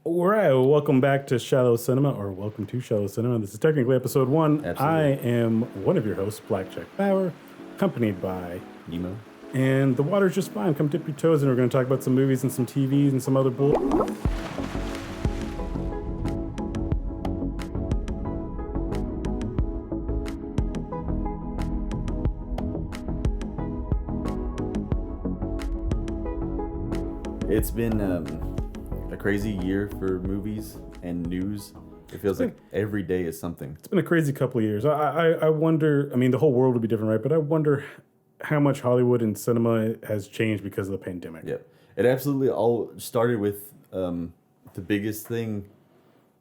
All right, well, welcome back to Shallow Cinema, or welcome to Shallow Cinema. This is technically episode 1. Absolutely. I am one of your hosts, Blackjack Bauer, accompanied by Nemo. And the water's just fine. Come dip your toes in. We're going to talk about some movies and some TVs and some other bull. It's been a crazy year for movies and news. It feels like every day is something. It's been a crazy couple of years. I wonder, I mean, the whole world would be different, right? But I wonder how much Hollywood and cinema has changed because of the pandemic. Yeah. It absolutely all started with the biggest thing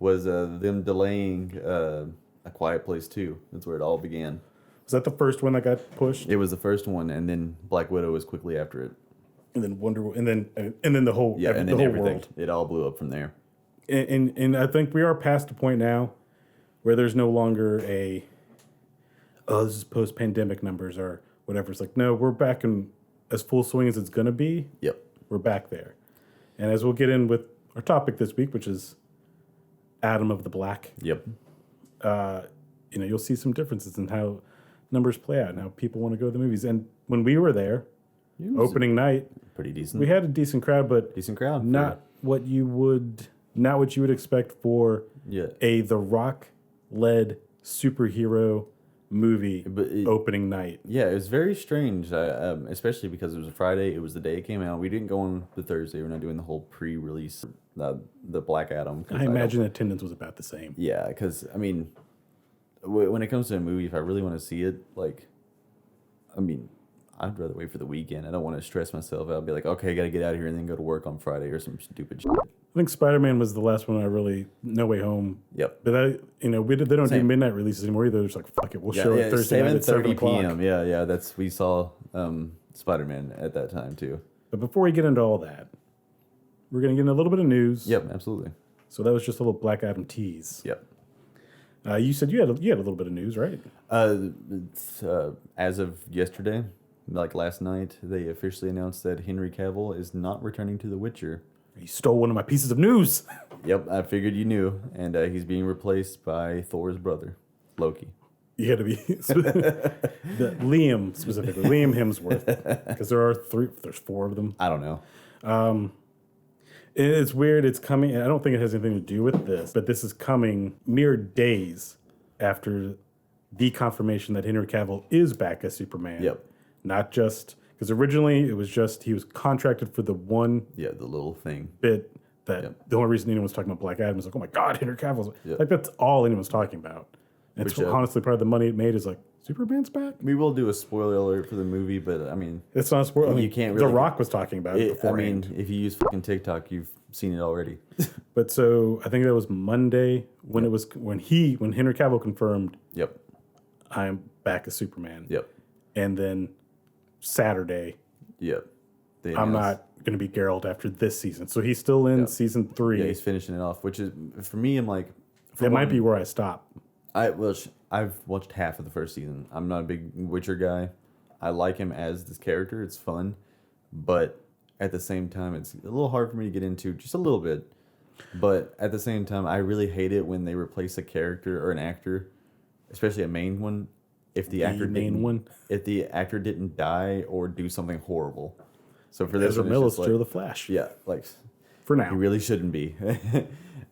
was them delaying A Quiet Place 2. That's where it all began. Was that the first one that got pushed? It was the first one, and then Black Widow was quickly after it. And then and then the whole and then the whole everything. world. It all blew up from there. And I think we are past the point now where there's no longer this is post-pandemic numbers or whatever. It's like, no, we're back in as full swing as it's going to be. Yep. We're back there. And as we'll get in with our topic this week, which is Adam of the Black. Yep. You'll see some differences in how numbers play out and how people want to go to the movies. And when we were there, opening night, Pretty decent. we had a decent crowd, but Decent crowd. not what you would expect for Yeah. The Rock led superhero movie But opening night. Yeah, it was very strange, especially because it was a Friday. It was the day it came out. We didn't go on the Thursday. We're not doing the whole pre-release, the Black Adam. I imagine attendance was about the same. Yeah, because, I mean, when it comes to a movie, if I really want to see it, I'd rather wait for the weekend. I don't want to stress myself out and be like, okay, I got to get out of here and then go to work on Friday or some stupid shit. I think Spider-Man was the last one I really, No Way Home. Yep. But they don't do midnight releases anymore either. They're just like, fuck it, we'll show it Thursday night at 7 o'clock. p.m. Yeah, we saw Spider-Man at that time too. But before we get into all that, we're going to get into a little bit of news. Yep, absolutely. So that was just a little Black Adam tease. Yep. You said you had a little bit of news, right? As of yesterday, like last night, they officially announced that Henry Cavill is not returning to The Witcher. You stole one of my pieces of news. Yep, I figured you knew. And he's being replaced by Thor's brother, Loki. You got to be Liam specifically, Liam Hemsworth, because there's 4 of them. I don't know. It's weird. It's coming. I don't think it has anything to do with this, but this is coming mere days after the confirmation that Henry Cavill is back as Superman. Yep. Not just because originally it was just he was contracted for the one Yeah, the little thing. bit that the only reason anyone was talking about Black Adam was like, oh my God, Henry Cavill's Yep. like that's all anyone's talking about. And it's honestly probably the money it made is like Superman's back. We will do a spoiler alert for the movie, but I mean, It's not a spoiler. I mean, you can't really. The Rock was talking about it before. I mean, if you use fucking TikTok, you've seen it already. But so I think that was Monday when it was when Henry Cavill confirmed, Yep. I'm back as Superman. Yep. And then Saturday, Yep. I'm not going to be Geralt after this season. So he's still in season 3. Yeah, he's finishing it off, which is for me. I'm like, That might be where I stop. I've watched half of the first season. I'm not a big Witcher guy. I like him as this character. It's fun, but at the same time, it's a little hard for me to get into, just a little bit. But at the same time, I really hate it when they replace a character or an actor, especially a main one, if the actor didn't die or do something horrible. So for this, Ezra Miller is still the Flash. Yeah, like for now, he really shouldn't be.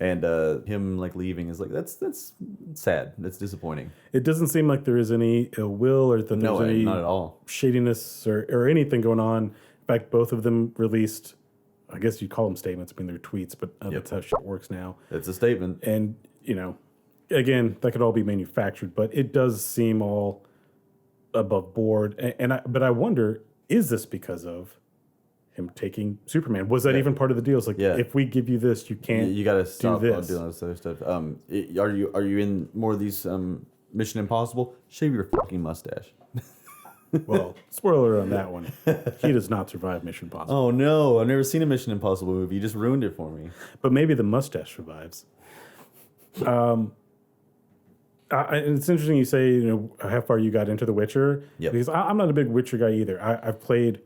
And him like leaving is like that's sad. That's disappointing. It doesn't seem like there is any ill will or that there's any not at all shadiness or anything going on. In fact, both of them released, I guess you'd call them statements. I mean, they're tweets, but that's how shit works now. It's a statement. And, again, that could all be manufactured, but it does seem all above board. But I wonder, is this because of him taking Superman? Was that even part of the deal? It's like, if we give you this, you can't You got to stop do doing this. this other stuff. Are you in more of these Mission Impossible? Shave your fucking mustache. Well, spoiler on that one. He does not survive Mission Impossible. Oh, no. I've never seen a Mission Impossible movie. You just ruined it for me. But maybe the mustache survives. It's interesting you say, how far you got into The Witcher. Yep. Because I'm not a big Witcher guy either. I've played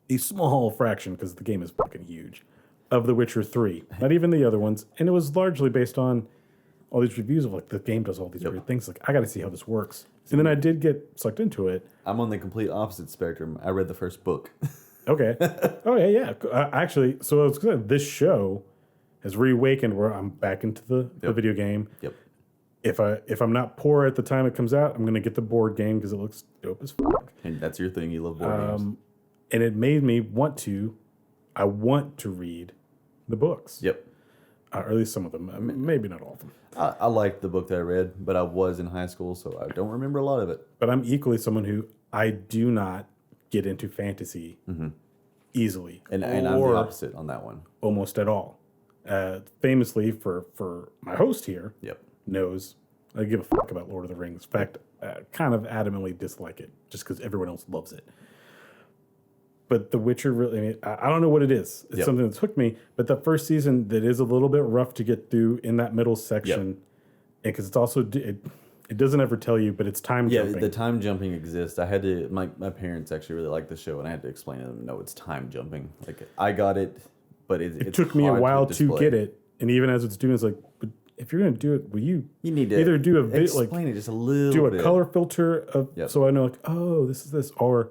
a small fraction because the game is fucking huge. of The Witcher 3, not even the other ones. And it was largely based on all these reviews of like the game does all these weird things. Like, I got to see how this works. And then I did get sucked into it. I'm on the complete opposite spectrum. I read the first book. Okay. Oh, yeah. Actually, so I was gonna say, this show has reawakened where I'm back into the video game. Yep. If I'm not poor at the time it comes out, I'm going to get the board game because it looks dope as fuck. And that's your thing. You love board games. And it made me want to read the books. Yep. Or at least some of them. Maybe not all of them. I liked the book that I read, but I was in high school, so I don't remember a lot of it. But I'm equally someone who I do not get into fantasy easily. And I'm the opposite on that one. Almost at all. Famously, for my host here, Yep. knows I give a fuck about Lord of the Rings. In fact, kind of adamantly dislike it just because everyone else loves it. But The Witcher really, I mean, I don't know what it is. It's something that's hooked me. But the first season that is a little bit rough to get through in that middle section, because it's also it doesn't ever tell you, but it's time jumping. Yeah, the time jumping exists. I had to. My parents actually really liked the show, and I had to explain to them, no, it's time jumping. Like I got it, but it took me a while to get it. And even as it's doing, it's like, but if you're gonna do it, will you? You need to either do a bit explain like it just a little. Do a bit. color filter of so I know like, oh, this is this, or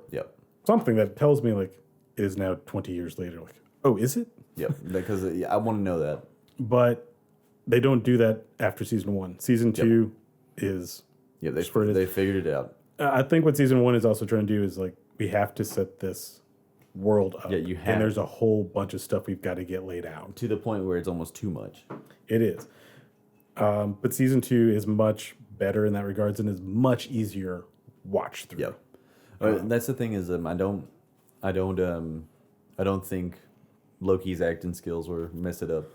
something that tells me like it is now 20 years later. Like, oh, is it? Yep, because I want to know that. But they don't do that after season 1. Season 2 is they figured it out. I think what season 1 is also trying to do is like we have to set this world up. Yeah, you have. And there's a whole bunch of stuff we've got to get laid out to the point where it's almost too much. It is. But season 2 is much better in that regards and is much easier watch through. Yep. That's the thing is I don't think Loki's acting skills were mess it up.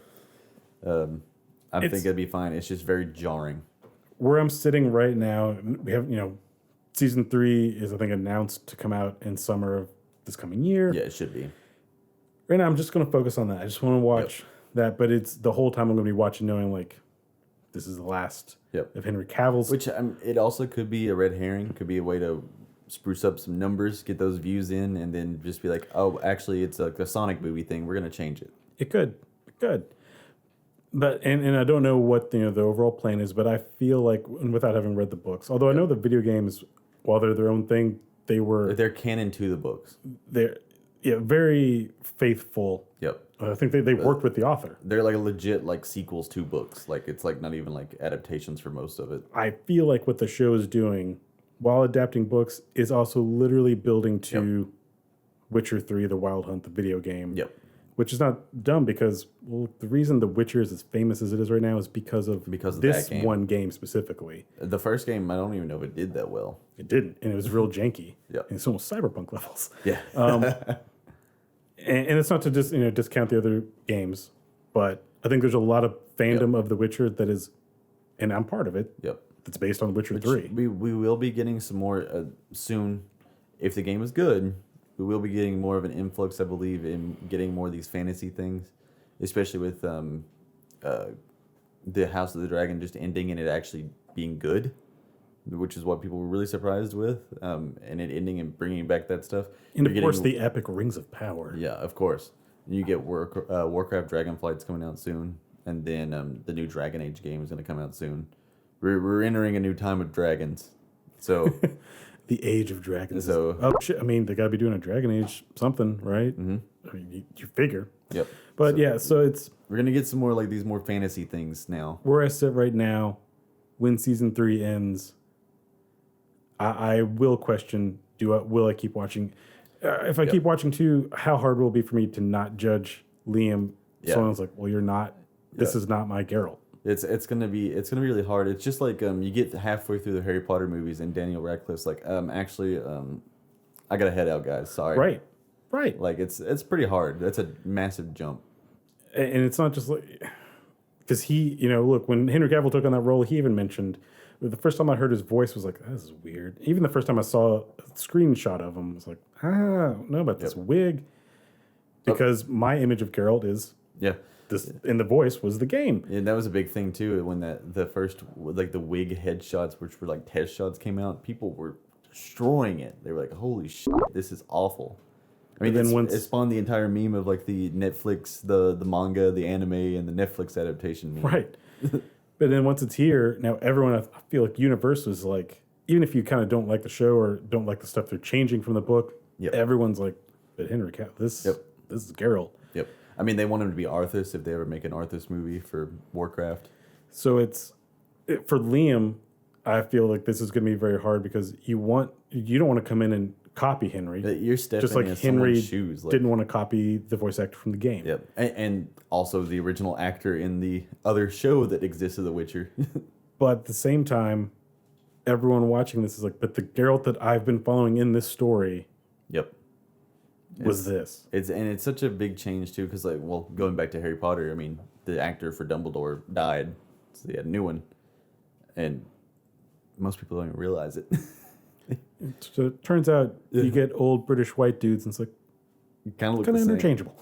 I think it'd be fine. It's just very jarring. Where I'm sitting right now, we have season 3 is I think announced to come out in summer of this coming year. Yeah, it should be. Right now, I'm just going to focus on that. I just want to watch that, but it's the whole time I'm going to be watching, knowing like this is the last of Henry Cavill's. Which it also could be a red herring. Could be a way to spruce up some numbers, get those views in, and then just be like, oh, actually, it's like a Sonic movie thing. We're going to change it. It could. But and I don't know what the overall plan is, but I feel like, and without having read the books, although I know the video games, while they're their own thing, they're canon to the books. They're very faithful. Yep. I think they worked with the author. They're like legit like sequels to books. Like it's like not even like adaptations for most of it. I feel like what the show is doing while adapting books is also literally building to Witcher 3, The Wild Hunt, the video game. Yep. Which is not dumb because the reason The Witcher is as famous as it is right now is because of this one game specifically. The first game, I don't even know if it did that well. It didn't, and it was real janky. Yeah, and it's almost cyberpunk levels. Yeah, and it's not to just discount the other games, but I think there's a lot of fandom of The Witcher that is, and I'm part of it. Yep, that's based on Witcher 3. We will be getting some more soon, if the game is good. We will be getting more of an influx, I believe, in getting more of these fantasy things, especially with the House of the Dragon just ending and it actually being good, which is what people were really surprised with, and it ending and bringing back that stuff. And of course, the epic Rings of Power. Yeah, of course. You get Warcraft Dragonflight's coming out soon, and then the new Dragon Age game is going to come out soon. We're entering a new time of dragons, so... The Age of Dragons. So, shit. I mean, they got to be doing a Dragon Age something, right? Mm-hmm. I mean, you figure. Yep. But so it's... We're going to get some more like these more fantasy things now. Where I sit right now, when season 3 ends, I will question, will I keep watching? If I keep watching too, how hard will it be for me to not judge Liam? Yeah. Someone's like, well, you're not... This is not my Geralt. It's gonna be really hard. It's just like you get halfway through the Harry Potter movies and Daniel Radcliffe's like I gotta head out, guys. Sorry. Right. Like it's pretty hard. That's a massive jump. And it's not just like because he look, when Henry Cavill took on that role, he even mentioned the first time I heard his voice was like, this is weird. Even the first time I saw a screenshot of him, I was like, I don't know about this wig because my image of Geralt is in the voice was the game. And that was a big thing too when the first like the wig headshots, which were like test shots, came out. People were destroying it. They were like, "Holy shit, this is awful." I mean, then it spawned the entire meme of like the Netflix, the manga, the anime, and the Netflix adaptation meme. Right. But then once it's here, now everyone, I feel like Universal is like, even if you kind of don't like the show or don't like the stuff they're changing from the book, everyone's like, but Henry Cavill, this is Geralt. Yep. I mean, they want him to be Arthas if they ever make an Arthas movie for Warcraft. So for Liam, I feel like this is going to be very hard because you don't want to come in and copy Henry. You're stepping just like in Henry someone's shoes. Didn't want to copy the voice actor from the game. Yep. And also the original actor in the other show that exists of The Witcher. But at the same time, everyone watching this is like, but the Geralt that I've been following in this story was this. It's such a big change too, because going back to Harry Potter, I mean, the actor for Dumbledore died, so they had a new one, and most people don't even realize it. So it turns out you get old British white dudes, and it's like kind of interchangeable.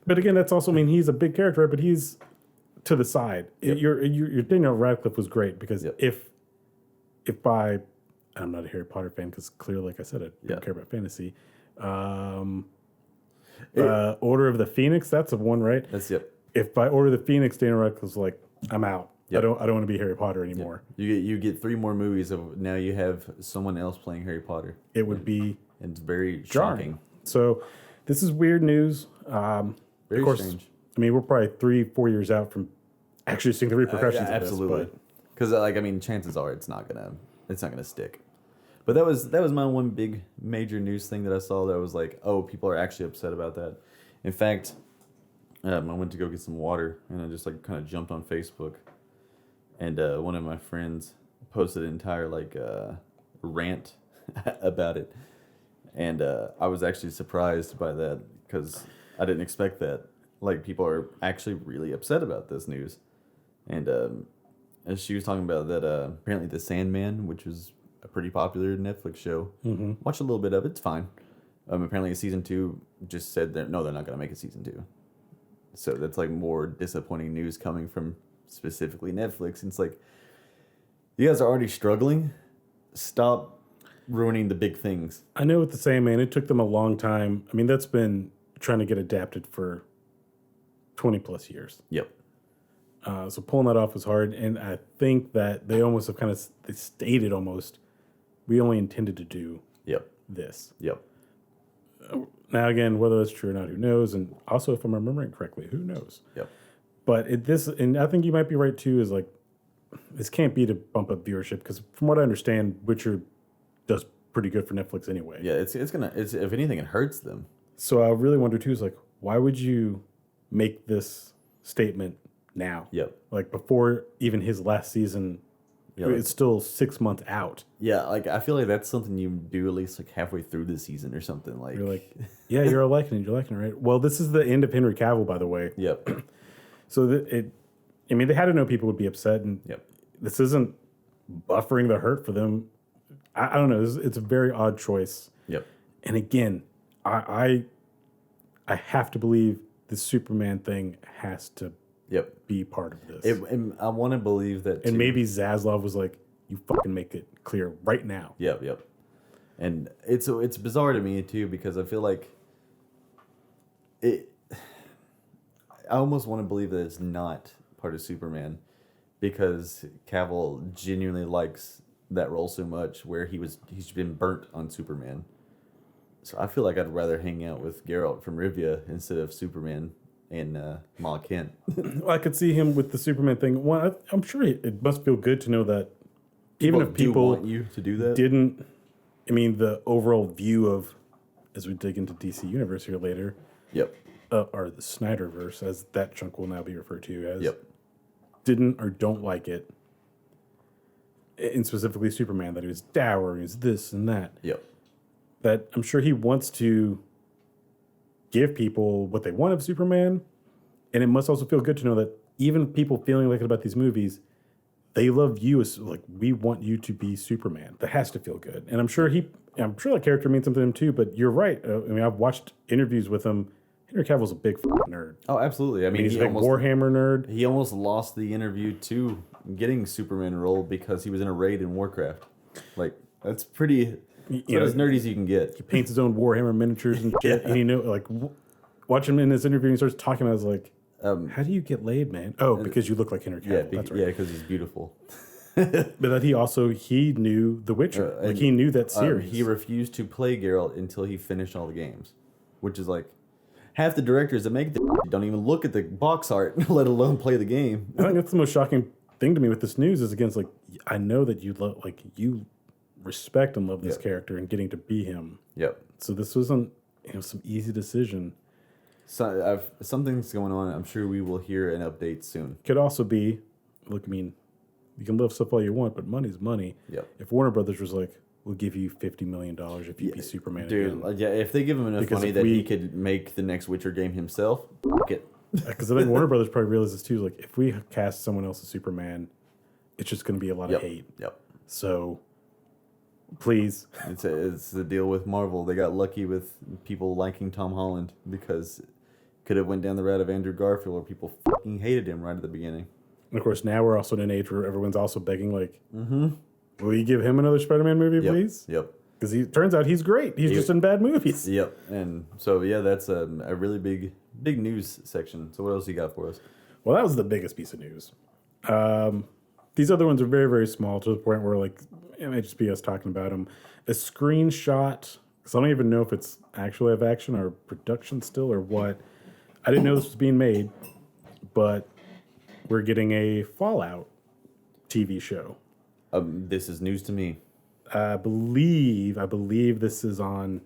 But again, that's also, I mean, he's a big character, but he's to the side. Your Daniel Radcliffe was great because if I'm not a Harry Potter fan because clearly, like I said, I don't care about fantasy. Order of the Phoenix, that's the one, right? If by Order of the Phoenix, Daniel Radcliffe's like, I'm out. I don't want to be Harry Potter anymore. You get 3 more movies of now you have someone else playing Harry Potter. It would be it's very jarring. shocking. So this is weird news. Very of course, strange. I mean, we're probably 3-4 years out from actually seeing the repercussions of absolutely. this. Because I mean, chances are it's not gonna stick. But that was my one big major news thing that I saw that I was like, oh, people are actually upset about that. In fact, I went to go get some water and I just like kind of jumped on Facebook, and one of my friends posted an entire rant about it, and I was actually surprised by that because I didn't expect that. Like, people are actually really upset about this news, and she was talking about that apparently The Sandman, which was a pretty popular Netflix show. Watched a little bit of it. It's fine. Apparently, season 2 just said they're not going to make a season 2. So that's like more disappointing news coming from specifically Netflix. And it's like, you guys are already struggling. Stop ruining the big things. I know with The Sandman, it took them a long time. I mean, that's been trying to get adapted for 20 plus years. Yep. So pulling that off was hard, and I think that they almost have they stated almost, we only intended to do this. Yep. Now again, whether that's true or not, who knows? And also, if I'm remembering correctly, who knows? Yep. But and I think you might be right too. Is like, this can't be to bump up viewership because from what I understand, Witcher does pretty good for Netflix anyway. Yeah, it's if anything, it hurts them. So I really wonder too, is like, why would you make this statement now? Yep. Like before even his last season. Yeah, it's still 6 months out. Yeah, like I feel like that's something you do at least like halfway through the season or something. Like, you're like, yeah, you're liking it. You're liking it, right? Well, this is the end of Henry Cavill, by the way. Yep. So I mean, they had to know people would be upset, and this isn't buffering the hurt for them. I don't know. It's a very odd choice. Yep. And again, I have to believe the Superman thing has to be part of this. And I want to believe that. And maybe Zaslav was like, "You fucking make it clear right now." Yep. And it's bizarre to me too because I feel like it. I almost want to believe that it's not part of Superman because Cavill genuinely likes that role so much where he's been burnt on Superman. So I feel like I'd rather hang out with Geralt from Rivia instead of Superman and Ma Kent. I could see him with the Superman thing. Well, I'm sure it must feel good to know that even if people want you to do that, didn't. I mean, the overall view of, as we dig into DC Universe here later, or the Snyderverse, as that chunk will now be referred to as, didn't or don't like it, and specifically Superman, that he was dour, he was this and that. That I'm sure he wants to give people what they want of Superman, and it must also feel good to know that even people feeling like it about these movies, they love you as like, we want you to be Superman. That has to feel good, and I'm sure that character means something to him too. But you're right. I mean, I've watched interviews with him. Henry Cavill's a big nerd. Oh, absolutely. I mean, he's a big Warhammer nerd. He almost lost the interview to getting Superman role because he was in a raid in Warcraft. Like, that's pretty. You know, as nerdy as you can get. he paints his own Warhammer miniatures and shit. And watch him in his interview, and he starts talking about it, I was like, how do you get laid, man? Oh, because you look like Henry Cavill. That's right. Yeah, because he's beautiful. But that he knew The Witcher. He knew that series. He refused to play Geralt until he finished all the games, which is like half the directors that make the don't even look at the box art, let alone play the game. I think that's the most shocking thing to me with this news is against I know that you you respect and love this character and getting to be him. Yep. So this wasn't some easy decision. So something's going on. I'm sure we will hear an update soon. Could also be, look, I mean, you can love stuff all you want, but money's money. Yep. If Warner Brothers was like, we'll give you $50 million if you be Superman Dude, again. yeah, if they give him enough money that he could make the next Witcher game himself, get. Because I think Warner Brothers probably realizes too, like, if we cast someone else as Superman, it's just going to be a lot of hate. Yep. So, please. It's the deal with Marvel. They got lucky with people liking Tom Holland because could have went down the route of Andrew Garfield where people fucking hated him right at the beginning. And of course, now we're also in an age where everyone's also begging, like, will you give him another Spider-Man movie, please? Yep. Because he turns out he's great. He's just in bad movies. Yep. And so, yeah, that's a really big news section. So what else you got for us? Well, that was the biggest piece of news. These other ones are very, very small to the point where, like, it may just be us talking about them. A screenshot, because I don't even know if it's actually live action or production still or what. I didn't know this was being made, but we're getting a Fallout TV show. This is news to me. I believe this is on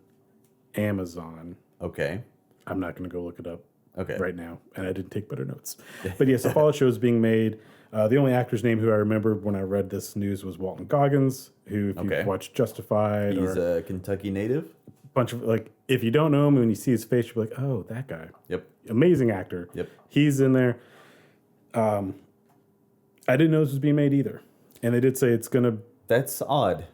Amazon. Okay. I'm not going to go look it up Okay. right now, and I didn't take better notes. But yes, a Fallout show is being made. The only actor's name who I remembered when I read this news was Walton Goggins, who, if you've watched Justified, he's or a Kentucky native. bunch of, like, if you don't know him, when you see his face, you'll be like, oh, that guy. Yep. Amazing actor. Yep. He's in there. I didn't know this was being made either. And they did say it's going to, That's odd.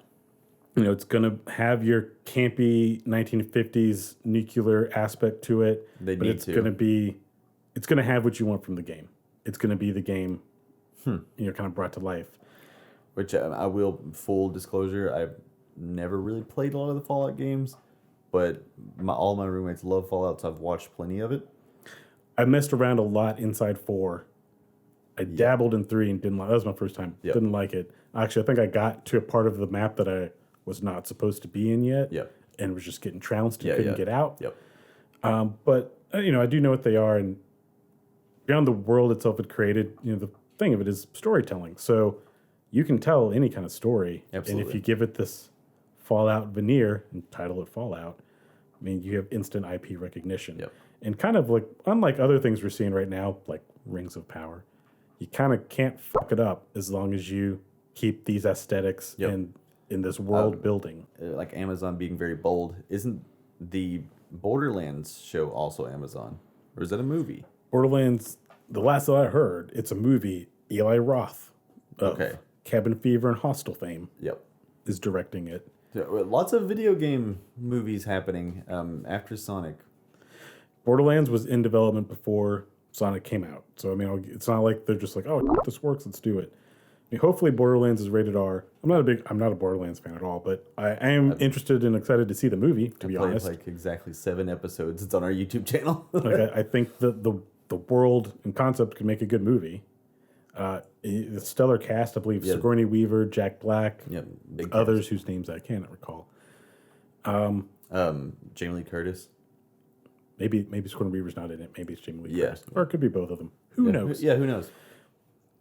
it's going to have your campy 1950s nuclear aspect to it. They but need it's to. going to be, it's going to have what you want from the game. It's going to be the game, kind of brought to life. Which I will, full disclosure, I've never really played a lot of the Fallout games, but all my roommates love Fallout, so I've watched plenty of it. I messed around a lot inside 4. I dabbled in 3 and didn't like it. That was my first time. Yep. Didn't like it. Actually, I think I got to a part of the map that I was not supposed to be in yet. Yep. And was just getting trounced and couldn't get out. Yep. But, I do know what they are. And beyond the world itself it created, the thing of it is storytelling. So you can tell any kind of story. Absolutely. And if you give it this Fallout veneer and title it Fallout, I mean, you have instant IP recognition. Yep. And kind of like, unlike other things we're seeing right now, like Rings of Power, you kind of can't fuck it up as long as you keep these aesthetics and in this world building. Like Amazon being very bold. Isn't the Borderlands show also Amazon? Or is that a movie? Borderlands, the last that I heard, it's a movie. Eli Roth of Cabin Fever and Hostel fame is directing it. Lots of video game movies happening after Sonic. Borderlands was in development before Sonic came out. So, I mean, it's not like they're just like, oh, this works, let's do it. I mean, hopefully Borderlands is rated R. I'm not a Borderlands fan at all, but I am interested and excited to see the movie, to be honest. Like exactly 7 episodes. It's on our YouTube channel. I think the world and concept could make a good movie. The stellar cast, I believe, Sigourney Weaver, Jack Black, big others whose names I cannot recall. Jamie Lee Curtis. Maybe Sigourney Weaver's not in it. Maybe it's Jamie Lee Curtis. Or it could be both of them. Who knows? Who knows?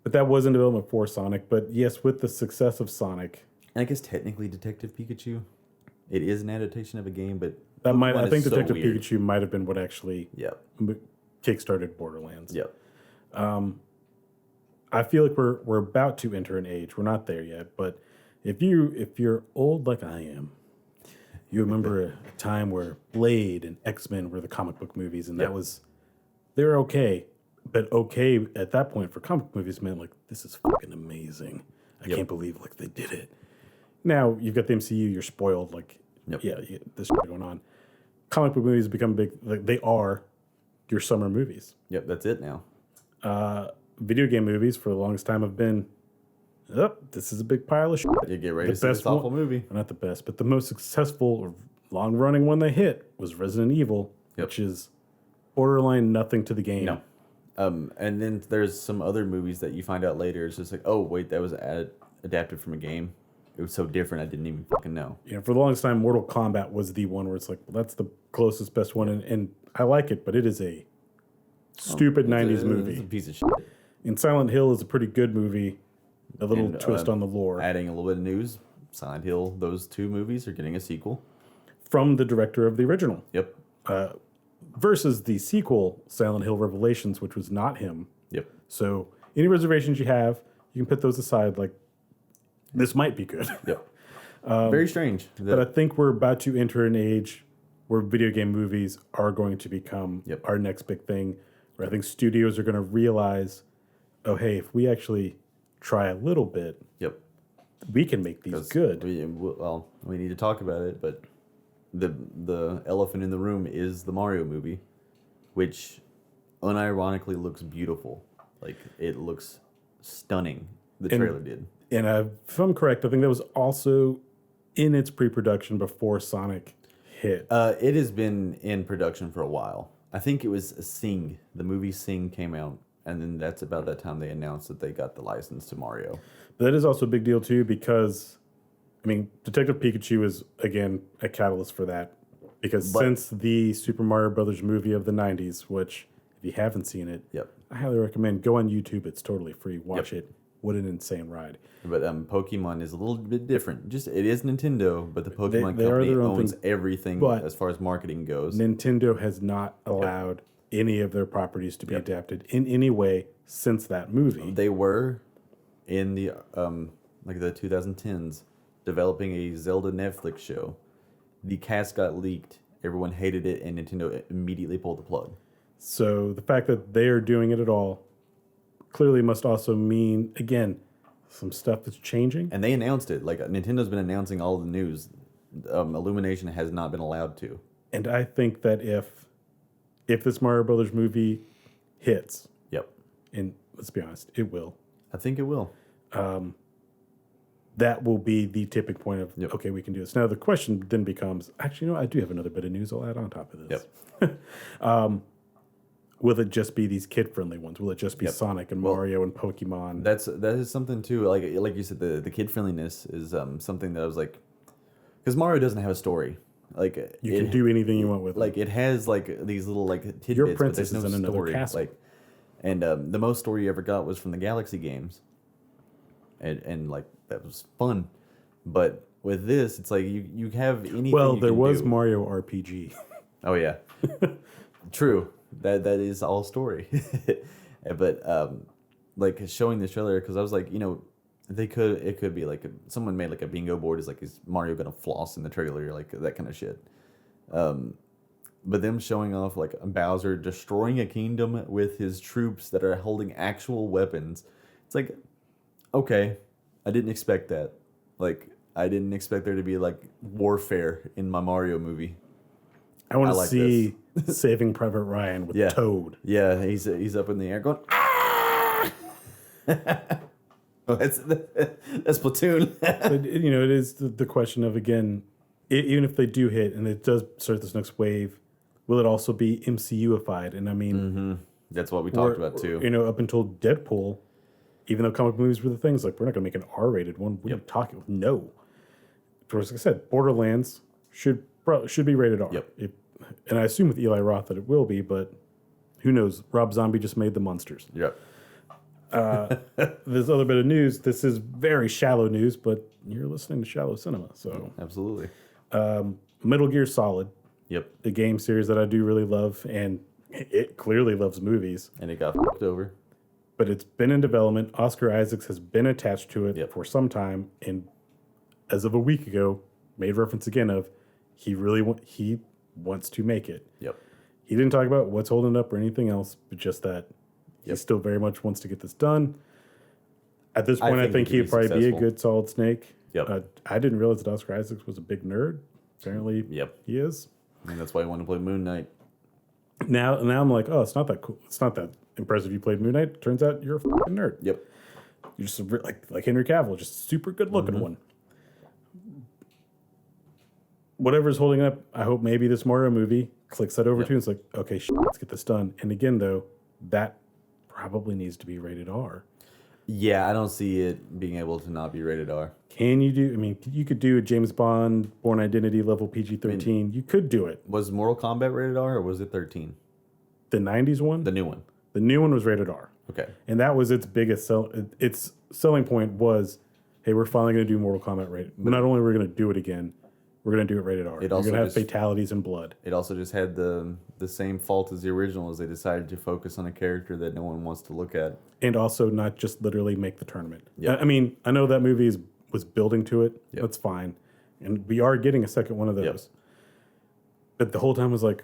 But that was in development for Sonic. But yes, with the success of Sonic, and I guess technically Detective Pikachu, it is an adaptation of a game, but I think Detective Pikachu might have been what actually kickstarted Borderlands. Yep. I feel like we're about to enter an age. We're not there yet, but if you're old like I am, you remember a time where Blade and X-Men were the comic book movies, and they're okay. But okay at that point for comic book movies meant like, this is fucking amazing. I can't believe like they did it. Now you've got the MCU, you're spoiled. Like, this is going on. Comic book movies become big. Like they are your summer movies. Yep, that's it now. Video game movies for the longest time have been oh, this is a big pile of shit. You get ready to see this awful movie. Not the best, but the most successful or long-running one they hit was Resident Evil, which is borderline nothing to the game. No. And then there's some other movies that you find out later. It's just like, oh, wait, that was adapted from a game. It was so different, I didn't even fucking know. For the longest time, Mortal Kombat was the one where it's like, well, that's the closest, best one, and I like it, but it is a stupid 90s movie. It's a piece of shit. And Silent Hill is a pretty good movie. A little twist on the lore. Adding a little bit of news, Silent Hill, those two movies are getting a sequel. From the director of the original. Yep. Versus the sequel, Silent Hill Revelations, which was not him. Yep. So any reservations you have, you can put those aside. Like, this might be good. Yep. Very strange. But I think we're about to enter an age where video game movies are going to become our next big thing. Where I think studios are going to realize, oh, hey, if we actually try a little bit, we can make these good. We need to talk about it, but the elephant in the room is the Mario movie, which unironically looks beautiful. Like, it looks stunning. The trailer did. And if I'm correct, I think that was also in its pre-production before Sonic hit. It has been in production for a while. I think it was Sing. The movie Sing came out, and then that's about that time they announced that they got the license to Mario. But that is also a big deal, too, because, I mean, Detective Pikachu is, again, a catalyst for that. Because since the Super Mario Brothers movie of the 90s, which, if you haven't seen it, I highly recommend. Go on YouTube. It's totally free. Watch it. What an insane ride. But Pokemon is a little bit different. It is Nintendo, but the Pokemon company owns everything as far as marketing goes. Nintendo has not allowed any of their properties to be adapted in any way since that movie. They were in the the 2010s developing a Zelda Netflix show. The cast got leaked. Everyone hated it, and Nintendo immediately pulled the plug. So the fact that they are doing it at all clearly must also mean, again, some stuff that's changing. And they announced it. Like, Nintendo's been announcing all the news. Illumination has not been allowed to. And I think that if this Mario Brothers movie hits, and let's be honest, it will. I think it will. That will be the tipping point of, okay, we can do this. Now, the question then becomes, actually, I do have another bit of news I'll add on top of this. Will it just be these kid-friendly ones? Will it just be Sonic and Mario and Pokemon? That is something too. Like you said, the kid-friendliness is something that I was like, because Mario doesn't have a story. Like, you can do anything you want with it. Like, it has like these little like tidbits, your princess but there's is no in story. another castle. Like, and the most story you ever got was from the Galaxy games, and like that was fun. But with this, it's like you have anything. Well, you there can was do. Mario RPG. Oh yeah, true. That is all story. But like showing the trailer, because I was like, it could be like someone made like a bingo board. Is like, is Mario gonna floss in the trailer, like that kind of shit. But them showing off like Bowser destroying a kingdom with his troops that are holding actual weapons. It's like, okay, I didn't expect that. Like, I didn't expect there to be like warfare in my Mario movie. I want to see Saving Private Ryan with Toad. Yeah, he's up in the air going, ah! That's Platoon. But, it is the question of, again, even if they do hit and it does start this next wave, will it also be MCU-ified? And I mean... That's what we talked about, too. Up until Deadpool, even though comic movies were the things, like, we're not going to make an R-rated one. What are you talking about? No. Like I said, Borderlands should be rated R. Yep. And I assume with Eli Roth that it will be, but who knows? Rob Zombie just made the Monsters. Yep. This other bit of news, this is very shallow news, but you're listening to Shallow Cinema. So Absolutely. Metal Gear Solid. Yep. The game series that I do really love, and it clearly loves movies. And it got fucked over. But it's been in development. Oscar Isaacs has been attached to it for some time, and as of a week ago, made reference again of he wants to make it. Yep. He didn't talk about what's holding it up or anything else, but just that he still very much wants to get this done. At this point, I think he'd probably be a good Solid Snake. Yep. I didn't realize that Oscar Isaacs was a big nerd. Apparently, he is. And that's why I wanted to play Moon Knight. Now I'm like, oh, it's not that cool. It's not that impressive you played Moon Knight. Turns out you're a fucking nerd. Yep. You're just like Henry Cavill, just super good looking one. Whatever's holding up, I hope maybe this Mario movie clicks that over to, and it's like, okay, let's get this done. And again, though, that probably needs to be rated R. Yeah, I don't see it being able to not be rated R. Can you do? I mean, you could do a James Bond, Bourne Identity level PG-13. You could do it. Was Mortal Kombat rated R or was it 13? The '90s one, The new one. the new one was rated R, Okay. and that was its biggest its selling point was, hey, we're finally going to do Mortal Kombat rated. But not only are we going to do it again, we're going to do it rated R. You're also going to have just- fatalities and blood. It also just had the same fault as the original, as they decided to focus on a character that no one wants to look at. And also not just literally make the tournament. Yep. I mean, I know that movie was building to it. Yep. That's fine. And we are getting a second one of those. Yep. But the whole time was like,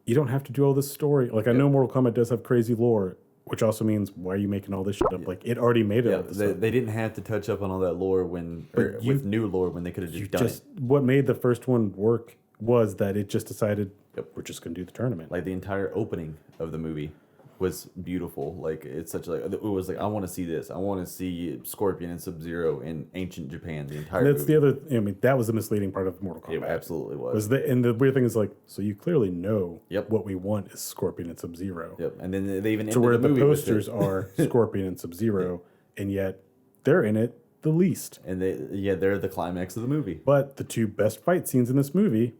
you don't have to do all this story. Like, I know Mortal Kombat does have crazy lore, which also means, why are you making all this shit up? Like, it already made it. Yeah, they didn't have to touch up on all that lore with new lore when they could have just done it. What made the first one work was that it just decided, we're just going to do the tournament. Like, the entire opening of the movie was beautiful. Like, it's such like, it was like, I want to see this. I want to see Scorpion and Sub-Zero in ancient Japan. The entire That's movie. the other. I mean, that was the misleading part of Mortal Kombat. It absolutely was. And the weird thing is, like, so you clearly know Yep. what we want is Scorpion and Sub-Zero. Yep. And then they even To where the movie posters are Scorpion and Sub-Zero, and yet they're in it the least. and they're the climax of the movie. But the two best fight scenes in this movie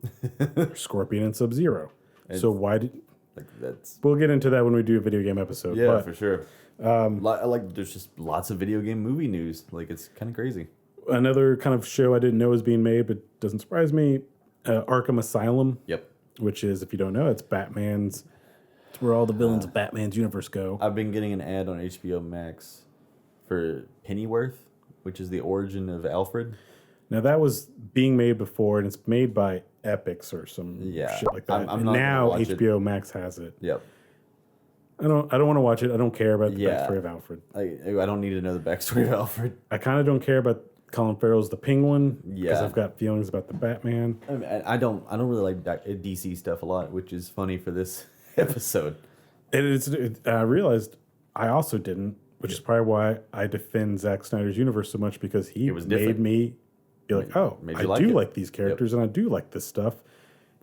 are Scorpion and Sub-Zero. So why did... Like, that's We'll get into that when we do a video game episode. yeah, but for sure. Like there's just lots of video game movie news. Like, it's kind of crazy. another kind of show I didn't know was being made, but doesn't surprise me, Arkham Asylum. Yep. Which is, if you don't know, it's Batman's... It's where all the villains of Batman's universe go. I've been getting an ad on HBO Max for Pennyworth, which is the origin of Alfred. Now, that was being made before, and it's made by Epix or some shit like that. I'm and not now gonna watch HBO Max has it. Yep. I don't want to watch it. I don't care about the backstory of Alfred. I don't need to know the backstory of Alfred. I kind of don't care about Colin Farrell's the Penguin because Yeah. I've got feelings about the Batman. I mean, I don't really like DC stuff a lot, which is funny for this episode. I realized I also didn't, which is probably why I defend Zack Snyder's universe so much, because he made me be like, oh, I do like these characters and I do like this stuff.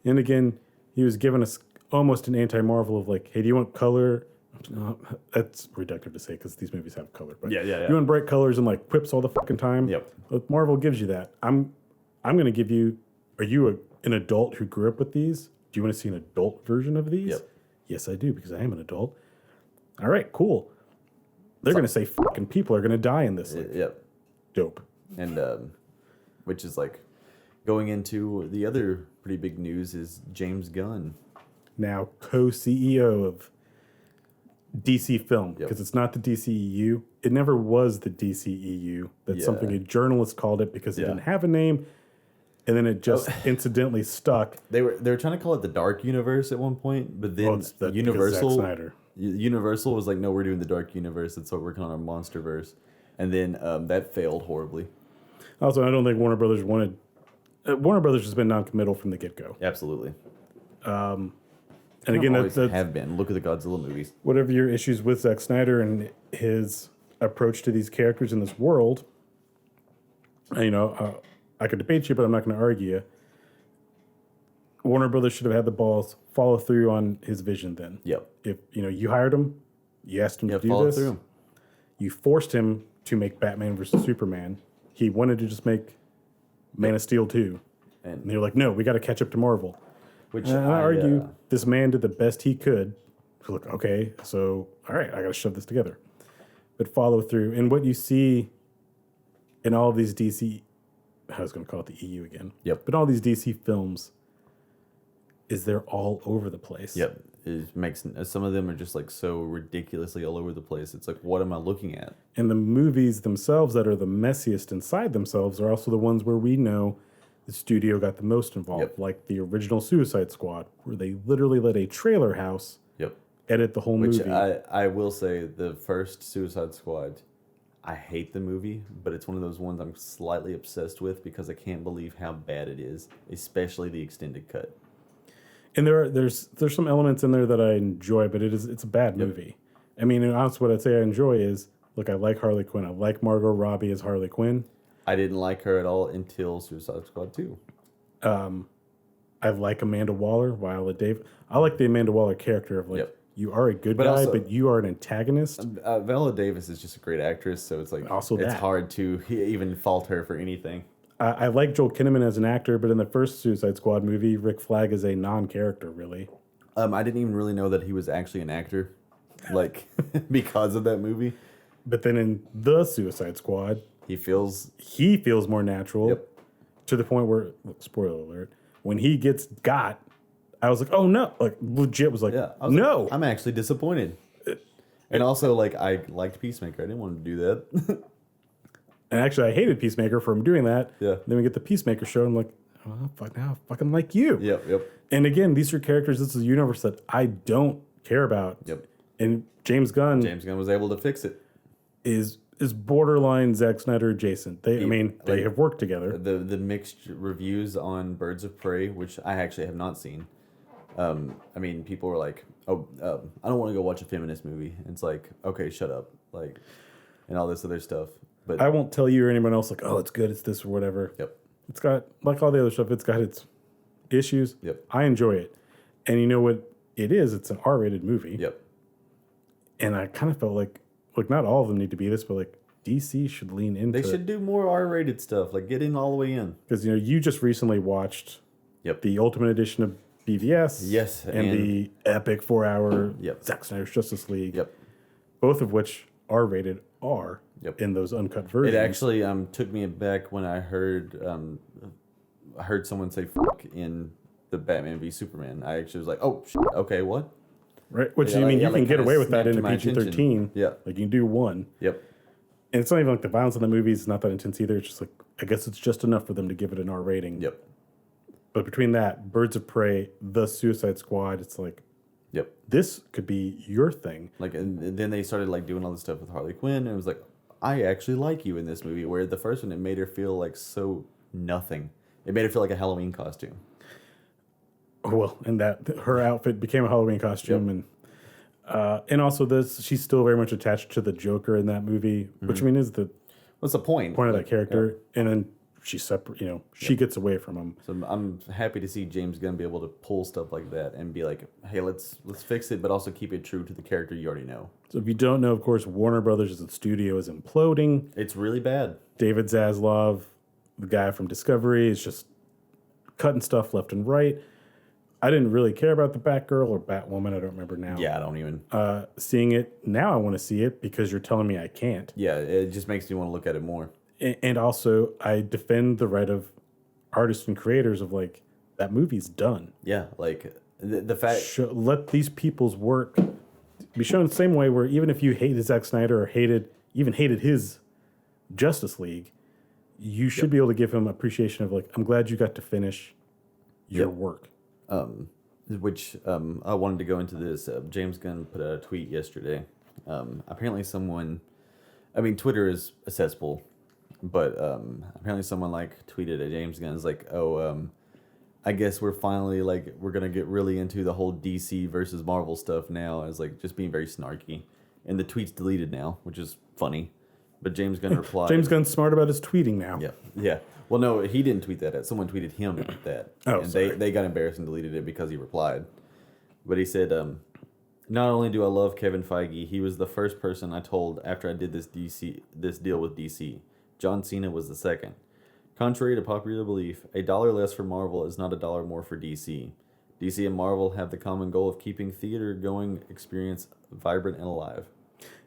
And again, he was giving us almost an anti-Marvel of like, hey, do you want color? No, that's reductive to say because these movies have color. But Yeah. you want bright colors and like quips all the fucking time? Yep. Well, Marvel gives you that. I'm going to give you, are you an adult who grew up with these? Do you want to see an adult version of these? Yep. Yes, I do, because I am an adult. All right, cool. They're going to say fucking people are going to die in this. Like, Yep. dope. And which is like going into the other pretty big news is James Gunn. Now co-CEO of DC Film, because it's not the DCEU. It never was the DCEU. That's something a journalist called it because it didn't have a name, and then it just incidentally stuck. They were trying to call it the Dark Universe at one point, but then Zack Snyder. Universal was like, no, we're doing the Dark Universe. That's what we're calling our MonsterVerse, and then that failed horribly. Also, I don't think Warner Brothers wanted. Warner Brothers has been non-committal from the get-go. Absolutely. And again, Always that's have been. Look at the Godzilla movies. whatever your issues with Zack Snyder and his approach to these characters in this world. You know, I could debate you, but I'm not going to argue you. Warner Brothers should have had the balls follow through on his vision then. Yep. If you hired him, you asked him to do follow this. through. You forced him to make Batman versus Superman. He wanted to just make Man of Steel 2. And they were like, no, we got to catch up to Marvel. Which And I argue this man did the best he could. Look, okay, so, all right, I got to shove this together. But follow through. And what you see in all of these DC, I was going to call it the EU again. Yep. But all these DC films is they're all over the place. Yep. It makes some of them are just like so ridiculously all over the place. It's like, what am I looking at? And the movies themselves that are the messiest inside themselves are also the ones where we know the studio got the most involved. Yep. Like the original Suicide Squad, where they literally let a trailer house edit the whole movie. I will say the first Suicide Squad, I hate the movie, but it's one of those ones I'm slightly obsessed with because I can't believe how bad it is, especially the extended cut. And there's some elements in there that I enjoy, but it's a bad movie. I mean, and honestly, what I'd say I enjoy is look, I like Harley Quinn. I like Margot Robbie as Harley Quinn. I didn't like her at all until Suicide Squad 2. I like Amanda Waller, Viola Davis. I like the Amanda Waller character of like, Yep. you are a good But guy, also- but you are an antagonist. Viola Davis is just a great actress, so it's like Also it's that. hard to even fault her for anything. I like Joel Kinnaman as an actor, but in the first Suicide Squad movie, Rick Flag is a non-character, really. I didn't even really know that he was actually an actor, like because of that movie. But then in the Suicide Squad, He feels he feels more natural Yep. to the point where, look, spoiler alert, when he gets got, I was like, oh no, like legit was like, I was no. like, I'm actually disappointed. And also, like, I liked Peacemaker. I didn't want to do that. And actually, I hated Peacemaker for him doing that. Yeah. Then we get the Peacemaker show, and I'm like, oh, fuck now, I fucking like you. Yep. And again, these are characters, this is a universe that I don't care about. Yep. And James Gunn James Gunn was able to fix it. is borderline Zack Snyder adjacent. They have worked together. The mixed reviews on Birds of Prey, which I actually have not seen. I mean, people were like, "Oh, I don't want to go watch a feminist movie." And it's like, okay, shut up, like, and all this other stuff. But I won't tell you or anyone else like, oh, it's good, it's this or whatever. Yep. It's got, like all the other stuff, it's got its issues. Yep. I enjoy it. And you know what it is? It's an R-rated movie. Yep. And I kind of felt like not all of them need to be this, but like DC should lean into They should do more R-rated stuff, like get in all the way in. because you just recently watched the Ultimate Edition of BVS, Yes, and and- the epic 4-hour Yep. Zack Snyder's Justice League, Yep. both of which are rated R Yep. in those uncut versions. It actually took me back when I heard someone say "fuck" in the Batman v Superman. I actually was like, "Oh, shit, okay, what?" right, which Yeah, you like- mean yeah, you like can get kinda away with that snapped in to a my PG-13. attention. Yeah. Like you can do one. Yep. And it's not even like the violence in the movie is not that intense either. It's just like, I guess it's just enough for them to give it an R rating. Yep. But between that, Birds of Prey, The Suicide Squad, it's like, Yep. this could be your thing. Like, and then they started like doing all this stuff with Harley Quinn, and it was like, I actually like you in this movie. Where the first one, it made her feel like so nothing. It made her feel like a Halloween costume. Oh, well, and that her outfit became a Halloween costume. And also this, she's still very much attached to the Joker in that movie, which I mean is the What's the point? point of Like, that character. And then she's separate, she gets away from him. So I'm happy to see James Gunn be able to pull stuff like that and be like, hey, let's fix it, but also keep it true to the character you already know. So if you don't know, of course, Warner Brothers as a studio is imploding. It's really bad. David Zaslav, the guy from Discovery, is just cutting stuff left and right. I didn't really care about the Batgirl or Batwoman. I don't remember now. Yeah, I don't even. Seeing it now, I want to see it because you're telling me I can't. Yeah, it just makes me want to look at it more. And also, I defend the right of artists and creators of like that movie's done. Yeah, like the fact. Let these people's work be shown the same way. Where even if you hated Zack Snyder or hated his Justice League, you should be able to give him appreciation of like, I'm glad you got to finish your work. Which I wanted to go into this. James Gunn put out a tweet yesterday. Apparently, Twitter is a cesspool, but apparently someone like tweeted at James Gunn is like, "Oh, I guess we're finally like we're gonna get really into the whole DC versus Marvel stuff now." As like just being very snarky, and the tweet's deleted now, which is funny. But James Gunn replied. James Gunn's smart about his tweeting now. Yeah. Well, no, he didn't tweet that. Someone tweeted him that. Oh, and sorry. they got embarrassed and deleted it because he replied. But he said, not only do I love Kevin Feige, he was the first person I told after I did this deal with DC. John Cena was the second. Contrary to popular belief, $1 less for Marvel is not $1 more for DC. DC and Marvel have the common goal of keeping theater-going experience vibrant and alive.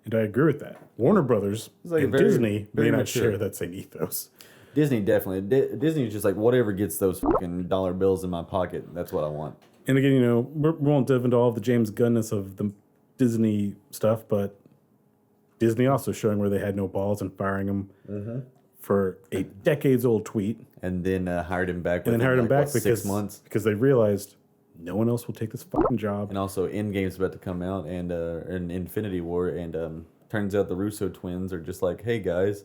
And I agree with that. Warner Brothers like and very- Disney very may not mature. share that same ethos. Disney definitely. Disney's just like, whatever gets those fucking dollar bills in my pocket, that's what I want. And again, we won't dive into all of the James Gunness of the Disney stuff, but Disney also showing where they had no balls and firing him for a decades-old tweet. And then hired him back. And then hired him back because 6 months. because they realized no one else will take this fucking job. And also, Endgame's about to come out, and Infinity War, and turns out the Russo twins are just like, hey guys,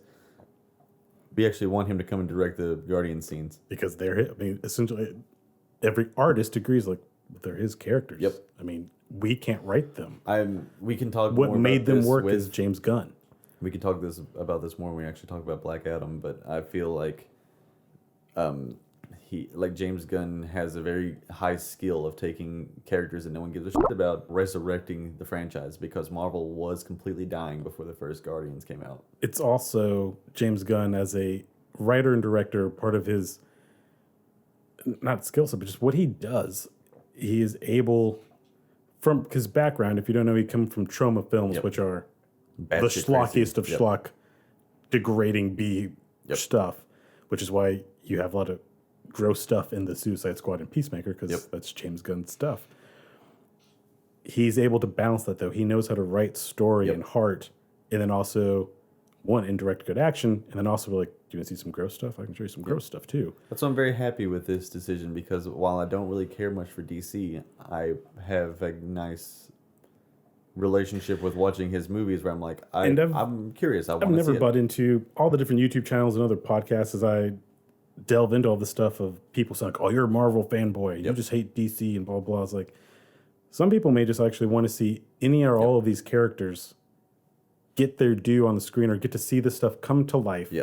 we actually want him to come and direct the Guardian scenes. Because essentially, every artist agrees like they're his characters. Yep. I mean, we can't write them. We can talk. What more made about them this work with, is James Gunn. We can talk about this more when we actually talk about Black Adam, but I feel like James Gunn has a very high skill of taking characters that no one gives a shit about, resurrecting the franchise, because Marvel was completely dying before the first Guardians came out. It's also James Gunn as a writer and director, part of his not skill set, but just what he does. He is able, from his background, if you don't know, he comes from Trauma Films, which are the schlockiest of schlock, degrading B stuff, which is why you have a lot of gross stuff in the Suicide Squad and Peacemaker, because that's James Gunn's stuff. He's able to balance that, though. He knows how to write story and heart, and then also, indirect good action, and then also, like, do you want to see some gross stuff? I can show you some gross stuff, too. That's why I'm very happy with this decision, because while I don't really care much for DC, I have a nice relationship with watching his movies where I'm like, I'm curious. I've never bought into all the different YouTube channels and other podcasts as I delve into all the stuff of people saying, like, oh, you're a Marvel fanboy. You just hate DC and blah, blah. I was like, some people may just actually want to see any or all of these characters get their due on the screen, or get to see this stuff come to life.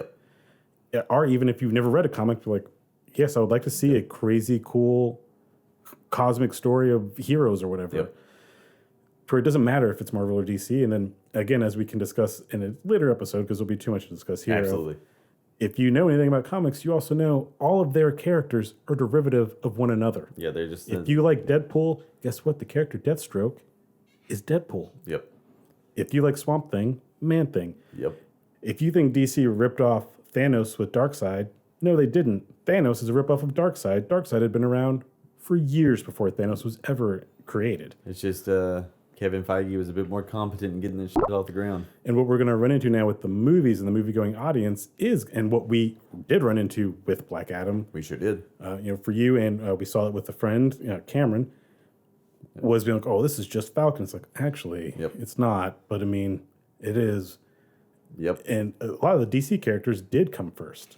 Or even if you've never read a comic, you're like, yes, I would like to see a crazy, cool, cosmic story of heroes or whatever. For it doesn't matter if it's Marvel or DC. And then, again, as we can discuss in a later episode, because there'll be too much to discuss here. Absolutely. If you know anything about comics, you also know all of their characters are derivative of one another. Yeah, they're just... If you like Deadpool, guess what? The character Deathstroke is Deadpool. If you like Swamp Thing, Man-Thing. If you think DC ripped off Thanos with Darkseid, no, they didn't. Thanos is a ripoff of Darkseid. Darkseid had been around for years before Thanos was ever created. It's just Kevin Feige was a bit more competent in getting this shit off the ground. And what we're going to run into now with the movies and the movie-going audience is, and what we did run into with Black Adam. We sure did. For you, and we saw it with a friend, Cameron, was being like, oh, this is just Falcon. It's like, actually, it's not. But, I mean, it is. And a lot of the DC characters did come first.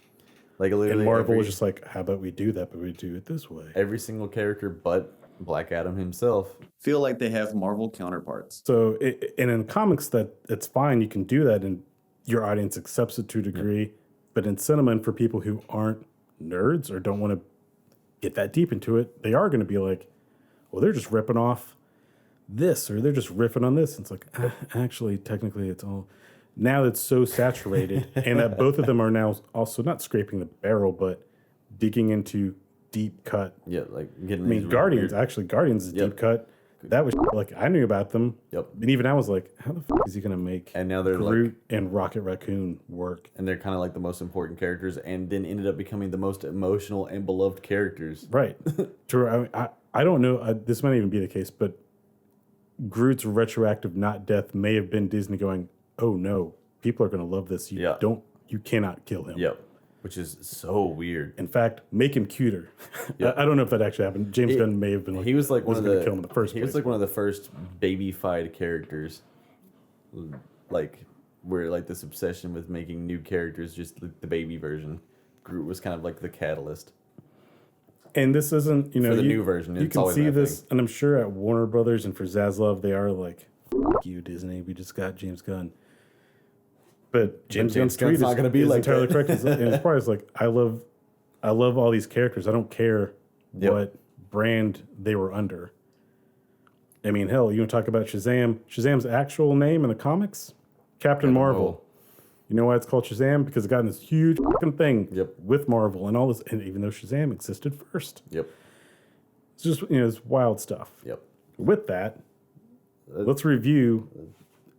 Like, literally, and Marvel was just like, how about we do that, but we do it this way. Every single character but Black Adam himself feel like they have Marvel counterparts. So, and in comics, it's fine. You can do that, and your audience accepts it to a degree. But in cinema, and for people who aren't nerds or don't want to get that deep into it, they are going to be like, well, they're just ripping off this, or they're just riffing on this. And it's like, actually, technically, it's all... Now it's so saturated, and that both of them are now also not scraping the barrel, but digging into deep cut. Like getting... I mean, Guardians is deep cut. That was like, I knew about them. And even I was like, how the fuck is he going to make and now they're Groot and Rocket Raccoon work? And they're kind of like the most important characters, and then ended up becoming the most emotional and beloved characters. Right. True. I don't know. This might even be the case, but Groot's retroactive not death may have been Disney going, oh no, people are going to love this. You cannot kill him. Which is so weird. In fact, make him cuter. I don't know if that actually happened. James Gunn may have been like, he was like one of the kill him in the first place. He was like one of the first baby-fied characters. Like, where like this obsession with making new characters just the baby version. Groot was kind of like the catalyst. And this isn't, for the new version. You can see this, and I'm sure at Warner Brothers and for Zaslav, they are like, "Fuck you, Disney. We just got James Gunn." But James Gunn's tweet is not going to be like entirely correct. And as far as like, I love all these characters. I don't care what brand they were under. I mean, hell, you want to talk about Shazam? Shazam's actual name in the comics, Captain Marvel. You know why it's called Shazam? Because it got in this huge fucking thing with Marvel and all this, and even though Shazam existed first. It's just, it's wild stuff. With that, let's review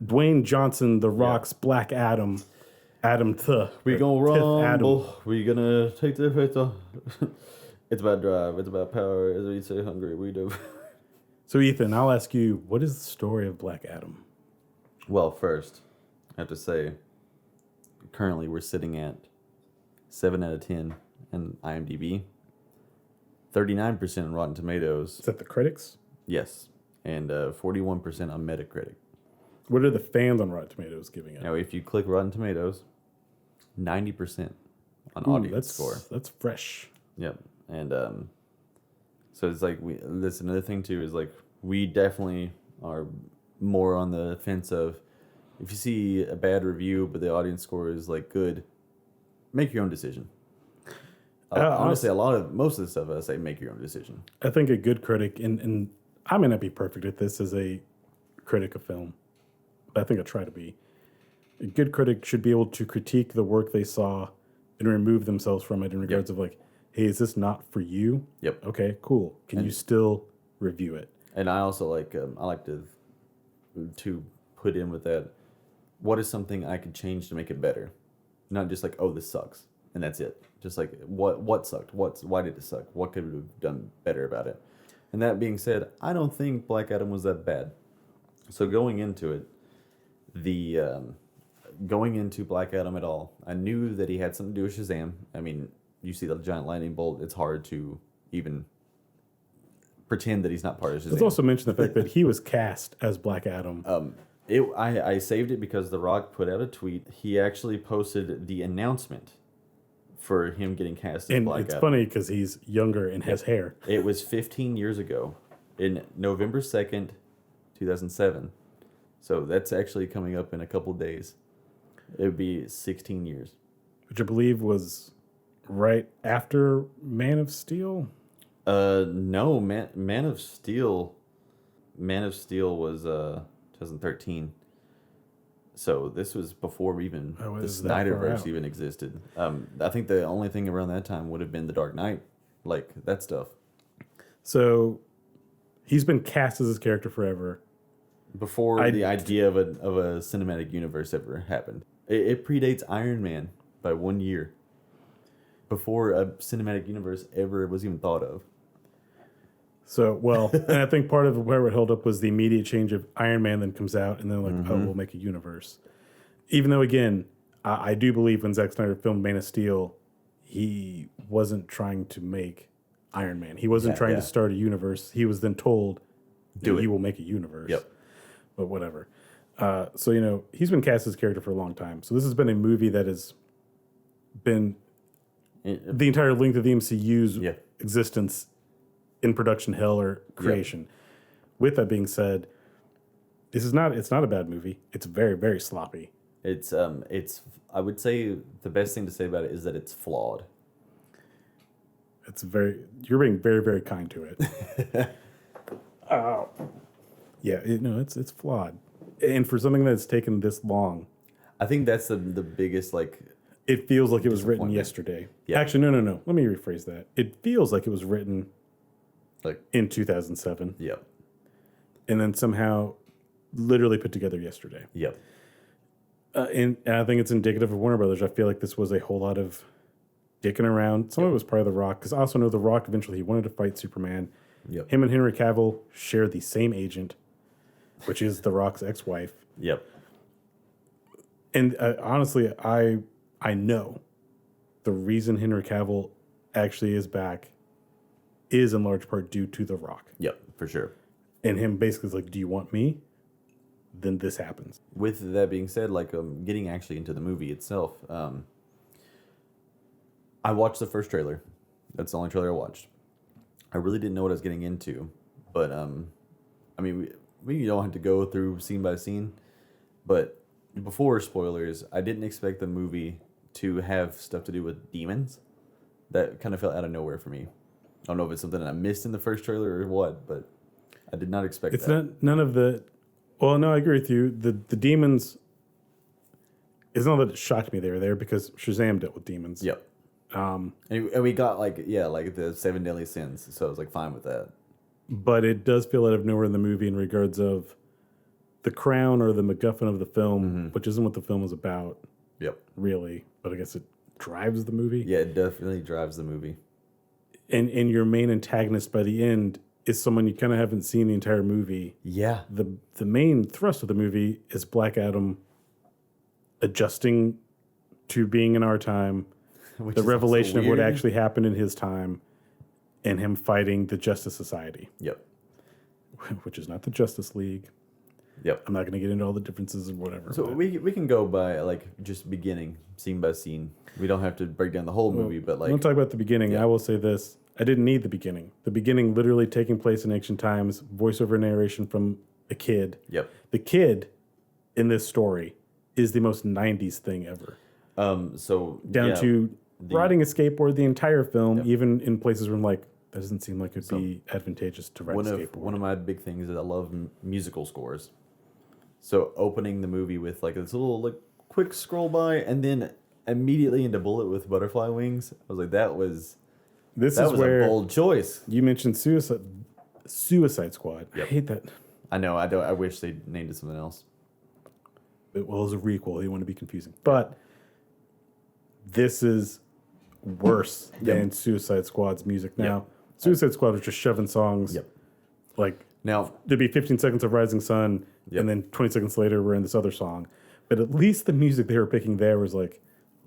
Dwayne Johnson, The Rock's Black Adam. We gonna rumble. We gonna take the effect off. It's about drive. It's about power. As we say, hungry. We do. So, Ethan, I'll ask you, what is the story of Black Adam? Well, first, I have to say, currently we're sitting at 7 out of 10 in IMDb, 39% on Rotten Tomatoes. Is that the critics? Yes, and 41% on Metacritic. What are the fans on Rotten Tomatoes giving it? Now, if you click Rotten Tomatoes, 90% on audience score. That's fresh. Yep, and so it's like that's another thing too. Is like we definitely are more on the fence of If you see a bad review, but the audience score is like good, make your own decision. Honestly, most of the stuff I say, make your own decision. I think a good critic, and I may not be perfect at this as a critic of film, but I think I try to be. A good critic should be able to critique the work they saw and remove themselves from it in regards of like, hey, is this not for you? Yep. Okay, cool. Can you still review it? And I also like to put in with that. What is something I could change to make it better? Not just like, oh, this sucks, and that's it. Just like what sucked? Why did it suck? What could we have done better about it? And that being said, I don't think Black Adam was that bad. So going into it, going into Black Adam at all, I knew that he had something to do with Shazam. I mean, you see the giant lightning bolt, it's hard to even pretend that he's not part of Shazam. Let's also mention the fact that he was cast as Black Adam. I saved it because The Rock put out a tweet. He actually posted the announcement for him getting cast as Black Adam. It's funny because he's younger and has hair. It was 15 years ago, in November 2nd, 2007. So that's actually coming up in a couple days. It would be 16 years. Which I believe was right after Man of Steel. No, Man of Steel was 2013. So this was before even the Snyderverse even existed. I think the only thing around that time would have been The Dark Knight, like that stuff. So he's been cast as his character forever. Before the idea of a cinematic universe ever happened. It predates Iron Man by 1 year. Before a cinematic universe ever was even thought of. So, and I think part of where it held up was the immediate change of Iron Man then comes out, and then oh, we'll make a universe. Even though, again, I do believe when Zack Snyder filmed Man of Steel, he wasn't trying to make Iron Man. He wasn't trying to start a universe. He was then told he will make a universe. Yep. But whatever. So, he's been cast as a character for a long time. So this has been a movie that has been the entire length of the MCU's existence in production hell or creation. Yep. With that being said, it's not a bad movie. It's very, very sloppy. It's I would say the best thing to say about it is that it's flawed. You're being very, very kind to it. It's flawed. And for something that's taken this long, I think that's the biggest it feels like it was written yesterday. Yeah. Actually, no. Let me rephrase that. It feels like it was written in 2007. Yep. And then somehow literally put together yesterday. Yep. And I think it's indicative of Warner Brothers. I feel like this was a whole lot of dicking around. Some of it was part of The Rock, because I also know The Rock eventually he wanted to fight Superman. Yep. Him and Henry Cavill share the same agent, which is The Rock's ex-wife. Yep. And honestly, I know the reason Henry Cavill actually is back is in large part due to The Rock. Yep, for sure. And him basically is like, do you want me? Then this happens. With that being said, getting actually into the movie itself, I watched the first trailer. That's the only trailer I watched. I really didn't know what I was getting into, but we don't have to go through scene by scene, but before spoilers, I didn't expect the movie to have stuff to do with demons. That kind of felt out of nowhere for me. I don't know if it's something that I missed in the first trailer or what, but I did not expect that. It's none of the... Well, no, I agree with you. The demons... It's not that it shocked me they were there because Shazam dealt with demons. Yep. And we got the 7 deadly sins, so I was fine with that. But it does feel out of nowhere in the movie in regards of the crown or the MacGuffin of the film, which isn't what the film is about. Yep. Really. But I guess it drives the movie. Yeah, it definitely drives the movie. And your main antagonist by the end is someone you kind of haven't seen the entire movie. Yeah. The main thrust of the movie is Black Adam adjusting to being in our time, the revelation of what actually happened in his time, and him fighting the Justice Society. Yep. Which is not the Justice League. Yep. I'm not going to get into all the differences and whatever. So we can go by just beginning, scene by scene. We don't have to break down the whole movie, but Don't talk about the beginning. I will say this. I didn't need the beginning. The beginning literally taking place in ancient times, voiceover narration from a kid. Yep. The kid in this story is the most 90s thing ever. So Down yeah, to riding a skateboard the entire film, even in places where I'm like, that doesn't seem like it'd be advantageous to ride a skateboard. one of my big things is I love musical scores. So opening the movie with like this little like quick scroll by, and then immediately into Bullet with butterfly wings. I was like, that was where a bold choice. you mentioned Suicide Squad. I hate that. I know. I wish they named it something else. Well, as a requel, they want to be confusing. But this is worse than Suicide Squad's music. Now, Suicide Squad was just shoving songs. Like, Now, there'd be 15 seconds of Rising Sun, and then 20 seconds later, we're in this other song. But at least the music they were picking there was like,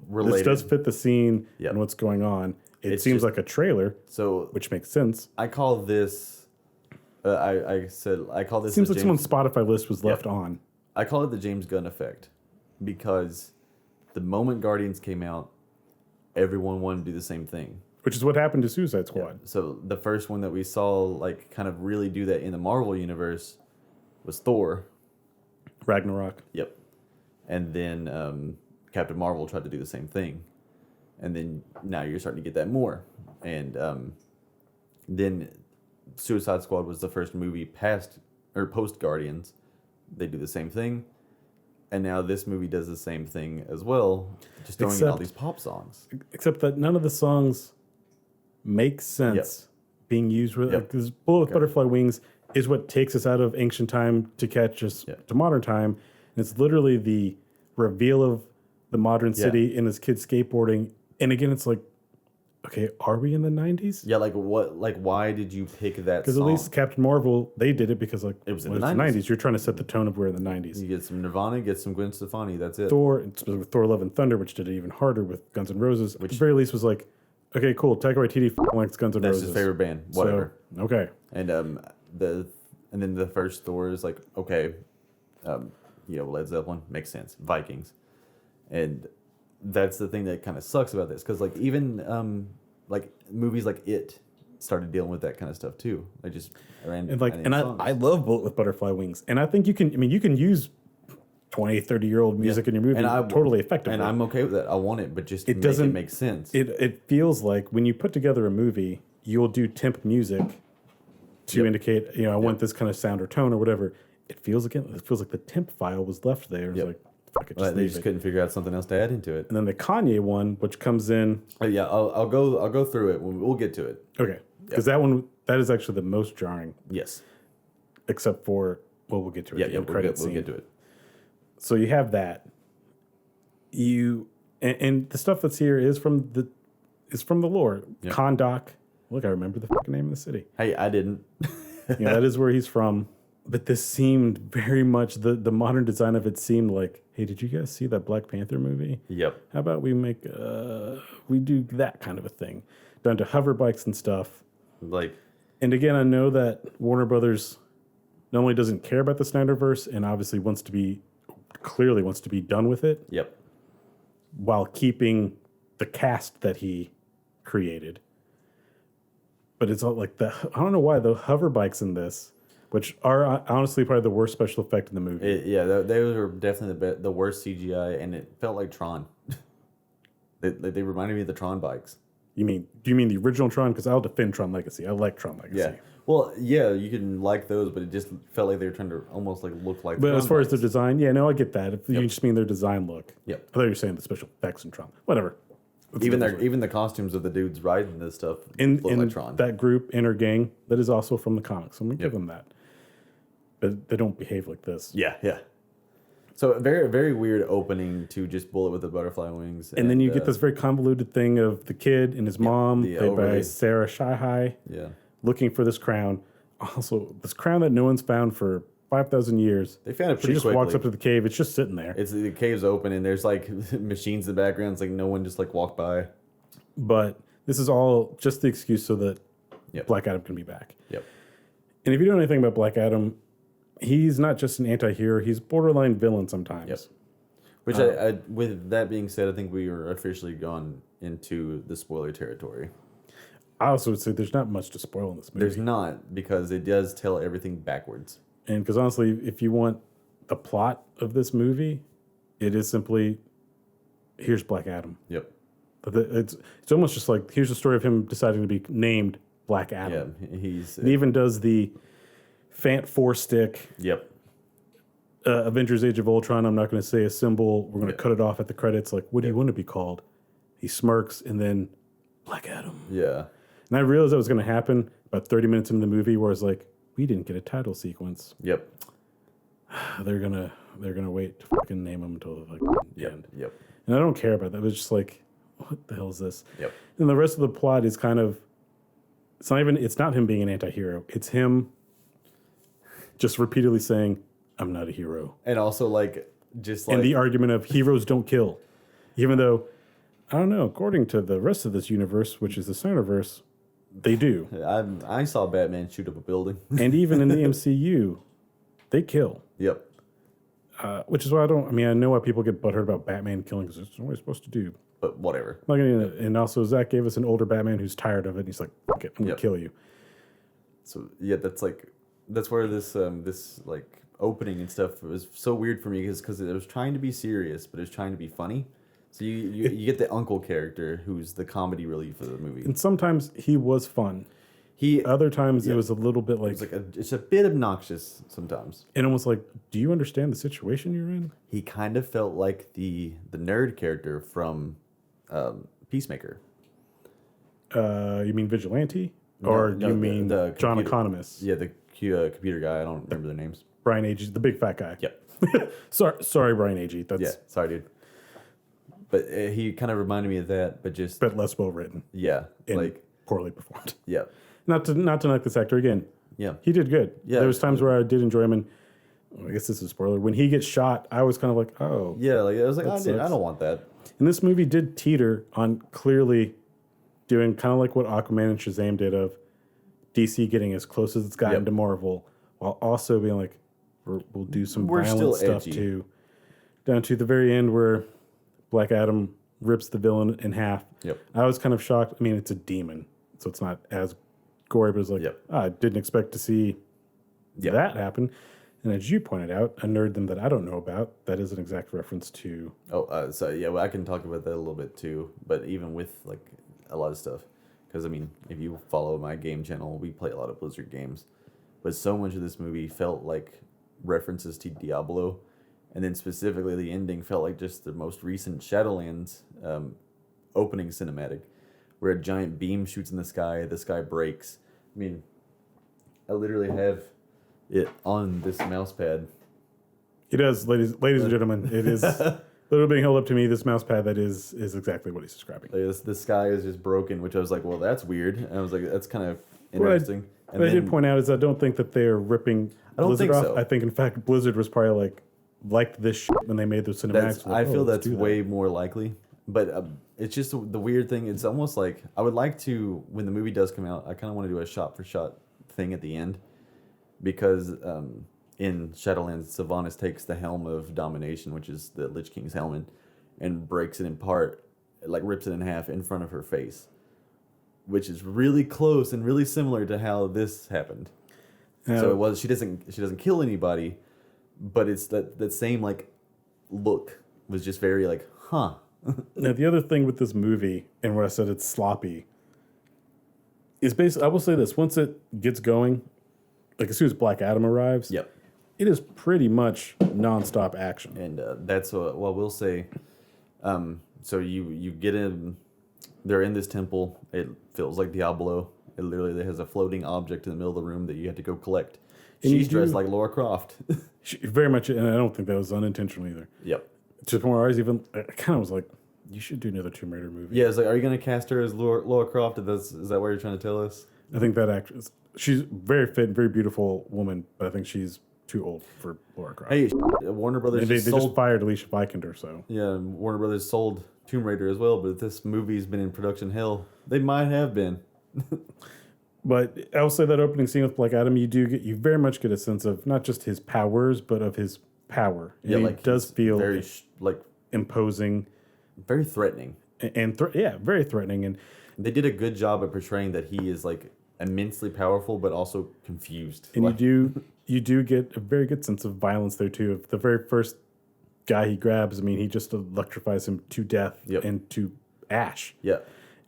related. this does fit the scene and what's going on. It seems like a trailer, which makes sense. I call this. I call this. Seems like someone's Spotify list was left on. I call it the James Gunn effect, because the moment Guardians came out, everyone wanted to do the same thing. Which is what happened to Suicide Squad. Yeah. So the first one that we saw, like, kind of really do that in the Marvel universe was Thor. Ragnarok. Yep. And then Captain Marvel tried to do the same thing. And then now you're starting to get that more. And then Suicide Squad was the first movie post Guardians. They do the same thing. And now this movie does the same thing as well, just throwing in all these pop songs. Except that none of the songs make sense being used with because Bullet with Butterfly Wings is what takes us out of ancient time to catch us to modern time. And it's literally the reveal of the modern city and this kid skateboarding. And again, it's like, okay, are we in the 90s? Yeah, like what? Like, why did you pick that song? Because at least Captain Marvel, they did it because like it was in the 90s. You're trying to set the tone of we're in the 90s. You get some Nirvana, get some Gwen Stefani. That's it. Thor, with Thor: Love and Thunder, which did it even harder with Guns N' Roses. Which at the very least was like, okay, cool. Taika Waititi likes Guns N' Roses. That's his favorite band. Whatever. So, okay. And then the first Thor is like, okay, Led Zeppelin makes sense. Vikings, and that's the thing that kind of sucks about this, because like even like movies like It started dealing with that kind of stuff too. Like just I love Bullet with Butterfly Wings, and I think you can use 20, 30-year-old music in your movie totally effectively. And I'm okay with that. I want it, but just it doesn't make sense. It feels like when you put together a movie, you'll do temp music to indicate, I want this kind of sound or tone or whatever. It feels like the temp file was left there. It's like, fuck it, they just couldn't figure out something else to add into it. And then the Kanye one, which comes in. I'll go through it. We'll get to it. Okay, because that is actually the most jarring. Yes. Except for we'll get to it. We'll get to it. So you have that. And the stuff that's here is from the lore. Yep. Kahndaq. Look, I remember the fucking name of the city. Hey, I didn't. That is where he's from. But this seemed very much the modern design of it seemed like, hey, did you guys see that Black Panther movie? Yep. How about we we do that kind of a thing, down to hover bikes and stuff. And again, I know that Warner Brothers not only doesn't care about the Snyderverse and obviously clearly wants to be done with it. Yep. While keeping the cast that he created. But it's all like I don't know why the hover bikes in this, which are honestly probably the worst special effect in the movie. They were definitely the worst CGI, and it felt like Tron. they reminded me of the Tron bikes. Do you mean the original Tron? Because I'll defend Tron Legacy. I like Tron Legacy. Yeah. Well, yeah, you can like those, but it just felt like they were trying to almost like look like. But Tron as far bikes. as their design, I get that. If you just mean their design look. Yep. I thought you were saying the special effects in Tron. Whatever. Even the costumes of the dudes riding this stuff in like Tron. That group, Inner Gang, that is also from the comics. So I'm gonna give them that. But they don't behave like this. Yeah. So a very, very weird opening to just Bullet with the Butterfly Wings. And then you get this very convoluted thing of the kid and his mom, played by Sarah Shihai, looking for this crown. Also, this crown that no one's found for 5,000 years. They found it pretty She just quickly. walks up to the cave. It's just sitting there. The cave's open and there's like machines in the background. It's like no one just like walked by. But this is all just the excuse so that Black Adam can be back. Yep. And if you don't know anything about Black Adam, he's not just an anti-hero. He's borderline villain sometimes. Yep. Which, I with that being said, I think we are officially gone into the spoiler territory. I also would say there's not much to spoil in this movie. There's not, because it does tell everything backwards. And because honestly, if you want the plot of this movie, it is simply, here's Black Adam. Yep. But it's almost just like, here's the story of him deciding to be named Black Adam. Yeah, he's... He even does the Fant 4-stick Yep. Avengers Age of Ultron. I'm not going to say a symbol. We're going to Yeah. cut it off at the credits. Like, what do you want to be called? He smirks, and then Black Adam. Yeah. And I realized that was going to happen about 30 minutes into the movie, where it's like, we didn't get a title sequence. Yep. They're gonna wait to fucking name him until like the end. Yep. And I don't care about that. It was just like, what the hell is this? Yep. And the rest of the plot is kind of, it's not him being an anti-hero. It's him just repeatedly saying, I'm not a hero. And also, like, just like... And the argument of heroes don't kill. Even though, I don't know, according to the rest of this universe, which is the Snyderverse, they do. I saw Batman shoot up a building. And even in the MCU, they kill. Yep. Which is why I know why people get butthurt about Batman killing, because it's what he's supposed to do. But whatever. Like, and also, Zach gave us an older Batman who's tired of it, and he's like, fuck it, I'm going to kill you. So, yeah, that's where this like, opening and stuff was so weird for me, because it was trying to be serious, but it was trying to be funny. So you get the uncle character, who's the comedy relief of the movie. And sometimes he was fun. Other times it was a little bit like... It's a bit obnoxious sometimes. And almost like, do you understand the situation you're in? He kind of felt like the nerd character from Peacemaker. You mean Vigilante? Or No, you mean the John computer- Economist? Yeah, the computer guy. I don't remember their names. Brian Agee, the big fat guy. Yep. Sorry, Brian Agee. That's Yeah, sorry, dude. But he kind of reminded me of that, but just... but less well written. Yeah, And like... poorly performed. Yeah. Not to knock this actor again. Yeah. He did good. Yeah, There was times where I did enjoy him, and I guess this is a spoiler. When he gets shot, I was kind of like, oh. Yeah, like, I was like, I sucks. don't want that. And this movie did teeter on clearly doing kind of like what Aquaman and Shazam did, of DC getting as close as it's gotten to Marvel, while also being like, we'll do some We're violent still stuff edgy. too. Down to the very end where Black Adam rips the villain in half. Yep. I was kind of shocked. I mean, it's a demon, so it's not as gory, but it's like, I didn't expect to see that happen. And as you pointed out, a nerddom that I don't know about, that is an exact reference to... So yeah, well, I can talk about that a little bit too, but even with like a lot of stuff, because I mean, if you follow my game channel, we play a lot of Blizzard games, but so much of this movie felt like references to Diablo, and then specifically the ending felt like just the most recent Shadowlands opening cinematic, where a giant beam shoots in the sky breaks. I mean, I literally have it on this mouse pad. It does, ladies and gentlemen. It is literally being held up to me. This mouse pad that is exactly what he's describing. Like the sky is just broken, which I was like, well, that's weird. And I was like, that's kind of interesting. What I did point out is I don't think that they're ripping Blizzard off. so. I think, in fact, Blizzard was probably liked this shit when they made those cinematics. I feel that's way more likely. But it's just the weird thing. It's almost like I would like to, when the movie does come out, I kind of want to do a shot-for-shot thing at the end. Because in Shadowlands, Sylvanas takes the Helm of Domination, which is the Lich King's helmet, and breaks it in part, like rips it in half in front of her face. Which is really close and really similar to how this happened. So it was she doesn't kill anybody, but it's that same like look was just very like, huh. Now the other thing with this movie, and where I said it's sloppy, is basically, I will say this, once it gets going, like as soon as Black Adam arrives, Yep. it is pretty much nonstop action. And that's what we'll say. So you get in, they're in this temple. It feels like Diablo. It literally has a floating object in the middle of the room that you have to go collect. And She's dressed like Lara Croft. Very much, and I don't think that was unintentional either. Yep. To the point where I kind of was like, you should do another Tomb Raider movie. Yeah, it's like, are you going to cast her as Lara Croft? Is that what you're trying to tell us? I think that actress, she's very fit, very beautiful woman, but I think she's too old for Lara Croft. Hey, Warner Brothers they sold. just fired Alicia Vikander, so. Yeah, Warner Brothers sold Tomb Raider as well, but if this movie's been in production hell, they might have been. But I will say that opening scene with Black Adam, you very much get a sense of not just his powers, but of his power. And Yeah, he like does feel very imposing very threatening. and very threatening. And They did a good job at portraying that he is like immensely powerful, but also confused. And Like, you do get a very good sense of violence there too. Of the very first guy he grabs, I mean, he just electrifies him to death Yep. and to ash. Yeah.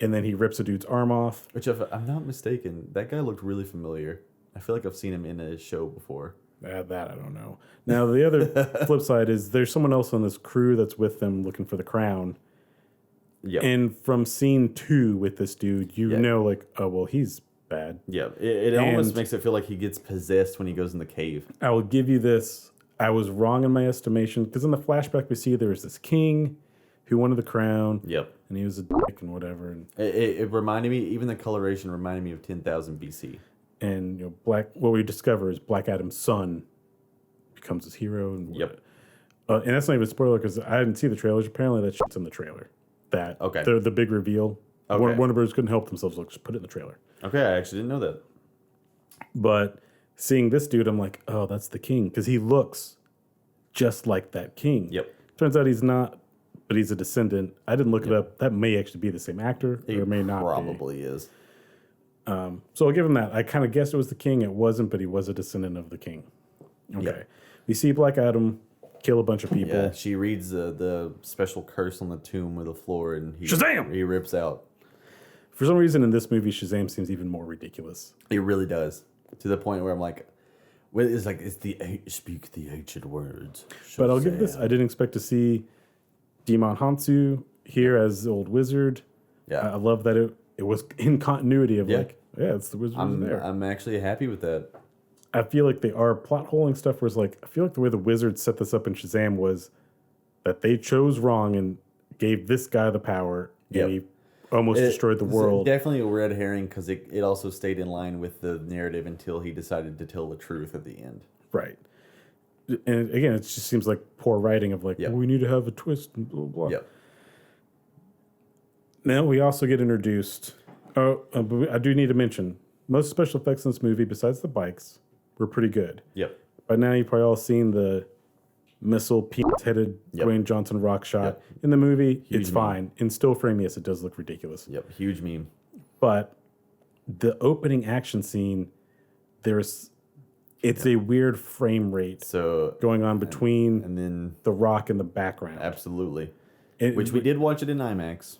And then he rips a dude's arm off. Which, if I'm not mistaken, that guy looked really familiar. I feel like I've seen him in a show before. That I don't know. Now, the other flip side is there's someone else on this crew that's with them looking for the crown. Yeah. And from scene 2 with this dude, you Yeah. know, like, oh, well, he's bad. Yeah. It almost And- makes it feel like he gets possessed when he goes in the cave. I will give you this. I was wrong in my estimation because in the flashback we see there was this king who wanted the crown. Yep. And he was a dick and whatever. It reminded me, even the coloration reminded me of 10,000 BC. And you know, what we discover is Black Adam's son becomes his hero. And Yep. And that's not even a spoiler because I didn't see the trailers. Apparently that shit's in the trailer. That Okay. the big reveal. Okay. Warner Bros. Couldn't help themselves. Like, just put it in the trailer. Okay, I actually didn't know that. But seeing this dude, I'm like, oh, that's the king because he looks just like that king. Yep. Turns out he's not, but he's a descendant. I didn't look it up. That may actually be the same actor, or it may not. Probably is. So I'll give him that. I kind of guessed it was the king. It wasn't, but he was a descendant of the king. Okay. Yep. We see Black Adam kill a bunch of people. Yeah, she reads the special curse on the tomb or the floor, and Shazam! He rips out. For some reason, in this movie, Shazam seems even more ridiculous. It really does, to the point where I'm like, well, it's like speak the ancient words. But I'll give this. Shazam. I didn't expect to see Demon Hansu here as the old wizard. Yeah. I love that it was in continuity of Yeah. like, yeah, it's the wizard was there. I'm actually happy with that. I feel like they are plot holing stuff where it's like, I feel like the way the wizard set this up in Shazam was that they chose wrong and gave this guy the power Yep. and he almost destroyed the It's world. Definitely a red herring because it also stayed in line with the narrative until he decided to tell the truth at the end. Right. And again, it just seems like poor writing of like, Yep. we need to have a twist and blah, blah, blah. Yep. Now we also get introduced. But I do need to mention, most special effects in this movie, besides the bikes, were pretty good. Yep. By now you've probably all seen the missile penis-headed Yep. Dwayne Johnson rock shot. Yep. In the movie, Huge it's meme. fine. In still frame, yes, it does look ridiculous. Yep. Huge meme. But the opening action scene, it's a weird frame rate So going on between and then the rock and the background. absolutely, And- which we did watch it in IMAX.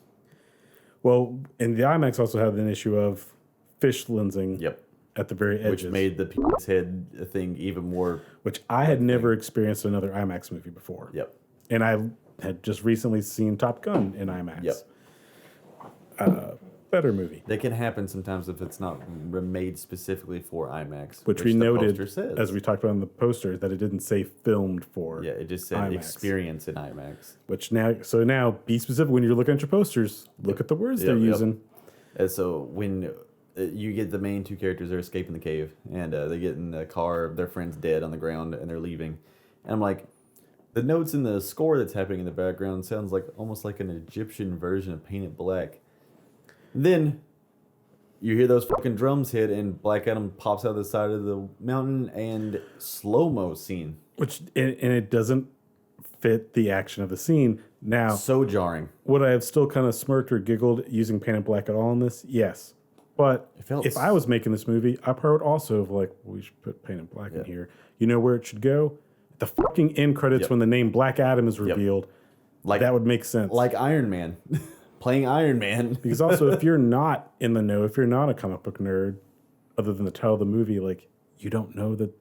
Well, and the IMAX also had an issue of fish lensing Yep. at the very edges. Which made the penis head thing even more. Which I had never experienced in another IMAX movie before. Yep. And I had just recently seen Top Gun in IMAX. Yep. Better movie. That can happen sometimes if it's not made specifically for IMAX. Which we the noted, poster says. as we talked about in the poster, that it didn't say filmed for. Yeah, it just said IMAX. experience in IMAX. Which now, be specific when you're looking at your posters. Look at the words they're Yep, yep. using. And so when you get the main two characters, they're escaping the cave, and they get in the car, their friend's dead on the ground, and they're leaving. And I'm like, the notes in the score that's happening in the background sounds like almost like an Egyptian version of Paint It Black. Then you hear those fucking drums hit, and Black Adam pops out the side of the mountain, and slow-mo scene. Which and it doesn't fit the action of the scene. Now, So jarring. would I have still kind of smirked or giggled using Painted Black at all in this? Yes. But felt if I was making this movie, I probably would also have like, we should put Painted Black in Yeah. here. You know where it should go? The fucking end credits Yep. when the name Black Adam is revealed. Like That would make sense. like Iron Man. Playing Iron Man. Because also, if you're not in the know, if you're not a comic book nerd, other than the title of the movie, like, you don't know that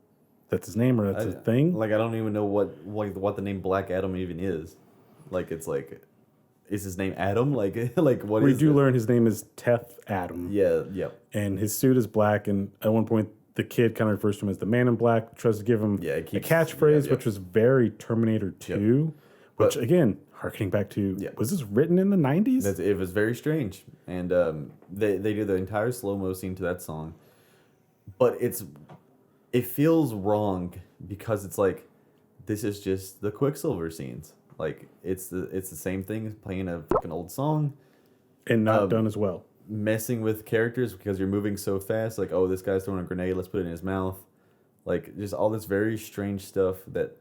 that's his name or that's a thing. Like, I don't even know what the name Black Adam even is. Like, it's like, is his name Adam? Like what We is do this? learn his name is Teth Adam. Yeah, yep. And his suit is black. And at one point, the kid kind of refers to him as the Man in Black, tries to give him Yeah, it a keeps- catchphrase, yep. which was very Terminator 2, which, But- again, harkening back to, Yeah. was this written in the 90s? It was very strange. And they do the entire slow-mo scene to that song. But it feels wrong because it's like, this is just the Quicksilver scenes. Like, it's the same thing as playing a fucking old song. And not done as well. Messing with characters because you're moving so fast. Like, oh, this guy's throwing a grenade, let's put it in his mouth. Like, just all this very strange stuff that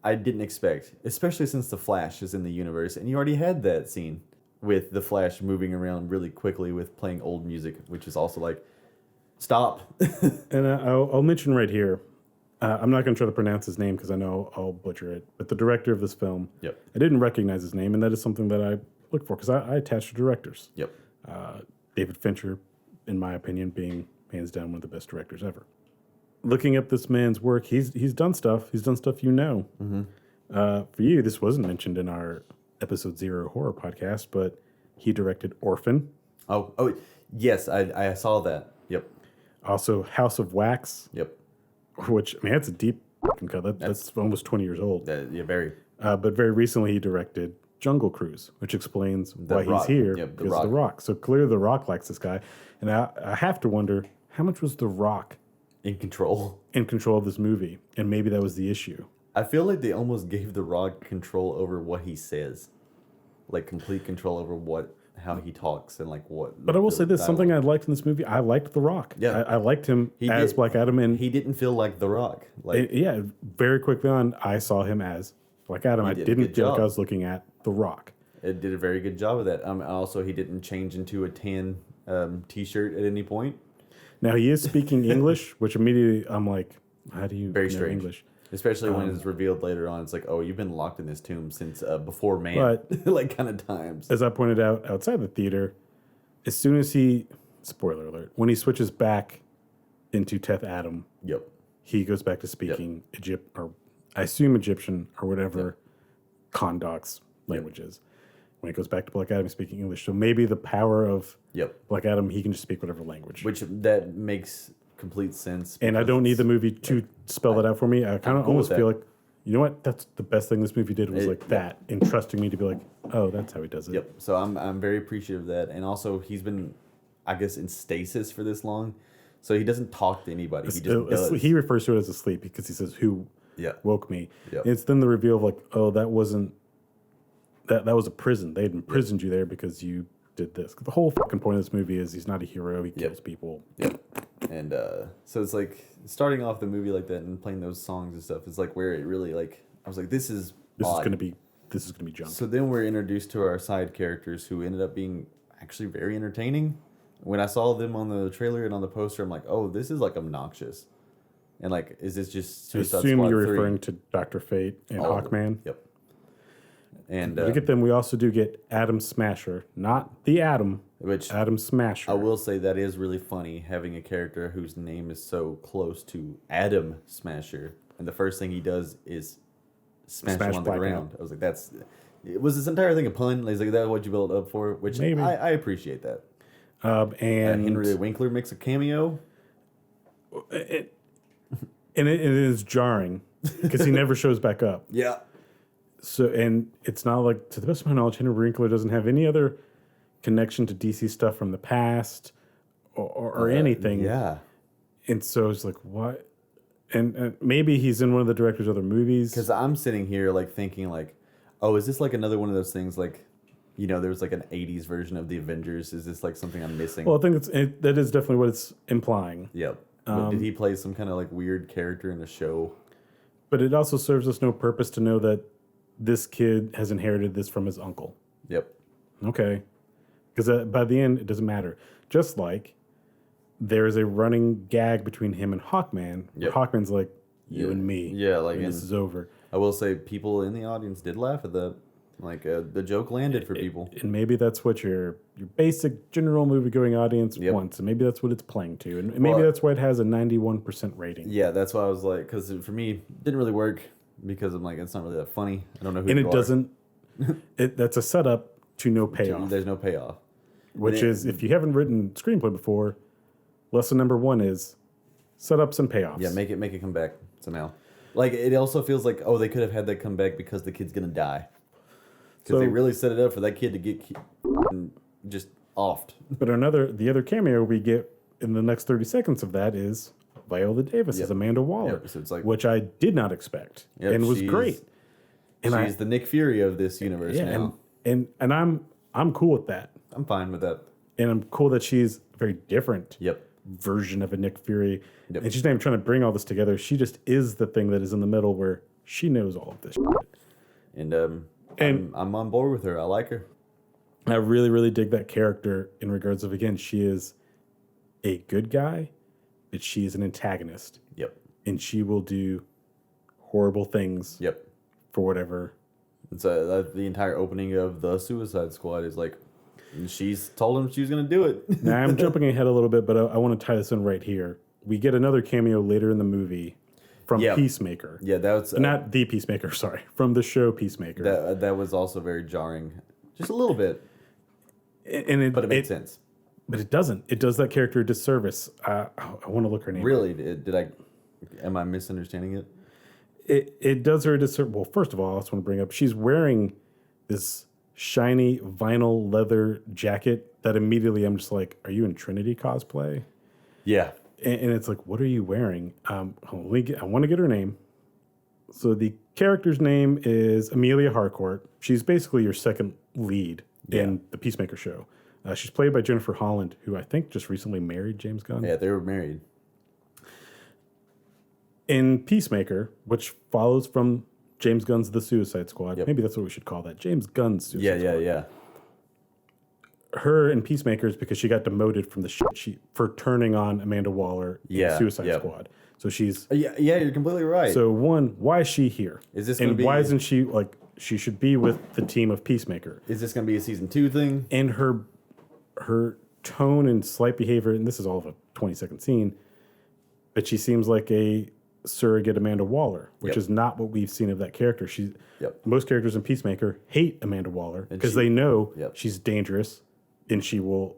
I didn't expect, especially since the Flash is in the universe, and you already had that scene with the Flash moving around really quickly with playing old music, which is also like, stop. And I'll mention right here, I'm not going to try to pronounce his name because I know I'll butcher it. But the director of this film, Yep. I didn't recognize his name, and that is something that I look for because I attach to directors. Yep. David Fincher, in my opinion, being hands down one of the best directors ever. Looking up this man's work, he's done stuff. He's done stuff you know. Mm-hmm. For you, this wasn't mentioned in our episode 0 horror podcast, but he directed Orphan. Oh, yes, I saw that. Yep. Also, House of Wax. Yep. Which, I mean, that's a deep fucking cut. That's almost 20 years old. Yeah, very. But very recently, he directed Jungle Cruise, which explains why Rock. he's here Yep, because of The Rock. So clearly, The Rock likes this guy. And I have to wonder, how much was The Rock In control. in control of this movie? And maybe that was the issue. I feel like they almost gave The Rock control over what he says. Like, complete control over how he talks and, like, what... But I will say this, something I liked in this movie, I liked The Rock. Yeah. I liked him as Black Adam. And he didn't feel like The Rock. Like, yeah, very quickly on, I saw him as Black Adam. I did a didn't good feel like job. I was looking at The Rock. it did a very good job of that. Also, he didn't change into a tan T-shirt at any point. Now, he is speaking English, which immediately I'm like, how do you Very know strange. English? Especially when it's revealed later on. It's like, oh, you've been locked in this tomb since before man. But- like, kind of times. As I pointed out outside the theater, as soon as he, spoiler alert, when he switches back into Teth Adam, Yep. he goes back to speaking or I assume Egyptian or whatever Kondok's language is. When he goes back to Black Adam, he's speaking English. So maybe the power of Yep. Black Adam, he can just speak whatever language. Which, that makes complete sense. And I don't need the movie to spell that out for me. I kind of cool almost with feel that. like, you know what? That's the best thing this movie did was like that, entrusting me to be like, oh, that's how he does it. Yep. So I'm very appreciative of that. And also, he's been, I guess, in stasis for this long. So he doesn't talk to anybody. He just does. He refers to it as a sleep because he says, who Yeah. woke me? Yep. And it's then the reveal of like, oh, that wasn't, that was a prison. They had imprisoned you there because you did this. The whole fucking point of this movie is he's not a hero. He kills people. Yep. And so it's like starting off the movie like that and playing those songs and stuff is like where it really like I was like, this is odd. This is gonna be junk. So then we're introduced to our side characters who ended up being actually very entertaining. When I saw them on the trailer and on the poster, I'm like, oh, this is like obnoxious. And like, is this just I Suicide assume Squad you're 3? referring to Dr. Fate and All of them. Hawkman. Yep. And We get them. We also do get Adam Smasher, not the Atom, which Adam Smasher. I will say that is really funny having a character whose name is so close to Adam Smasher, and the first thing he does is smash him on the Black ground. I was like, was this entire thing a pun? Like, is that what you built up for? Which Maybe. I appreciate that. And Henry Winkler makes a cameo. it is jarring because he never shows back up. Yeah. So, and it's not like, to the best of my knowledge, Henry Winkler doesn't have any other connection to DC stuff from the past or anything. Yeah. And so it's like, what? And maybe he's in one of the director's other movies. Because I'm sitting here like thinking like, oh, is this like another one of those things like, you know, there was like an 80s version of the Avengers. Is this like something I'm missing? Well, I think that is definitely what it's implying. Yep. But did he play some kind of like weird character in a show? But it also serves us no purpose to know that this kid has inherited this from his uncle. Yep. Okay. Because by the end, it doesn't matter. Just like there is a running gag between him and Hawkman. Where Yep. Hawkman's like, you and me. Yeah, like and this is over. I will say people in the audience did laugh at that. Like the joke landed for people. And maybe that's what your basic general movie-going audience Yep. wants. And maybe that's what it's playing to. And maybe Well, that's why it has a 91% rating. Yeah, that's why I was like, because for me, it didn't really work because I'm like, it's not really that funny. I don't know who And you it are. doesn't, that's a setup to no payoff. There's no payoff. Which is, if you haven't written screenplay before, lesson number 1 is setups and payoffs. Yeah, make it come back somehow. Like, it also feels like, oh, they could have had that come back because the kid's going to die. Because they really set it up for that kid to get just offed. But the other cameo we get in the next 30 seconds of that is Viola Davis as Amanda Waller, Yep, so it's like- which I did not expect Yep, and was she's- great. And She's the Nick Fury of this universe now. and I'm cool with that, I'm fine with that. and I'm cool that she's a very different Yep. version of a Nick Fury, Yep. and she's not even trying to bring all this together. She just is the thing that is in the middle where she knows all of this. And I'm on board with her. I like her. I really, really dig that character in regards of, again, she is a good guy, but she is an antagonist. Yep. and she will do horrible things Yep. for whatever. And so the entire opening of the Suicide Squad is like, she's told him she was going to do it. Now, I'm jumping ahead a little bit, but I want to tie this in right here. We get another cameo later in the movie from Peacemaker. Yeah, that was... Not the Peacemaker, sorry. From the show Peacemaker. That was also very jarring. Just a little bit. But it made sense. But it doesn't. It does that character a disservice. I want to look her name up. Really? Am I misunderstanding it? It does her a disservice. Well, first of all, I just want to bring up, she's wearing this shiny vinyl leather jacket that immediately I'm just like, are you in Trinity cosplay? Yeah. And it's like, what are you wearing? I want to get her name. So the character's name is Amelia Harcourt. She's basically your second lead in the Peacemaker show. She's played by Jennifer Holland, who I think just recently married James Gunn. Yeah, they were married. In Peacemaker, which follows from James Gunn's The Suicide Squad. Maybe that's what we should call that. James Gunn's Suicide Squad. Yeah. Her in Peacemaker is because she got demoted from the shit for turning on Amanda Waller in Suicide Squad. So she's... Yeah, you're completely right. So one, why is she here? Is this going to be... why isn't she, like, she should be with the team of Peacemaker. Is this going to be a season 2 thing? And her tone and slight behavior, and this is all of a 20-second scene, but she seems like a surrogate Amanda Waller, which is not what we've seen of that character. Most characters in Peacemaker hate Amanda Waller because they know she's dangerous and she will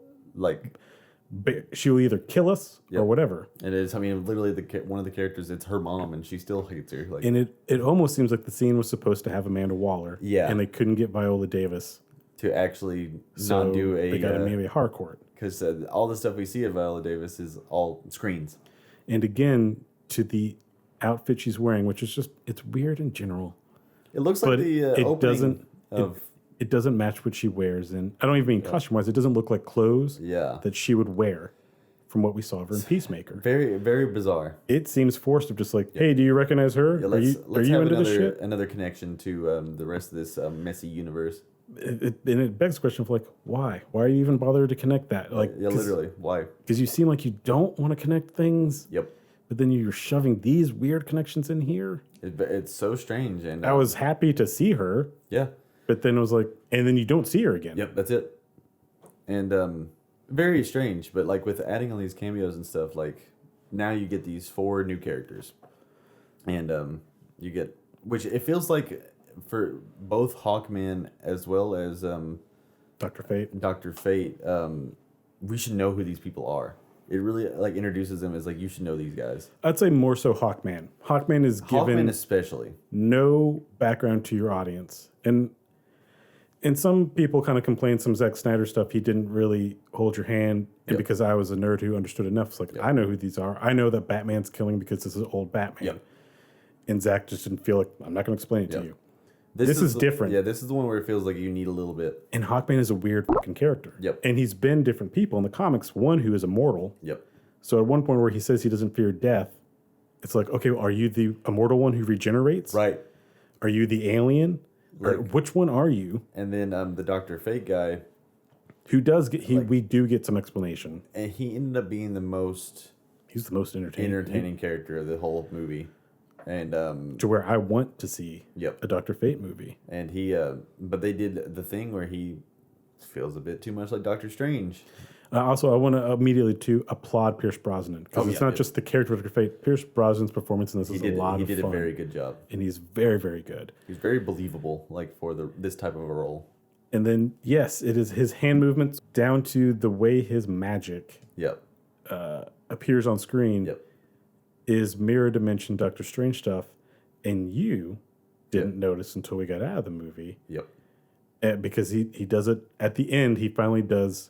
either kill us or whatever. It is. I mean, literally, one of the characters, it's her mom, and she still hates her. And it almost seems like the scene was supposed to have Amanda Waller. Yeah. And they couldn't get Viola Davis to actually not do a... They got Amelia Harcourt. Because all the stuff we see of Viola Davis is all screens. And again, to the outfit she's wearing, which is just, it's weird in general. It looks like it doesn't match what she wears. And I don't even mean costume-wise. It doesn't look like clothes that she would wear from what we saw of her in Peacemaker. Very, very bizarre. It seems forced of just like, hey, do you recognize her? Let's are you have into this shit? another connection to the rest of this messy universe. And it begs the question of like, why? Why are you even bothered to connect that? Like, literally, why? Because you seem like you don't want to connect things. Yep. But then you're shoving these weird connections in here. It's so strange. And I was happy to see her. Yeah. But then it was like, and then you don't see her again. Yep, that's it. And very strange. But like with adding all these cameos and stuff, like now you get these 4 new characters. And you get, which it feels like for both Hawkman as well as Dr. Fate. Dr. Fate, we should know who these people are. It really like introduces them as like, you should know these guys. I'd say more so Hawkman. Hawkman is given especially no background to your audience. And some people kind of complain some Zack Snyder stuff. He didn't really hold your hand. And because I was a nerd who understood enough, it's like, I know who these are. I know that Batman's killing because this is old Batman. Yep. And Zack just didn't feel like, I'm not going to explain it to you. This is different. Yeah, this is the one where it feels like you need a little bit. And Hawkman is a weird fucking character. Yep. And he's been different people. In the comics, one who is immortal. Yep. So at one point where he says he doesn't fear death, it's like, okay, well, are you the immortal one who regenerates? Right. Are you the alien? Or which one are you? And then the Dr. Fate guy. Who does get, we do get some explanation. And he ended up being the most... He's the most entertaining character of the whole movie. And to where I want to see a Dr. Fate movie. And he, but they did the thing where he feels a bit too much like Doctor Strange. Also, I want to immediately applaud Pierce Brosnan because it's not just the character of Dr. Fate. Pierce Brosnan's performance in this is a lot of fun. He did a very good job, and he's very, very good. He's very believable, like for this type of a role. And then, yes, it is his hand movements down to the way his magic appears on screen. Yep. Is mirror dimension Doctor Strange stuff, and you didn't notice until we got out of the movie. Yep. Because he does it at the end. He finally does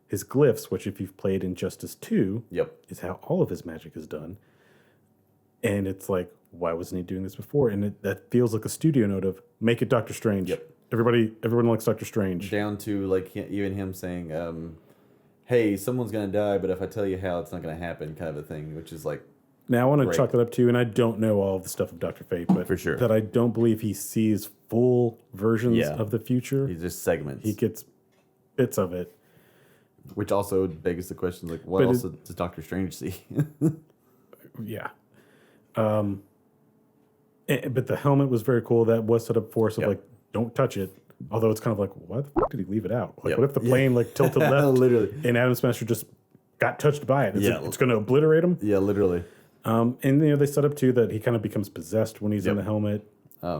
his glyphs, which if you've played Injustice 2, is how all of his magic is done. And it's like, why wasn't he doing this before? And that feels like a studio note of make it Doctor Strange. Yep. Everyone likes Doctor Strange. Down to like even him saying, "Hey, someone's gonna die, but if I tell you how, it's not gonna happen," kind of a thing, which is like. Now, I want to chalk it up to, and I don't know all of the stuff of Dr. Fate, but for sure. That I don't believe he sees full versions of the future. He's just segments. He gets bits of it. Which also begs the question, like, what else does Doctor Strange see? Yeah. But the helmet was very cool. That was set up for us of Yep. like, don't touch it. Although it's kind of like, why the fuck did he leave it out? Like, Yep. what if the plane like tilted left Literally. and Adam Smasher just got touched by it? Yeah. It's going to obliterate him. Yeah, literally. And they set up too that he kind of becomes possessed when he's in Yep. the helmet.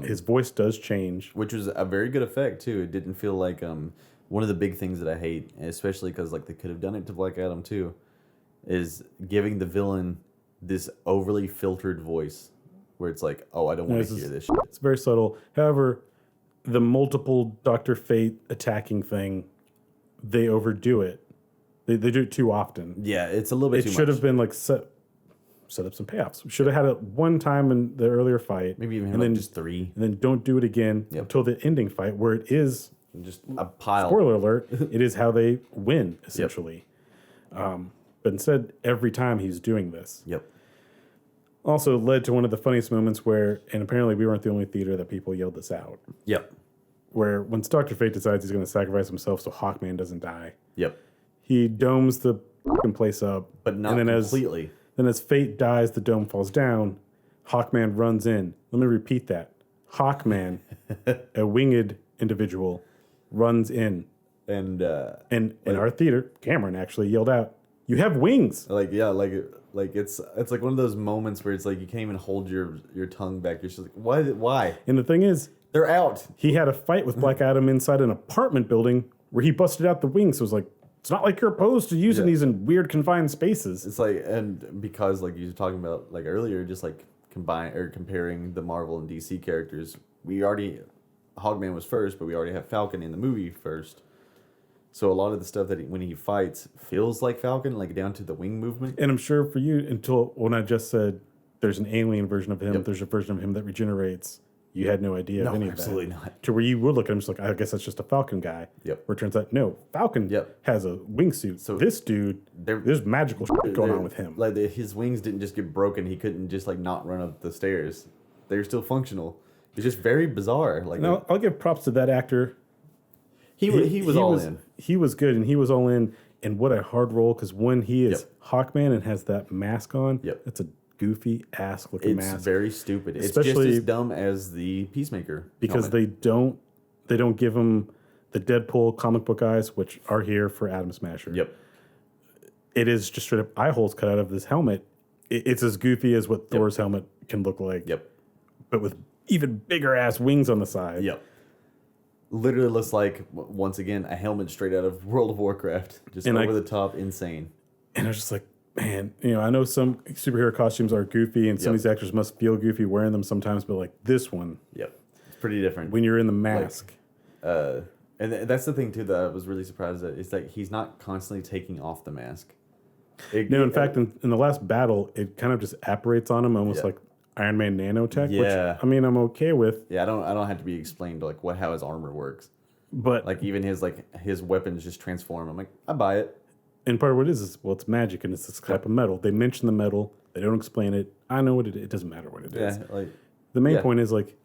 His voice does change. Which was a very good effect too. It didn't feel like one of the big things that I hate, especially because like they could have done it to Black Adam too, is giving the villain this overly filtered voice where it's like, oh, I don't want to hear this shit. It's very subtle. However, the multiple Dr. Fate attacking thing, they overdo it. They do it too often. Yeah, it's a little bit It too much. should have been like set up some payoffs. We should have had it one time in the earlier fight. Maybe even and like then just 3. And then don't do it again Yep. until the ending fight where it is, Just a pile. spoiler alert, it is how they win, essentially. But instead, every time he's doing this. Yep. Also led to one of the funniest moments where, and apparently we weren't the only theater that people yelled this out, Yep. where when Dr. Fate decides he's going to sacrifice himself so Hawkman doesn't die, Yep. he domes the fucking place up. But not and then completely. Then as Fate dies, the dome falls down. Hawkman runs in. Let me repeat that. Hawkman, a winged individual, runs in. And And in our theater, Cameron actually yelled out, "You have wings!" like yeah, like it's like one of those moments where it's like you can't even hold your tongue back. You're just like, why? And the thing is, They're out. he had a fight with Black Adam inside an apartment building where he busted out the wings. So it was like, it's not like you're opposed to using these in weird confined spaces. It's like, and because like you were talking about like earlier, just like comparing the Marvel and DC characters, Hogman was first, but we already have Falcon in the movie first. So a lot of the stuff that when he fights feels like Falcon, like down to the wing movement. And I'm sure for you, until when I just said there's an alien version of him, Yep. there's a version of him that regenerates, you had no idea of any of that. absolutely not. To where you would look at him just like, I guess that's just a Falcon guy. Yep. Where it turns out, no, Falcon Yep. has a wingsuit. So this dude, there's magical shit going on with him. Like his wings didn't just get broken. He couldn't just like not run up the stairs. They're still functional. It's just very bizarre. Like Now, I'll give props to that actor. he was all in. He was good, and he was all in. And what a hard role, because when he is Hawkman and has that mask on, Yep. that's a goofy ass looking It's mask. very stupid. It's Especially- just as dumb as the Peacemaker Because helmet. they don't give him the Deadpool comic book eyes, which are here for Atom Smasher. Yep. It is just straight up eye holes cut out of this helmet. It's as goofy as what Thor's helmet can look like. Yep. But with even bigger ass wings on the side. Yep. Literally looks like once again a helmet straight out of World of Warcraft, just And over the top, insane. And I was just like, man, I know some superhero costumes are goofy, and some of these actors must feel goofy wearing them sometimes, but like this one, Yep, it's pretty different. when you're in the mask, And that's the thing too that I was really surprised at is that he's not constantly taking off the mask. in fact, in the last battle, it kind of just apparates on him, almost Yeah. like Iron Man nanotech. Yeah. Which I mean, I'm okay with, yeah, I don't have to be explained like how his armor works. but Like even his weapons just transform. I'm like, I buy it. and part of what it is well, it's magic, and it's this type of metal. They mention the metal, they don't explain it. I know what it is. It doesn't matter what it is. Yeah, like The main yeah. point is like,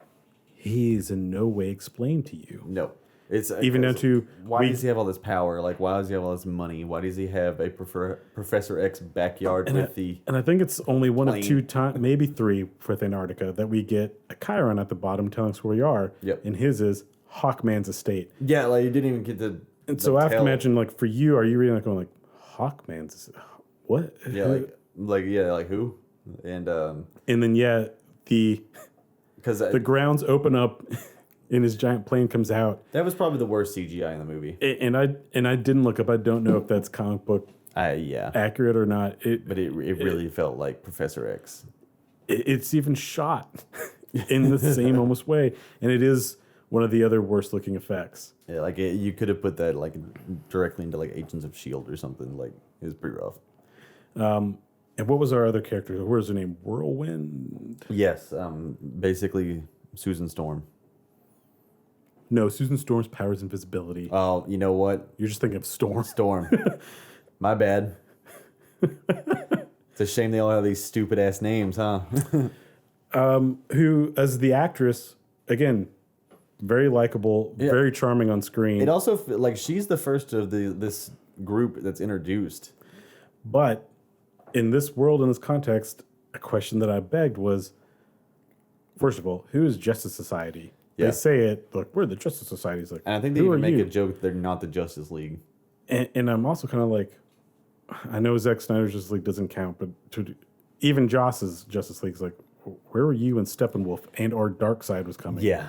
he's in no way explained to you. no. It's Even down to why does he have all this power? Like, why does he have all this money? Why does he have a Professor X backyard with the? And I think it's only one of plane. 2 times, maybe 3 with Antarctica, that we get a Chiron at the bottom telling us where we are. Yep. And his is Hawkman's estate. Yeah, like you didn't even get the. And the so I have to tell. imagine, like, for you, are you reading like going like Hawkman's? What? Yeah, like who? And And then the because grounds open up, and his giant plane comes out. that was probably the worst CGI in the movie. And I didn't look up. I don't know if that's comic book Yeah, accurate or not. but it really felt like Professor X. It's even shot in the same almost way, and it is one of the other worst looking effects. Yeah, like you could have put that like directly into like Agents of Shield or something. Like it was pretty rough. And what was our other character? What was her name? Whirlwind? Yes, basically Susan Storm. No, Susan Storm's power is invisibility. Oh, you know what? You're just thinking of Storm. Storm. My bad. It's a shame they all have these stupid ass names, huh? Who, as the actress, again, very likable, very charming on screen. It also like she's the first of this group that's introduced. But in this world, in this context, a question that I begged was, first of all, who is Justice Society? Yeah. They say it, look, we're the Justice Society. It's like, And I think they who even are make you? a joke they're not the Justice League. And I'm also kind of like, I know Zack Snyder's Justice League doesn't count, but even Joss's Justice League's like, where were you when Steppenwolf and or Darkseid was coming? Yeah.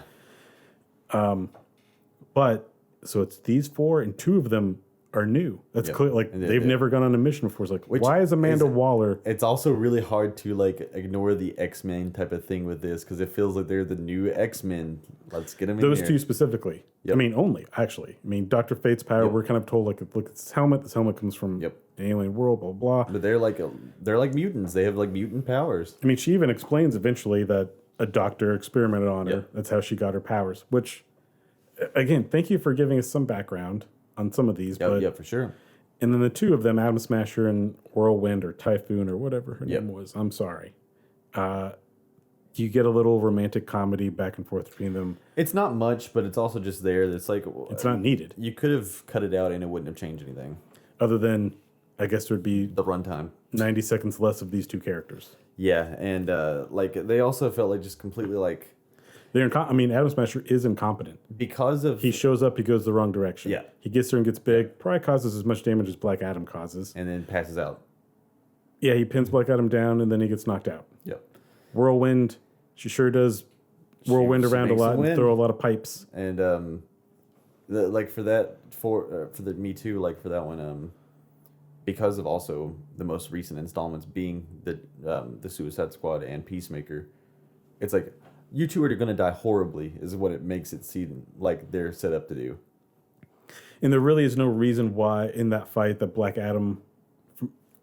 But so it's these four, and two of them are new. That's Yep. clear. Like And they've never gone on a mission before. It's like, Which why is Amanda is- Waller? It's also really hard to like ignore the X-Men type of thing with this because it feels like they're the new X-Men. Let's get them in Those here. two specifically. Yep. I mean, only actually. I mean, Dr. Fate's power. Yep. We're kind of told like, look, it's this helmet. This helmet comes from Yep. an alien world. Blah blah. But they're like mutants. They have like mutant powers. I mean, she even explains eventually that a doctor experimented on her. Yep. That's how she got her powers. Which, again, thank you for giving us some background on some of these. Yeah, but yeah, for sure. and then the two of them, Atom Smasher and Whirlwind or Typhoon or whatever her Yep. name was. I'm sorry. You get a little romantic comedy back and forth between them. It's not much, but it's also just there. It's like It's not needed, you could have cut it out and it wouldn't have changed anything. other than I guess there would be The runtime. 90 seconds less of these two characters. Yeah, and like they also felt like just completely like They're I mean, Atom Smasher is incompetent. because of He shows up, he goes the wrong direction. Yeah. He gets there and gets big. Probably causes as much damage as Black Adam causes. and then passes out. Yeah, he pins Black Adam down and then he gets knocked out. Yep. Whirlwind, she sure does whirlwind She around a makes lot some and wind. throw a lot of pipes. And like for the Me Too, like for that one, because of also the most recent installments being the Suicide Squad and Peacemaker, it's like you two are gonna die horribly is what it makes it seem like they're set up to do. And there really is no reason why in that fight that Black Adam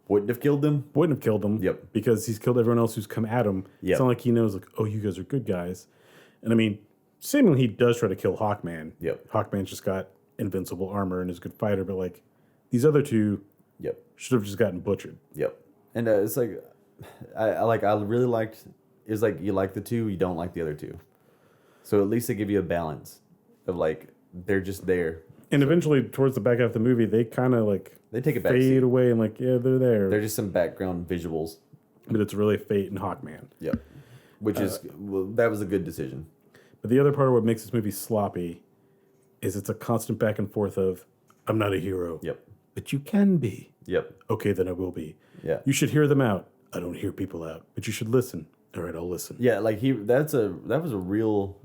Wouldn't have killed them. wouldn't have killed him. Yep. Because he's killed everyone else who's come at him. Yep. It's not like he knows, like, oh, you guys are good guys. And I mean, seemingly he does try to kill Hawkman. Yep. Hawkman's just got invincible armor and is a good fighter, but like these other two Yep. should have just gotten butchered. Yep. And it's like I really liked is like you like the two, you don't like the other two. So at least they give you a balance of like they're just there. And eventually, towards the back half of the movie, they kind of like They take a back fade seat. away and like, yeah, they're there. They're just some background visuals. But it's really Fate and Hawkman. Yep. Which is well, that was a good decision. But the other part of what makes this movie sloppy is it's a constant back and forth of, I'm not a hero. Yep. But you can be. Yep. Okay, then I will be. Yeah. You should hear them out. I don't hear people out. But you should listen. All right, I'll listen. Yeah, like that was a real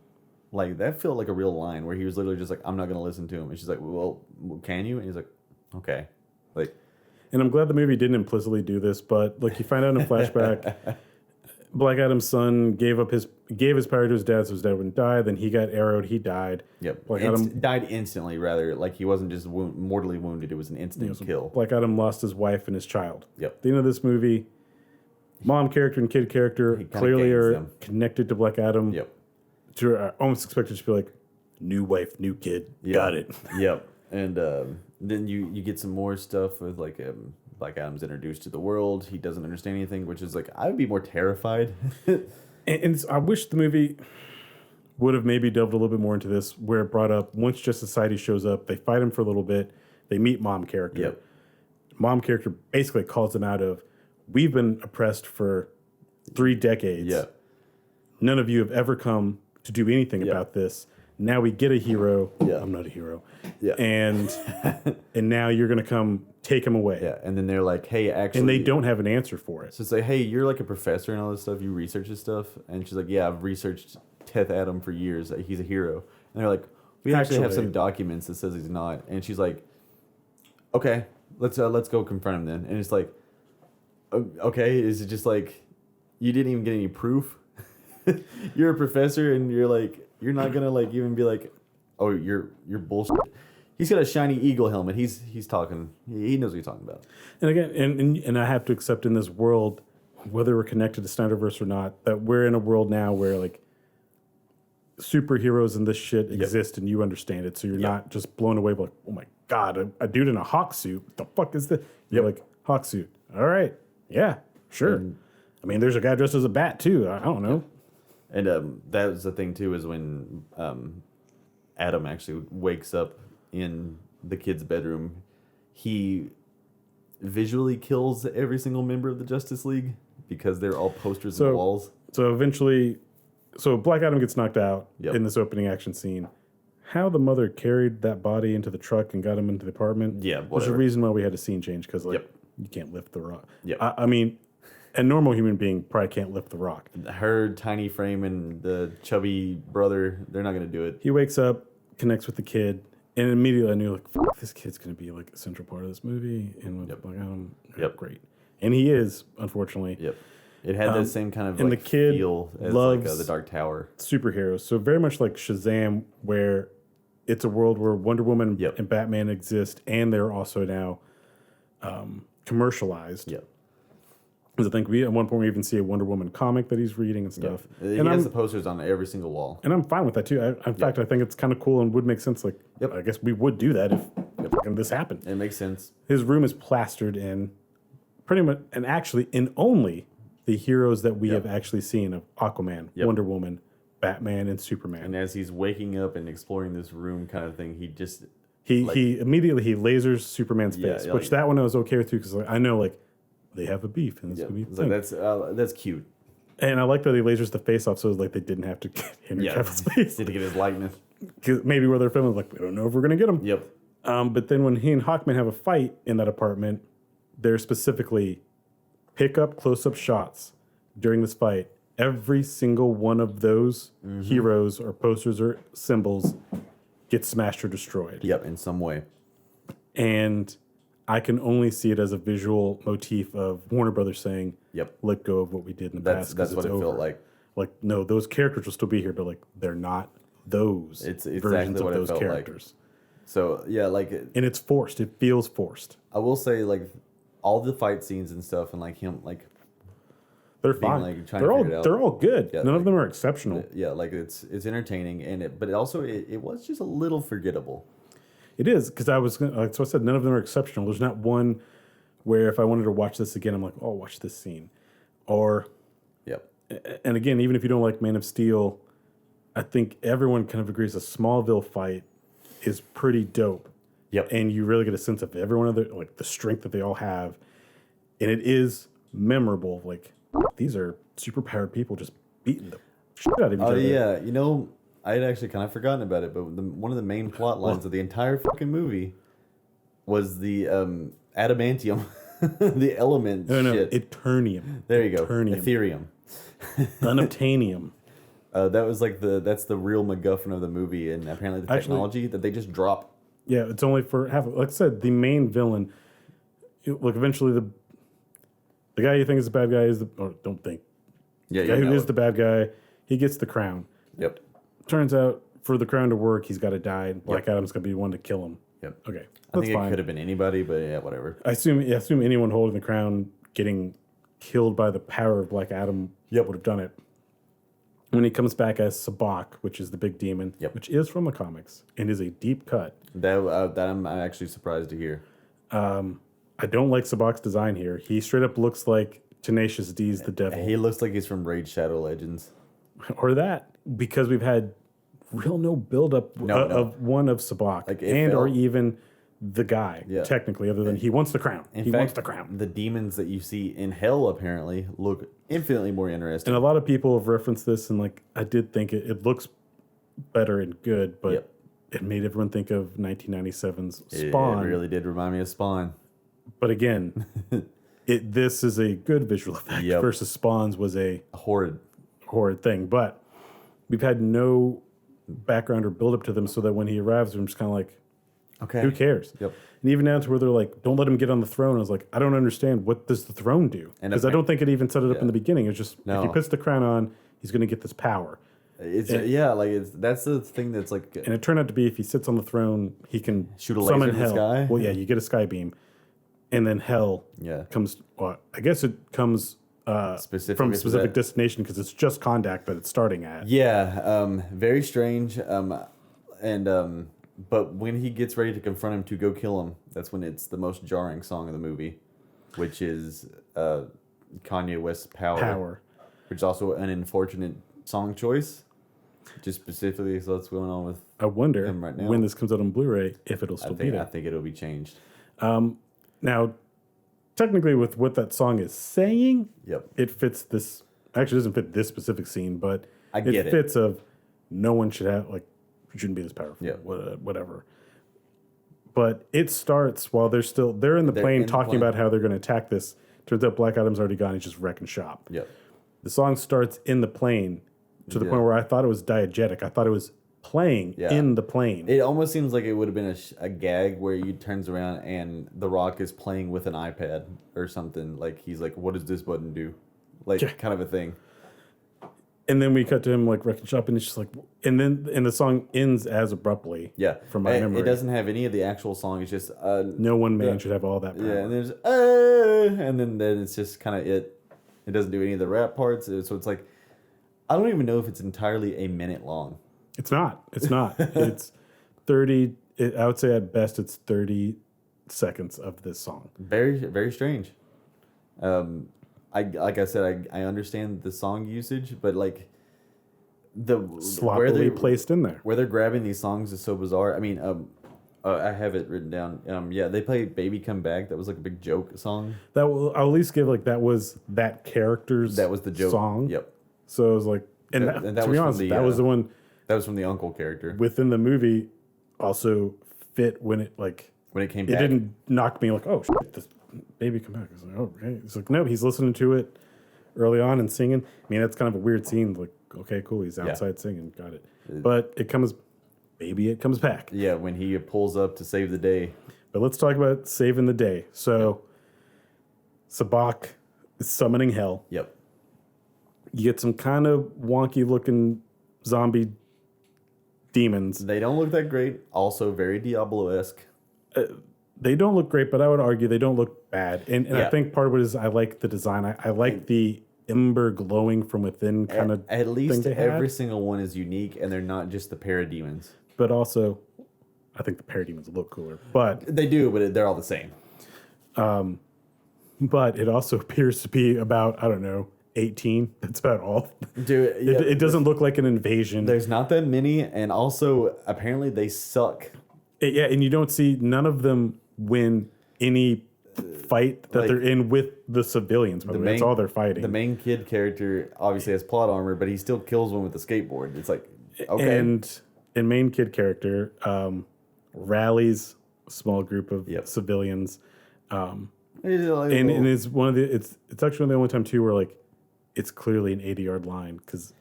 like that felt like a real line where he was literally just like, I'm not gonna listen to him. And she's like, well, can you? And he's like, okay. Like And I'm glad the movie didn't implicitly do this, but like you find out in a flashback, Black Adam's son gave his power to his dad, so his dad wouldn't die. Then he got arrowed, he died. yep. Black Adam Died instantly rather. Like he wasn't just mortally wounded, it was an instant kill. Black Adam lost his wife and his child. Yep. At the end of this movie, mom character and kid character kinda clearly gains are them. connected to Black Adam. Yep. To almost expected to be like, new wife, new kid. Yep. Got it. Yep. And then you get some more stuff with like Black Adam's introduced to the world. He doesn't understand anything, which is like I would be more terrified. And I wish the movie would have maybe delved a little bit more into this, where it brought up once Justice Society shows up, they fight him for a little bit, they meet mom character. Yep. Mom character basically calls them out of, we've been oppressed for 3 decades. Yeah. None of you have ever come to do anything about this. Now we get a hero. Yeah. I'm not a hero. Yeah. And now you're gonna come take him away. Yeah. And then they're like, hey, actually, And they don't have an answer for it. So it's like, hey, you're like a professor and all this stuff. You research this stuff, and she's like, yeah, I've researched Teth Adam for years. He's a hero. And they're like, we actually have some documents that says he's not. And she's like, okay, let's go confront him then. And it's like, okay, is it just like you didn't even get any proof? You're a professor, and you're like, you're not gonna like even be like, oh, you're bullshit. He's got a shiny eagle helmet. He's talking. He knows what he's talking about. And again, and I have to accept in this world, whether we're connected to Snyderverse or not, that we're in a world now where like superheroes and this shit exist, and you understand it, so you're not just blown away by like, oh my god, a dude in a hawk suit. What the fuck is this? You're like, hawk suit. All right, yeah, sure. I mean, there's a guy dressed as a bat too. I don't know. And that was the thing too, is when Adam actually wakes up in the kid's bedroom, he visually kills every single member of the Justice League because they're all posters on the walls. So eventually, Black Adam gets knocked out Yep. in this opening action scene. How the mother carried that body into the truck and got him into the apartment. Yeah, There's a whatever. reason why we had a scene change because Yep. you can't lift the rock. Yep. I mean, a normal human being probably can't lift the rock. Her tiny frame and the chubby brother, they're not going to do it. He wakes up, connects with the kid, and immediately I knew like, fuck, this kid's gonna be like a central part of this movie. And with Black Adam, great. And he is, unfortunately. Yep. It had the same kind of and like the kid feel as loves the Dark Tower. Superheroes. So very much like Shazam, where it's a world where Wonder Woman and Batman exist, and they're also now commercialized. Yep. Because I think at one point we even see a Wonder Woman comic that he's reading and stuff. He And has the posters on every single wall. And I'm fine with that too. In fact, I think it's kind of cool and would make sense. Like, I guess we would do that if this happened. It makes sense. His room is plastered in pretty much, and actually in only the heroes that we have actually seen of Aquaman, Wonder Woman, Batman, and Superman. And as he's waking up and exploring this room kind of thing, he just... He immediately lasers Superman's face, which that one I was okay with too, because I know like they have a beef and it's gonna be a thing. That's cute. And I like that he lasers the face off, so it's like they didn't have to get Henry Cavill's face. Did to get his likeness. Maybe where they're filming, like we don't know if we're gonna get him. Yep. But then when he and Hawkman have a fight in that apartment, they're specifically pick up close up shots during this fight. Every single one of those heroes or posters or symbols gets smashed or destroyed. Yep, in some way. And I can only see it as a visual motif of Warner Brothers saying, let go of what we did in the past. That's what it felt like. Like, no, those characters will still be here, but like they're not those It's versions exactly of what those it felt characters. like. So, yeah, like... And it's forced. It feels forced. I will say, like, all the fight scenes and stuff and, like, him, like... They're fine. Like, they're all good. Yeah, None of them are exceptional. Yeah, like, it's entertaining, but it also, it was just a little forgettable. It is, because so I said none of them are exceptional. There's not one where if I wanted to watch this again, I'm like, oh, I'll watch this scene. Or, and again, even if you don't like Man of Steel, I think everyone kind of agrees a Smallville fight is pretty dope. Yep. And you really get a sense of every one of the strength that they all have. And it is memorable. Like, these are superpowered people just beating the shit out of each other. Oh, yeah. You know, I had actually kind of forgotten about it, but one of the main plot lines of the entire fucking movie was the adamantium, the element shit. Eternium. There you go. Eternium. Ethereum. Unobtainium. That was like that's the real MacGuffin of the movie, and apparently the technology that they just drop. Yeah, it's only for half. Like I said, the main villain. Look, eventually the guy you think is the bad guy is don't think. Yeah, the guy who is the bad guy, he gets the crown. Yep. Turns out for the crown to work, he's got to die. Black Adam's gonna be the one to kill him. Yep. Okay. I think it could have been anybody, but yeah, whatever. I assume anyone holding the crown getting killed by the power of Black Adam would have done it. When he comes back as Sabak, which is the big demon, which is from the comics and is a deep cut. That I'm actually surprised to hear. I don't like Sabak's design here. He straight up looks like Tenacious D's the devil. He looks like he's from Raid Shadow Legends. Or that, because we've had no buildup of one of Sabak, like or even the guy, technically, other than he wants the crown. He wants the crown. The demons that you see in hell apparently look infinitely more interesting. And a lot of people have referenced this, and like I did think it looks better and good, but it made everyone think of 1997's Spawn. It really did remind me of Spawn. But again, this is a good visual effect versus Spawn's was a horrid thing. But we've had no background or build up to them, so that when he arrives, I'm just kind of like, okay, who cares? Yep. And even down to where they're like, don't let him get on the throne. I was like, I don't understand. What does the throne do? Because I don't think it even set it up in the beginning. It's just if he puts the crown on, he's going to get this power. That's the thing that's like. And it turned out to be if he sits on the throne, he can shoot a laser summon in hell. the sky. Well, yeah, you get a sky beam, and then hell comes. Well, I guess it comes from a specific destination because it's just Kondak that it's starting at. Yeah, very strange. But when he gets ready to confront him to go kill him, that's when it's the most jarring song of the movie, which is Kanye West's Power, which is also an unfortunate song choice. Just specifically, so what's going on with I wonder him right now. when this comes out on Blu-ray if it'll still be there. I think it'll be changed. Now, technically with what that song is saying, Yep. it fits this. Actually, it doesn't fit this specific scene, but I get it fits of no one should have like shouldn't be this powerful. Yeah. Whatever. But it starts while they're in the plane talking about how they're going to attack this. Turns out Black Adam's already gone. He's just wrecking shop. Yep. The song starts in the plane to the point where I thought it was diegetic. I thought it was playing in the plane. It almost seems like it would have been a gag where he turns around and The Rock is playing with an iPad or something. Like he's like, "What does this button do?" Like kind of a thing. And then we cut to him like wrecking shop, and it's just like, and the song ends as abruptly. Yeah, from my memory, it doesn't have any of the actual song. It's just no one man should have all that power. Yeah, and there's and then it's just kind of it. It doesn't do any of the rap parts, so it's like I don't even know if it's entirely a minute long. It's not. It's 30. I would say at best it's 30 seconds of this song. Very, very strange. Like I said, I understand the song usage, but like Sloppily placed in there. Where they're grabbing these songs is so bizarre. I mean, I have it written down. Yeah, they play "Baby Come Back." That was like a big joke song. That will I'll at least give like that was that character's that was the joke song. Yep. So it was like, and that to be honest, that was the one. That was from the uncle character within the movie. Also fit when it came back. It didn't knock me like, oh shit, this Baby Come Back. I was like, oh, okay. It's like, no, he's listening to it early on and singing. I mean, that's kind of a weird scene. Like, okay, cool, he's outside singing, got it. But it comes back. Yeah, when he pulls up to save the day. But let's talk about saving the day. So, Sabak is summoning hell. Yep. You get some kind of wonky looking zombie demons. They don't look that great. Also, very Diablo-esque. They don't look great, but I would argue they don't look bad. And I think part of it is I like the design. I like the ember glowing from within kind of At least every single one is unique, and they're not just the parademons. But also, I think the parademons look cooler. But they do, but they're all the same. But it also appears to be about, I don't know, 18. That's about all. Dude, yeah, it doesn't look like an invasion. There's not that many, and also apparently they suck. And you don't see none of them win any fight that they're in with the civilians. By the way, that's all they're fighting. The main kid character obviously has plot armor, but he still kills one with a skateboard. It's like, okay. And main kid character rallies a small group of civilians. And it's one of the it's actually one of the only time too where like it's clearly an 80-yard line because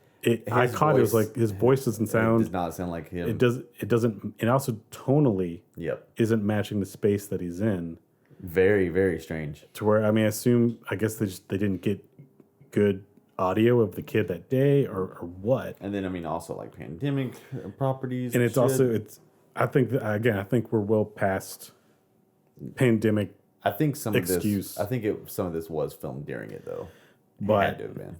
I caught it was like his voice doesn't sound. It does not sound like him. It doesn't. And also tonally, isn't matching the space that he's in. Very, very strange. To where I guess they didn't get good audio of the kid that day or what. And then also like pandemic properties. And it's also I think we're well past pandemic. I think some of this was filmed during it though. But had to have been.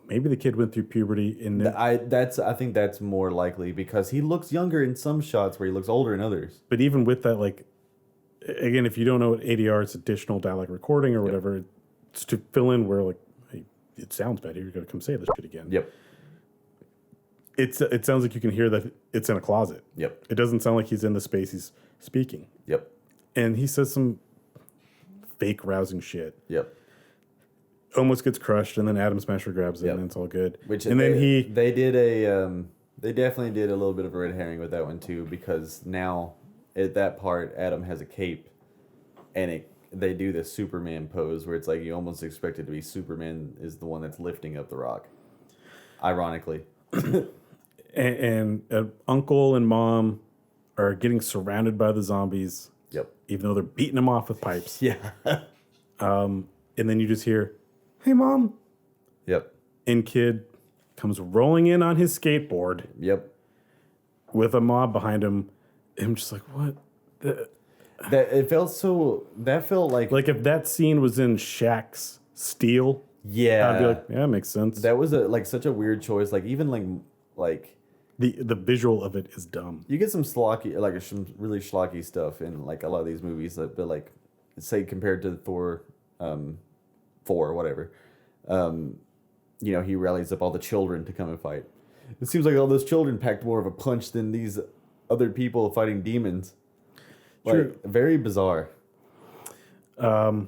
Maybe the kid went through puberty and I think that's more likely because he looks younger in some shots where he looks older in others. But even with that, like again, if you don't know what ADR is, additional dialogue recording or whatever, it's to fill in where like hey, it sounds bad. You're gonna come say this shit again. Yep. It sounds like you can hear that it's in a closet. Yep. It doesn't sound like he's in the space he's speaking. Yep. And he says some fake rousing shit. Yep. Almost gets crushed, and then Atom Smasher grabs it, and it's all good. They definitely did a little bit of a red herring with that one too, because now at that part, Adam has a cape, and they do this Superman pose where it's like you almost expect it to be Superman is the one that's lifting up the rock. Ironically, and uncle and mom are getting surrounded by the zombies. Yep. Even though they're beating them off with pipes. Yeah. And then you just hear, "Hey, mom." Yep. And kid comes rolling in on his skateboard. Yep. With a mob behind him. I'm just like, what? That felt like if that scene was in Shaq's Steel. Yeah. I'd be like, yeah, that makes sense. That was such a weird choice. Like even like the visual of it is dumb. You get some schlocky, some really schlocky stuff in like a lot of these movies, but like say compared to Thor 4 or whatever, he rallies up all the children to come and fight. It seems like all those children packed more of a punch than these other people fighting demons. True. Very bizarre. And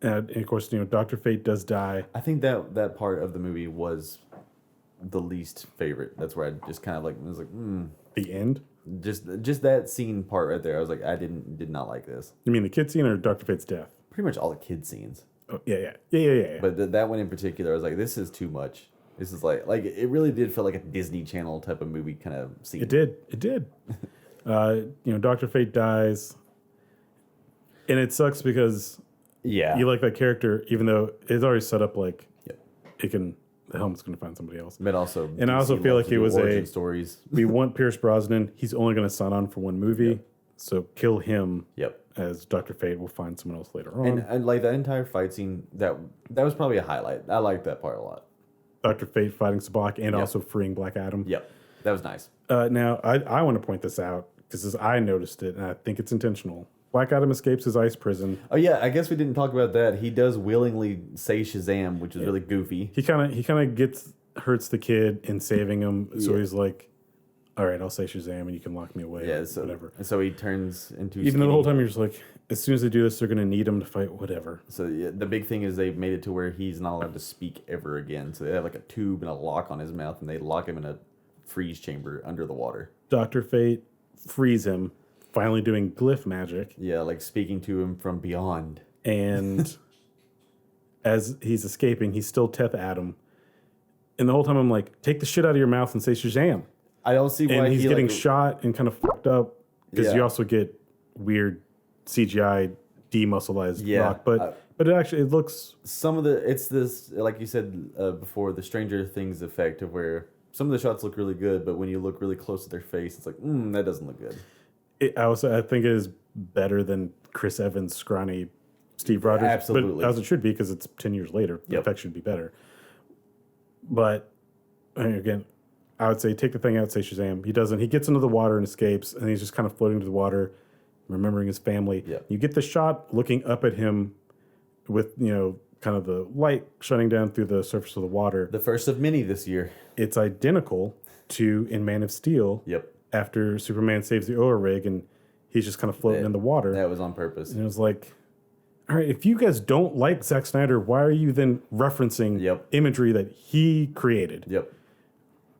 of course, Dr. Fate does die. I think that part of the movie was the least favorite. That's where I just kind of was like, The end. just that scene part right there. I was like, I did not like this. You mean the kid scene or Dr. Fate's death? Pretty much all the kid scenes. Oh, yeah. But that one in particular, I was like, this is too much. This is like it really did feel like a Disney Channel type of movie kind of scene. It did. Dr. Fate dies, and it sucks because you like that character, even though it's already set up like the helmet's going to find somebody else. But also, and I also feel like it was origin stories. We want Pierce Brosnan. He's only going to sign on for one movie, so kill him. As Dr. Fate will find someone else later on. And like that entire fight scene, that was probably a highlight. I liked that part a lot. Dr. Fate fighting Sabak and also freeing Black Adam. Yep, that was nice. Now, I want to point this out because I noticed it, and I think it's intentional. Black Adam escapes his ice prison. Oh yeah, I guess we didn't talk about that. He does willingly say Shazam, which is really goofy. He kind of hurts the kid in saving him, so he's like, "All right, I'll say Shazam, and you can lock me away." Yeah, so whatever. So he turns into even though the whole time you're just like, as soon as they do this, they're gonna need him to fight whatever. So the big thing is they've made it to where he's not allowed to speak ever again. So they have like a tube and a lock on his mouth, and they lock him in a freeze chamber under the water. Dr. Fate frees him, finally doing glyph magic. Yeah, like speaking to him from beyond. And as he's escaping, he's still Teth Adam. And the whole time I'm like, take the shit out of your mouth and say Shazam. I don't see why and he's getting shot and kind of fucked up because you also get weird CGI demuscleized rock. But it looks it's this, like you said before, the Stranger Things effect of where some of the shots look really good, but when you look really close to their face, it's like, that doesn't look good. I think it is better than Chris Evans' scrawny Steve Rogers. Absolutely. But as it should be because it's 10 years later. The effect should be better. But again, I would say take the thing out, say Shazam. He doesn't. He gets into the water and escapes, and he's just kind of floating to the water, remembering his family. Yeah. You get the shot looking up at him with, kind of the light shining down through the surface of the water. The first of many this year. It's identical to in Man of Steel. Yep. After Superman saves the Oa rig and he's just kind of floating in the water. That was on purpose. And it was like, all right, if you guys don't like Zack Snyder, why are you then referencing imagery that he created? Yep.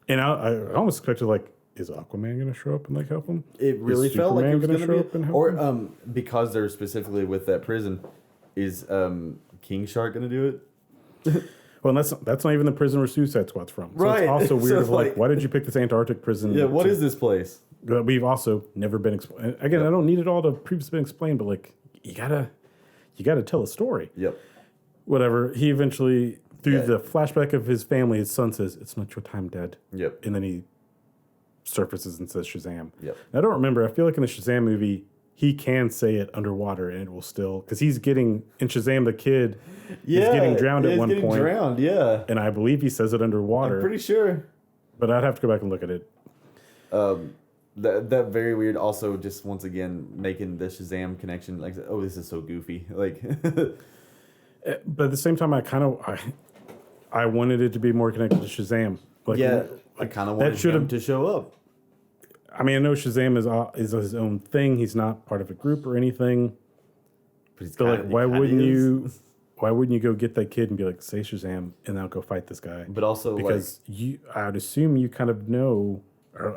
And I almost expected, like, is Aquaman going to show up and, like, help him? It really felt like it was going to show up and help him? Or because they're specifically with that prison, is King Shark going to do it? Well, that's not even the prison where Suicide Squad's from. So Right. it's also weird So of, like, why did you pick this Antarctic prison? Yeah, what is this place? That we've also never been explained. Again, I don't need it all to previously been explained, but, like, you gotta tell a story. Yep. Whatever. He eventually, through the flashback of his family, his son says, "It's not your time, Dad." Yep. And then he surfaces and says Shazam. Yep. I don't remember. I feel like in the Shazam movie, he can say it underwater and it will still, because he's getting in Shazam the kid is getting drowned at one point. Drowned, yeah. And I believe he says it underwater. I'm pretty sure. But I'd have to go back and look at it. That very weird. Also, just once again making the Shazam connection. Like, oh, this is so goofy. Like, but at the same time, I wanted it to be more connected to Shazam. Like, I kind of wanted him to show up. I mean, I know Shazam is his own thing. He's not part of a group or anything. But why wouldn't you go get that kid and be like, say Shazam, and now go fight this guy? But also, because I would assume you kind of know, or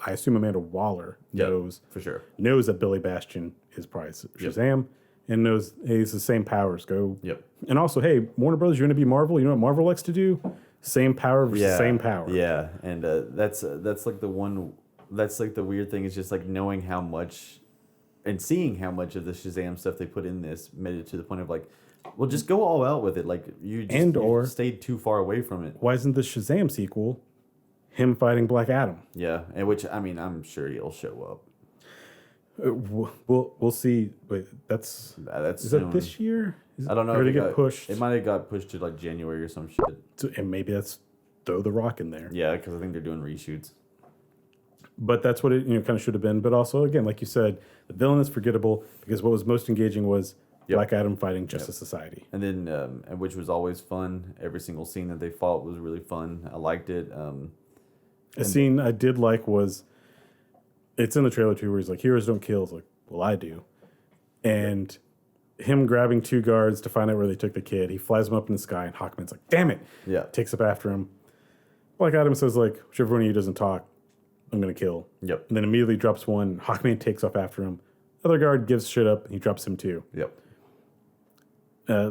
I assume Amanda Waller knows for sure, knows that Billy Bastion is probably Shazam, and knows, hey, it's the same powers. Go. Yep. And also, hey, Warner Brothers, you want to be Marvel? You know what Marvel likes to do? Same power versus same power. Yeah, and that's like the one. That's like the weird thing is just like knowing how much and seeing how much of the Shazam stuff they put in this made it to the point of like, well, just go all out with it. Like you stayed too far away from it. Why isn't the Shazam sequel him fighting Black Adam? Yeah, and which I mean, I'm sure he'll show up. We'll see. But is that this year? I don't know. Or did it get pushed? It might have got pushed to like January or some shit. So, and maybe that's throw the Rock in there. Yeah, because I think they're doing reshoots. But that's what it kind of should have been. But also, again, like you said, the villain is forgettable because what was most engaging was Black Adam fighting Justice Society. And then, and which was always fun. Every single scene that they fought was really fun. I liked it. A scene I did like was, it's in the trailer too, where he's like, heroes don't kill. It's like, well, I do. And him grabbing two guards to find out where they took the kid. He flies them up in the sky, and Hawkman's like, damn it. Yeah. Takes up after him. Black Adam says, like, whichever one of you doesn't talk, I'm going to kill. Yep. And then immediately drops one. Hawkman takes off after him. Other guard gives shit up, and he drops him too. Yep.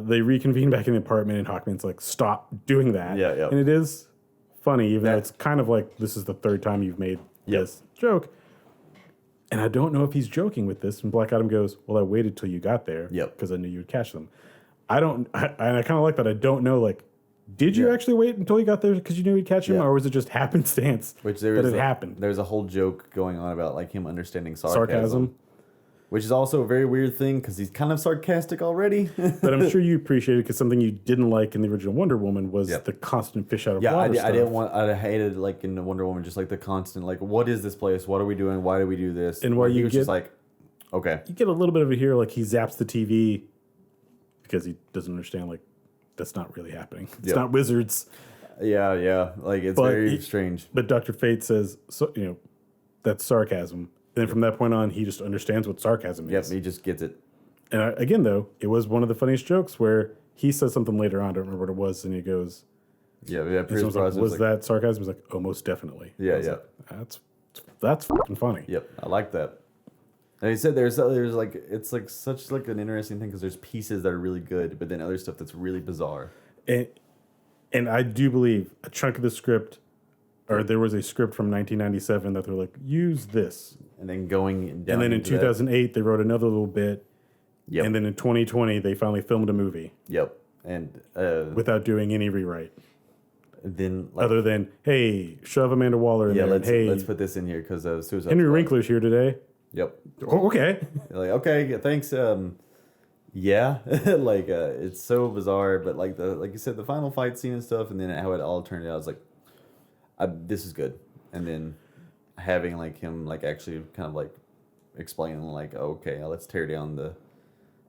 They reconvene back in the apartment, and Hawkman's like, stop doing that. Yeah, yeah. And it is funny, even though it's kind of like, this is the third time you've made this joke. And I don't know if he's joking with this. And Black Adam goes, well, I waited till you got there. Yep. Because I knew you would catch them. And I kind of like that. I don't know, like, did you actually wait until you got there because you knew he'd catch him? Or was it just happenstance that it happened? There's a whole joke going on about like him understanding sarcasm. Which is also a very weird thing because he's kind of sarcastic already. But I'm sure you appreciate it because something you didn't like in the original Wonder Woman was the constant fish out of water stuff. I didn't want. I hated like in the Wonder Woman just like the constant like, what is this place? What are we doing? Why do we do this? And why he was just like, okay. You get a little bit of it here, like he zaps the TV because he doesn't understand like that's not really happening. It's not wizards. Yeah, like it's very strange. But Dr. Fate says, so that's sarcasm. And then from that point on, he just understands what sarcasm is. Yep, he just gets it. And again, though, it was one of the funniest jokes where he says something later on, I don't remember what it was, and he goes, was that sarcasm? He's like, oh, most definitely. Yeah. Like, that's fucking funny. Yep, I like that. And he said there's like, it's like such like an interesting thing because there's pieces that are really good, but then other stuff that's really bizarre. And I do believe a chunk of the script, or there was a script from 1997 that they're like, use this. And then going down. And then in 2008, they wrote another little bit. Yep. And then in 2020, they finally filmed a movie. Yep. And without doing any rewrite. Then other than, hey, shove Amanda Waller in there. Let's put this in here because Suicide Henry Winkler's here today. Yep. Oh, okay. Like, okay, thanks. Yeah, like it's so bizarre, but like you said, the final fight scene and stuff, and then how it all turned out, I was like, this is good. And then having like him like actually kind of like explaining like, okay, let's tear down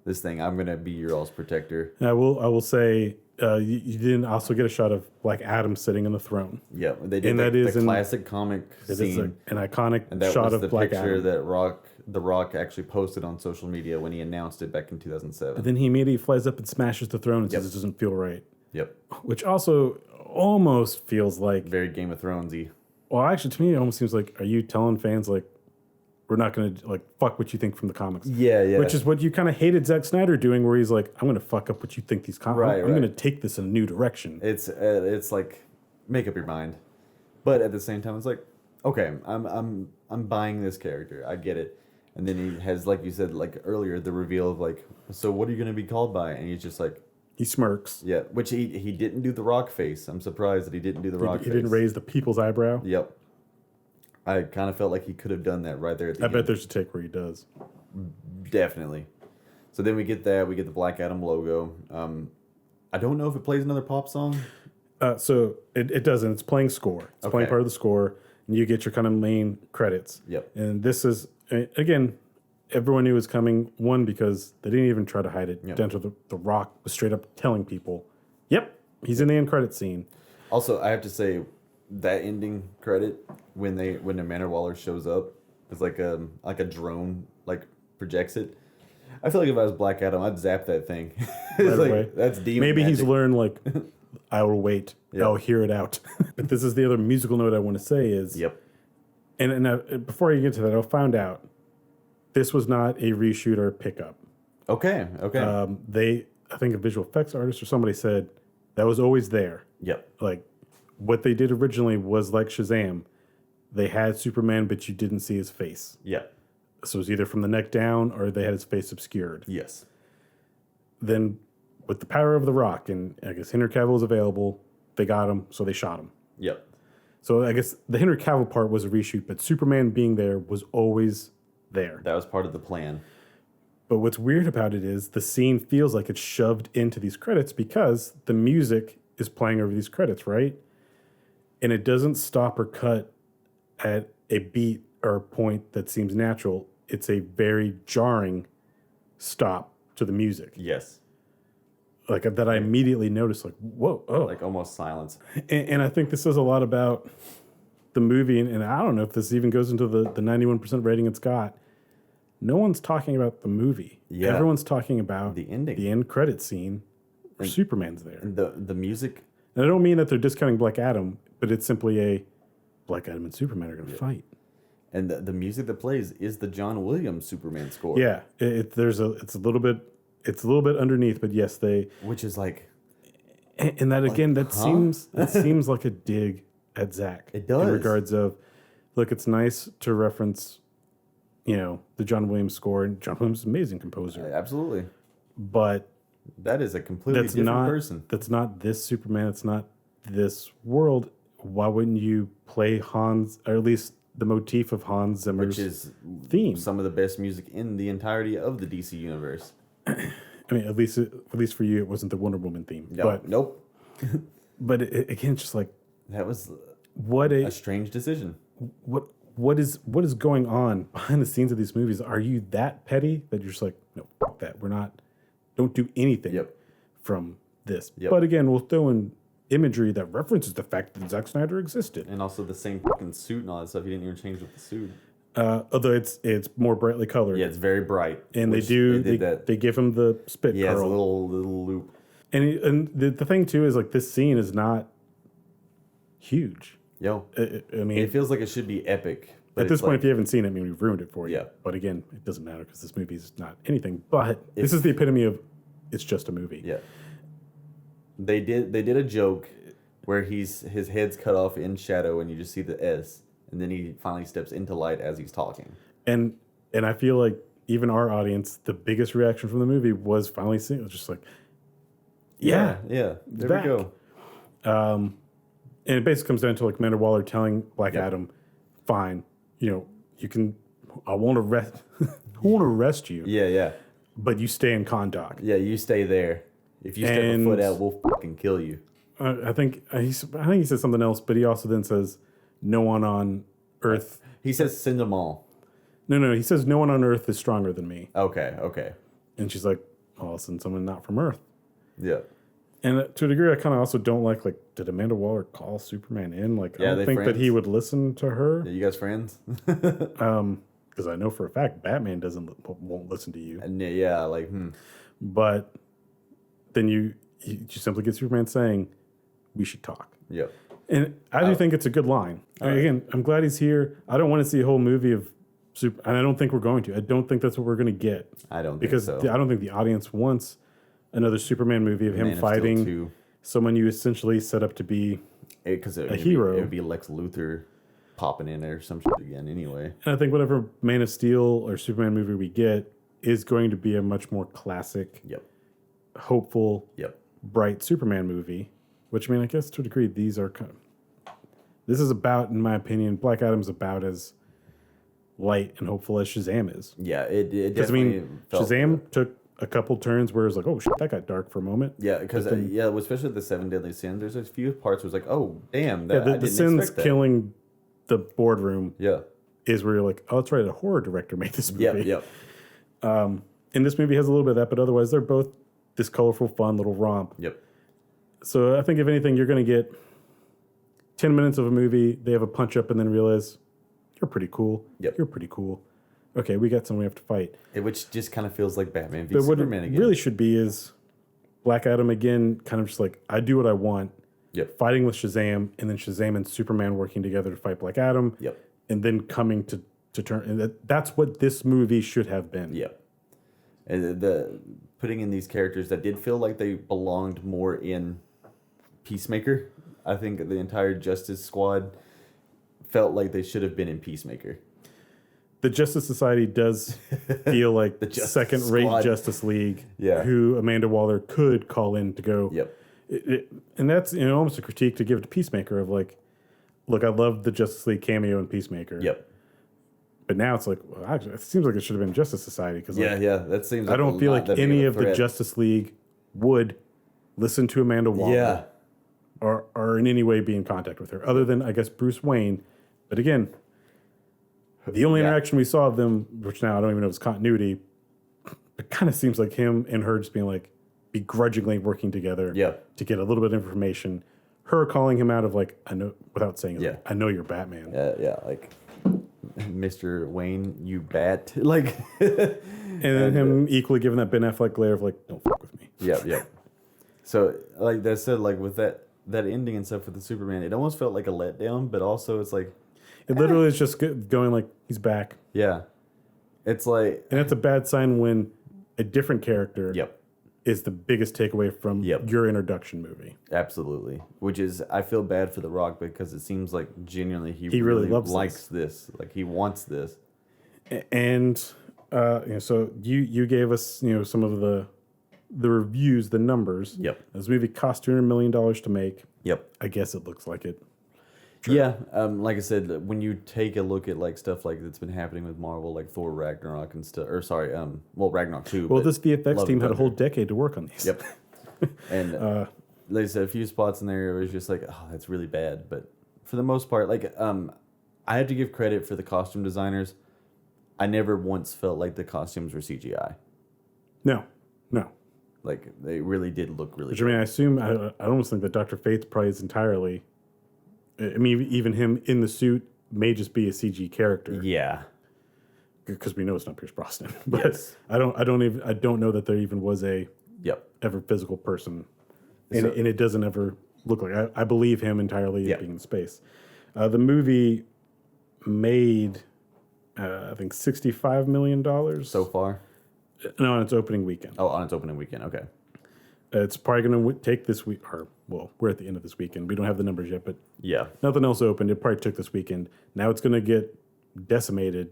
this thing. I'm gonna be your all's protector. And I will say, you didn't also get a shot of Black Adam sitting on the throne. Yeah, they did. And that is the classic comic scene, an iconic and that shot was of the Black picture Adam. that The Rock actually posted on social media when he announced it back in 2007. And then he immediately flies up and smashes the throne and says it doesn't feel right. Yep. Which also almost feels like very Game of Thronesy. Well, actually, to me, it almost seems like, are you telling fans like, we're not going to like fuck what you think from the comics? Yeah. Which is what you kind of hated Zack Snyder doing, where he's like, I'm going to fuck up what you think these comics. I'm going to take this in a new direction. It's like, make up your mind, but at the same time, it's like, okay, I'm buying this character. I get it. And then he has, like you said, like earlier, the reveal of like, so what are you going to be called by? And he's just like, he smirks. Yeah, which he didn't do the rock face. I'm surprised that he didn't do the rock face. He didn't raise the people's eyebrow. Yep. I kind of felt like he could have done that right there at the end. I bet there's a take where he does. Definitely. So then we get that. We get the Black Adam logo. I don't know if it plays another pop song. So it doesn't. It's playing score. It's playing part of the score. And you get your kind of main credits. Yep. And this is, again, everyone knew it was coming. One, because they didn't even try to hide it. Yep. Down to the Rock was straight up telling people, yep, he's in the end credit scene. Also, I have to say, that ending credit when Amanda Waller shows up is like a drone like projects it. I feel like if I was Black Adam, I'd zap that thing. It's right like, that's demon Maybe magic. he's learned like, I will wait. I'll hear it out. But this is the other musical note I want to say is, and before you get to that, I found out this was not a reshoot or a pickup. Okay. I think a visual effects artist or somebody said that was always there. Yep. Like what they did originally was like Shazam. They had Superman, but you didn't see his face. Yep. So it was either from the neck down or they had his face obscured. Yes. Then with the power of The Rock, and I guess Henry Cavill was available, they got him, so they shot him. Yep. So I guess the Henry Cavill part was a reshoot, but Superman being there was always there. That was part of the plan. But what's weird about it is the scene feels like it's shoved into these credits because the music is playing over these credits, right? And it doesn't stop or cut at a beat or a point that seems natural. It's a very jarring stop to the music. Yes. Like that I immediately noticed, like, whoa, oh. Like almost silence. And I think this says a lot about the movie, and I don't know if this even goes into the 91% rating it's got. no one's talking about the movie. Yeah. Everyone's talking about The ending. the end credit scene where Superman's there. And the music. And I don't mean that they're discounting Black Adam, but it's simply a Black Adam and Superman are going to fight. And the music that plays is the John Williams Superman score. Yeah, it's a little bit underneath, but yes, Which is like, and that again that seems like a dig at Zach. It does. In regards of, look, it's nice to reference, the John Williams score, and John Williams is an amazing composer, absolutely. but That is a completely different person. That's not this Superman. It's not this world. Why wouldn't you play Hans, or at least the motif of Hans Zimmer's Which is theme? some of the best music in the entirety of the DC universe. I mean, at least for you, it wasn't the Wonder Woman theme. No, nope. But again, just like That was what a strange decision. what is going on behind the scenes of these movies? Are you that petty that you're just like, no, fuck that, don't do anything from this? Yep. But again, we'll throw in imagery that references the fact that Zack Snyder existed. And also the same fucking suit and all that stuff. He didn't even change with the suit. Although it's more brightly colored. Yeah, it's very bright. And they give him the spit Yeah, curl. it's a little loop. And the thing too is like this scene is not huge. Yo, I mean, it feels like it should be epic. But at this point, if you haven't seen it, I mean, we've ruined it for you. Yeah. But again, it doesn't matter because this movie is not anything. But this is the epitome of it's just a movie. Yeah. They did a joke where his head's cut off in shadow and you just see the S, and then he finally steps into light as he's talking. And I feel like even our audience, the biggest reaction from the movie was finally seeing it. Was just like, yeah. There back. we go. And it basically comes down to like Amanda Waller telling Black Adam, fine, you can, I won't arrest you. Yeah. But you stay in Kahndaq. Yeah, you stay there. If you step a foot out, we'll fucking kill you. I think he said something else, but he also then says, no one on Earth. He says send them all. No, he says no one on Earth is stronger than me. Okay. And she's like, I'll send someone not from Earth. Yeah. And to a degree, I kind of also don't like, did Amanda Waller call Superman in? Like, I don't think that he would listen to her. Yeah, you guys friends? Because I know for a fact Batman won't listen to you. And yeah, But then you simply get Superman saying, we should talk. Yep. And I do think it's a good line. Again, I'm glad he's here. I don't want to see a whole movie of and I don't think we're going to. I don't think that's what we're going to get. I don't because think so. I don't think the audience wants another Superman movie of him Man of fighting Steel 2. someone you essentially set up to be Because a hero. It would be Lex Luthor popping in there or some shit again anyway. And I think whatever Man of Steel or Superman movie we get is going to be a much more classic, hopeful, bright Superman movie. Which, I mean, I guess to a degree, this is about, in my opinion, Black Adam's about as light and hopeful as Shazam is. Yeah, it Because, I mean, Shazam took a couple turns where it was like, oh, shit, that got dark for a moment. Yeah, because, especially the 7 Deadly Sins, there's a few parts where it's like, oh, damn. That, the sins killing the boardroom is where you're like, oh, that's right, a horror director made this movie. Yep. And this movie has a little bit of that, but otherwise they're both this colorful, fun little romp. Yep. So I think, if anything, you're going to get 10 minutes of a movie, they have a punch-up, and then realize, you're pretty cool. Yep. You're pretty cool. Okay, we got someone we have to fight. Which just kind of feels like Batman v But what Superman it again. really should be is Black Adam again, kind of just like, I do what I want. Yep. Fighting with Shazam, and then Shazam and Superman working together to fight Black Adam. Yep. And then coming to turn. And that's what this movie should have been. Yep. And the putting in these characters that did feel like they belonged more in Peacemaker. I think the entire Justice Squad felt like they should have been in Peacemaker. The Justice Society does feel like the second-rate Justice League, who Amanda Waller could call in to go. Yep. And that's almost a critique to give to Peacemaker of like, look, I love the Justice League cameo in Peacemaker. Yep. But now it's like, well, actually, it seems like it should have been Justice Society because that seems. Like I don't feel like any of the Justice League would listen to Amanda Waller, or in any way be in contact with her, other than I guess Bruce Wayne. But again, the only interaction we saw of them, which now I don't even know if it's continuity, it kind of seems like him and her just being like begrudgingly working together to get a little bit of information. Her calling him out of like, I know, without saying it, like, I know you're Batman. Like Mr. Wayne, you bat. Like, And then him equally giving that Ben Affleck glare of like, don't fuck with me. Yep. So, like that said, like with that ending and stuff with the Superman, it almost felt like a letdown, but also it's like, It literally is just going like, he's back. yeah, it's like, And it's a bad sign when a different character yep, is the biggest takeaway from Yep. your introduction movie. absolutely. Which is, I feel bad for The Rock because it seems like genuinely he really really loves likes this. Like he wants this. And so you gave us some of the reviews, the numbers. Yep. This movie cost $200 million to make. Yep. I guess it looks like it. Yeah, like I said, when you take a look at like stuff like that's been happening with Marvel, like Thor Ragnarok and stuff, or sorry, Ragnarok 2. Well, but this VFX Love team and had a whole Thunder. decade to work on these. Yep. And like I said, a few spots in there it was just like, oh, that's really bad. But for the most part, like I have to give credit for the costume designers. I never once felt like the costumes were CGI. No. Like they really did look really Which I mean, I assume I almost think that Dr. Fate's probably is entirely. I mean, even him in the suit may just be a CG character. Yeah. Because we know it's not Pierce Brosnan. But Yes. I don't know that there even was a Yep. ever physical person, and, So- and it doesn't ever look like. I believe him entirely Yeah. being in space. The movie made, I think, $65 million So far. No, on its opening weekend. Oh, on its opening weekend. Okay. It's probably going to take this week, or well, we're at the end of this weekend. We don't have the numbers yet, but Yeah. nothing else opened. It probably took this weekend. Now it's going to get decimated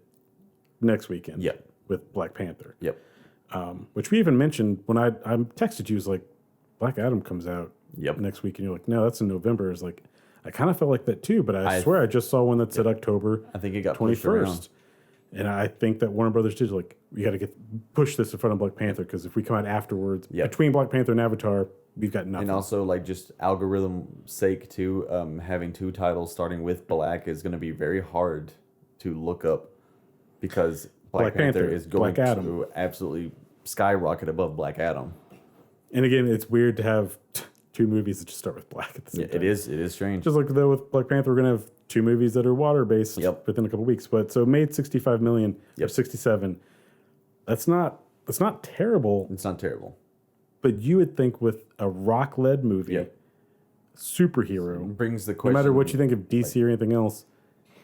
next weekend. Yep. With Black Panther. Yep. Which we even mentioned when I texted you. Was like, Black Adam comes out Yep. next week, and you're like, no, that's in November. It's like, I kind of felt like that too, but I I- swear I just saw one that said October I think it got pushed around. 21st. And I think that Warner Brothers did like, we got to push this in front of Black Panther, because if we come out afterwards, Yep. between Black Panther and Avatar, we've got nothing. And also, like, just algorithm sake, too, having two titles starting with Black is going to be very hard to look up because Black Panther is going Black Adam. to absolutely skyrocket above Black Adam. And again, it's weird to have two movies that just start with black at the same Yeah, time. it is strange. Just like though with Black Panther, we're gonna have two movies that are water based Yep. within a couple weeks. But so it made 65 million or Yep. 67. That's not terrible. It's not terrible. But you would think with a rock led movie, Yep. superhero, Brings the no question. matter what you think of DC or anything else,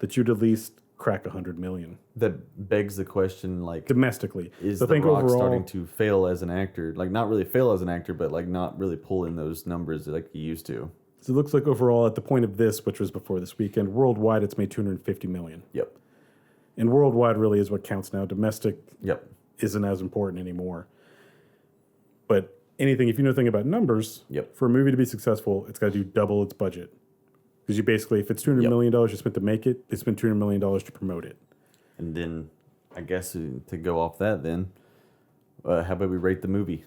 that you'd at least crack 100 million That begs the question, like, domestically. is So The think Rock overall, starting to fail as an actor? Like, not really fail as an actor, but, like, not really pull in those numbers like he used to. So it looks like overall at the point of this, which was before this weekend, worldwide it's made 250 million. Yep. And worldwide really is what counts now. Domestic Yep. isn't as important anymore. But anything, if you know anything about numbers, Yep. for a movie to be successful, it's got to do double its budget. Because you basically, if it's $200 Yep. million you spent to make it, they spent $200 million to promote it. And then, I guess to go off that, then, how about we rate the movie?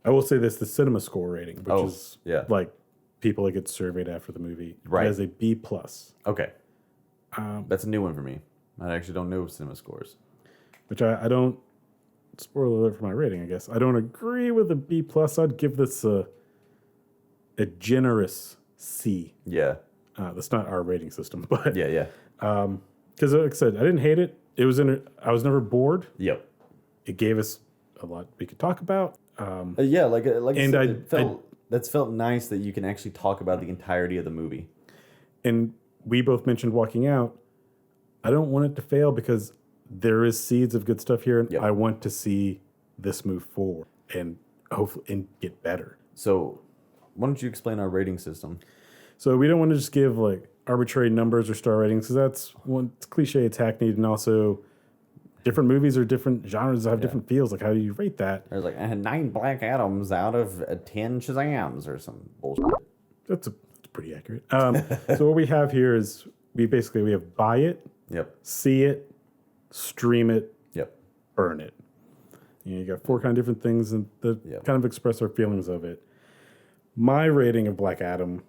I will say this, the cinema score rating, which Oh, is yeah. like people that get surveyed after the movie, Right. has a B+. plus, Okay. That's a new one for me. I actually don't know cinema scores. which I don't, spoiler alert for my rating, I guess. I don't agree with a B+. plus. I'd give this a generous C. Yeah. That's not our rating system, but Yeah. because like I said, I didn't hate it. It was I was never bored. Yep. It gave us a lot we could talk about. Yeah, like And I said, that's felt nice that you can actually talk about the entirety of the movie. And we both mentioned walking out. I don't want it to fail because there is seeds of good stuff here, and Yep. I want to see this move forward and hopefully and get better. So, why don't you explain our rating system? So we don't want to just give like arbitrary numbers or star ratings because that's one it's cliche, it's hackneyed, and also different movies or different genres have different feels. Like how do you rate that? There's like 9 Black Adams out of 10 Shazams or some bullshit. That's pretty accurate. So what we have here is we have buy it, Yep. see it, stream it, Yep. burn it. You got four kind of different things and that Yep. kind of express our feelings of it. My rating of Black Adam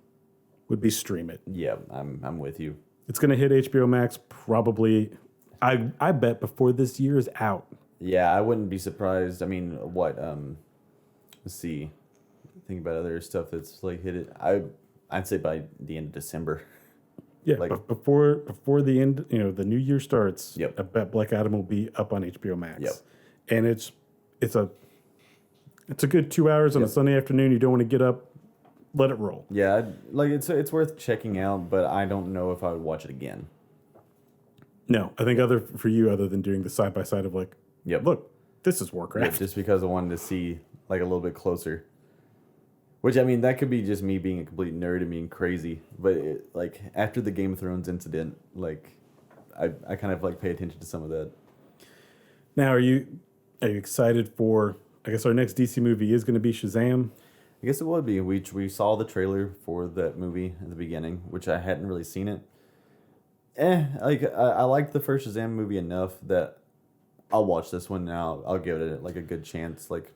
would be stream it. Yeah, I'm with you. It's going to hit HBO Max probably. I bet before this year is out. Yeah, I wouldn't be surprised. I mean, what? Let's see. Think about other stuff that's like hit it. I'd say by the end of December. Yeah, Like, but before the end, the new year starts. Yep. I bet Black Adam will be up on HBO Max. Yep. And it's a good 2 hours on a Sunday afternoon. You don't want to get up, let it roll. yeah, like it's worth checking out, but I don't know if I would watch it again. No, I think for you, other than doing the side by side of like, Yep. look, this is Yeah, Warcraft. just because I wanted to see like a little bit closer. Which, I mean, that could be just me being a complete nerd and being crazy. But like after the Game of Thrones incident, like I kind of like pay attention to some of that. Now, are you excited for? I guess our next DC movie is going to be Shazam. I guess it would be. We saw the trailer for that movie at the beginning, which I hadn't really seen it. Like I liked the first Shazam movie enough that I'll watch this one now. I'll give it like a good chance. Like,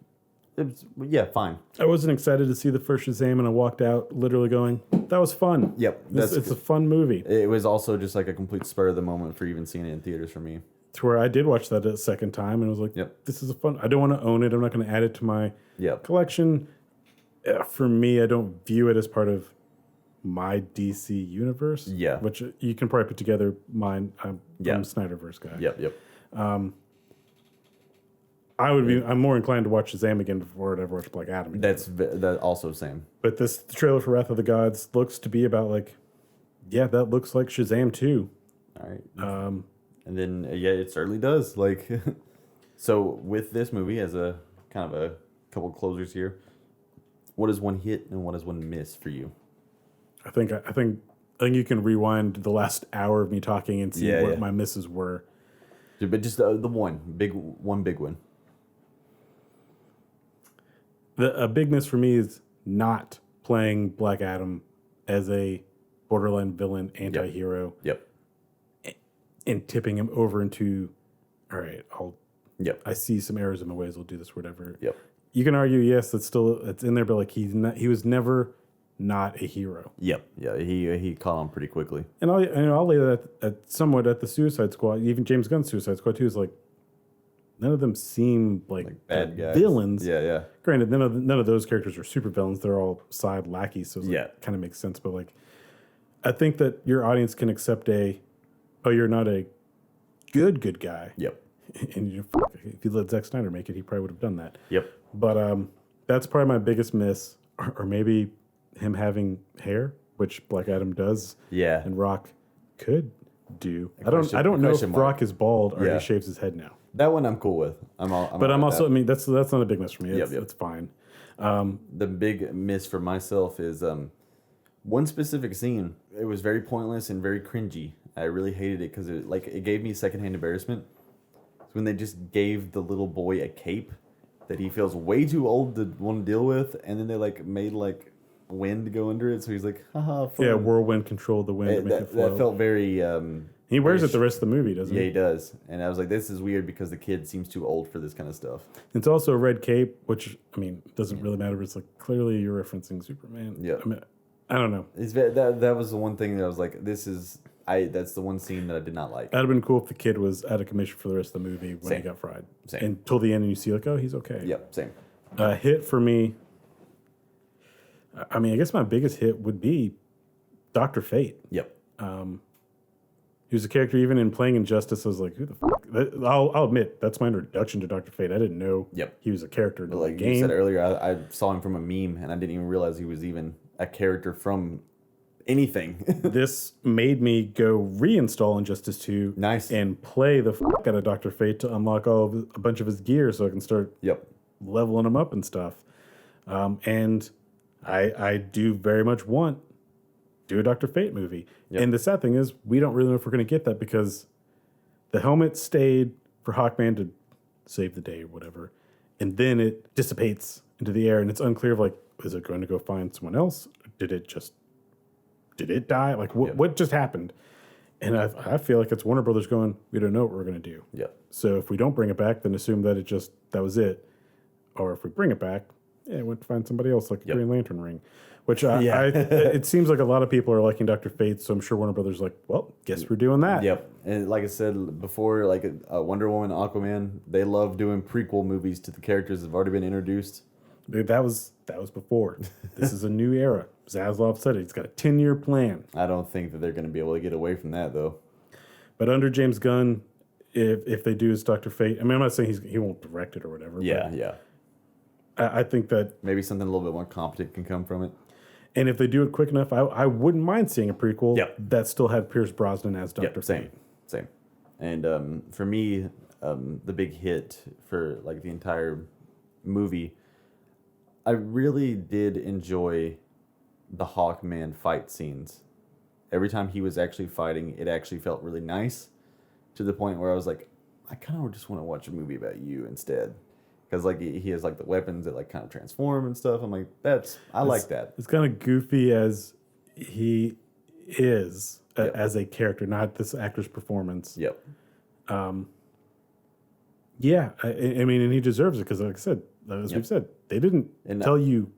yeah, fine. I wasn't excited to see the first Shazam, and I walked out literally going, "That was fun." Yep, It's a fun movie. It was also just like a complete spur of the moment for even seeing it in theaters for me. To where I did watch that a second time, and I was like, Yep. "This is a fun." I don't want to own it. I'm not going to add it to my Yep. collection. For me, I don't view it as part of my DC universe. Yeah. Which you can probably put together mine. I'm Yeah. a Snyderverse guy. Yep. I'm more inclined to watch Shazam again before I'd ever watch Black Adam again. That also same. But the trailer for Wrath of the Gods looks to be about like, yeah, that looks like Shazam too. All right. And then yeah, it certainly does. Like, so with this movie as a kind of a couple closers here, what is one hit and what is one miss for you? I think you can rewind the last hour of me talking and see what my misses were. But just the one big one. A big miss for me is not playing Black Adam as a borderline villain, anti-hero, Yep. and tipping him over into, all right, Yep. I see some errors in my ways, I'll do this, whatever. Yep. You can argue, yes, it's in there, but like he was never not a hero. Yep. Yeah. He caught on pretty quickly. And I'll lay that somewhat at the Suicide Squad. Even James Gunn's Suicide Squad too is like, none of them seem like Bad guys. villains. Yeah. Granted, none of those characters are super villains. They're all side lackeys, so it kind of makes sense. But like, I think that your audience can accept you're not a good guy. Yep. And if you let Zack Snyder make it, he probably would have done that. Yep. But that's probably my biggest miss, or maybe him having hair, which Black Adam does. Yeah. And Rock could do. I don't know if Rock is bald or he shaves his head now. That one I'm cool with. I'm also. I mean, that's not a big miss for me. It's fine. The big miss for myself is one specific scene. It was very pointless and very cringy. I really hated it because it gave me secondhand embarrassment. It's when they just gave the little boy a cape that he feels way too old to want to deal with, and then they made wind go under it, so he's like, haha, fun. Yeah, whirlwind controlled the wind to make it flow. That felt very he wears it the rest of the movie, doesn't he? Yeah, he does. And I was like, this is weird because the kid seems too old for this kind of stuff. It's also a red cape, which, I mean, doesn't really matter, but it's like, clearly you're referencing Superman. Yeah. I mean, I don't know. That was the one thing that I was like, that's the one scene that I did not like. That'd have been cool if the kid was out of commission for the rest of the movie when he got fried. Same. Until the end and you see like, oh, he's okay. Yep, same. Hit for me, I mean, I guess my biggest hit would be Dr. Fate. Yep. He was a character even in playing Injustice. I was like, who the fuck? I'll admit, that's my introduction to Dr. Fate. I didn't know he was a character in the game. You said earlier, I saw him from a meme, and I didn't even realize he was even a character from anything. This made me go reinstall Injustice 2 Nice. and play the fuck out of Dr. Fate to unlock a bunch of his gear so I can start leveling him up and stuff. And I do very much want do a Dr. Fate movie. Yep. And the sad thing is, we don't really know if we're going to get that because the helmet stayed for Hawkman to save the day or whatever. And then it dissipates into the air and it's unclear of like, is it going to go find someone else? Did it die? Like what just happened? And I feel like it's Warner Brothers going, we don't know what we're going to do. Yeah. So if we don't bring it back, then assume that that was it. Or if we bring it back, it went to find somebody else like a Green Lantern ring. Which it seems like a lot of people are liking Dr. Fate, so I'm sure Warner Brothers is like, well, guess we're doing that. Yep. And like I said before, Wonder Woman, Aquaman, they love doing prequel movies to the characters that have already been introduced. That was before. This is a new era. Zaslav said it. He's got a 10-year plan. I don't think that they're going to be able to get away from that, though. But under James Gunn, if they do his Dr. Fate, I mean, I'm not saying he won't direct it or whatever. Yeah, yeah. I think that maybe something a little bit more competent can come from it. And if they do it quick enough, I wouldn't mind seeing a prequel that still had Pierce Brosnan as Dr. Fate. Same. And for me, the big hit for like the entire movie, I really did enjoy the Hawkman fight scenes. Every time he was actually fighting, it actually felt really nice, to the point where I was like, I kind of just want to watch a movie about you instead. Because like he has like the weapons that like kind of transform and stuff. I'm like, I like that. It's kind of goofy as he is as a character, not this actor's performance. Yep. Yeah, I mean, and he deserves it because, like I said, as we've said, they didn't tell you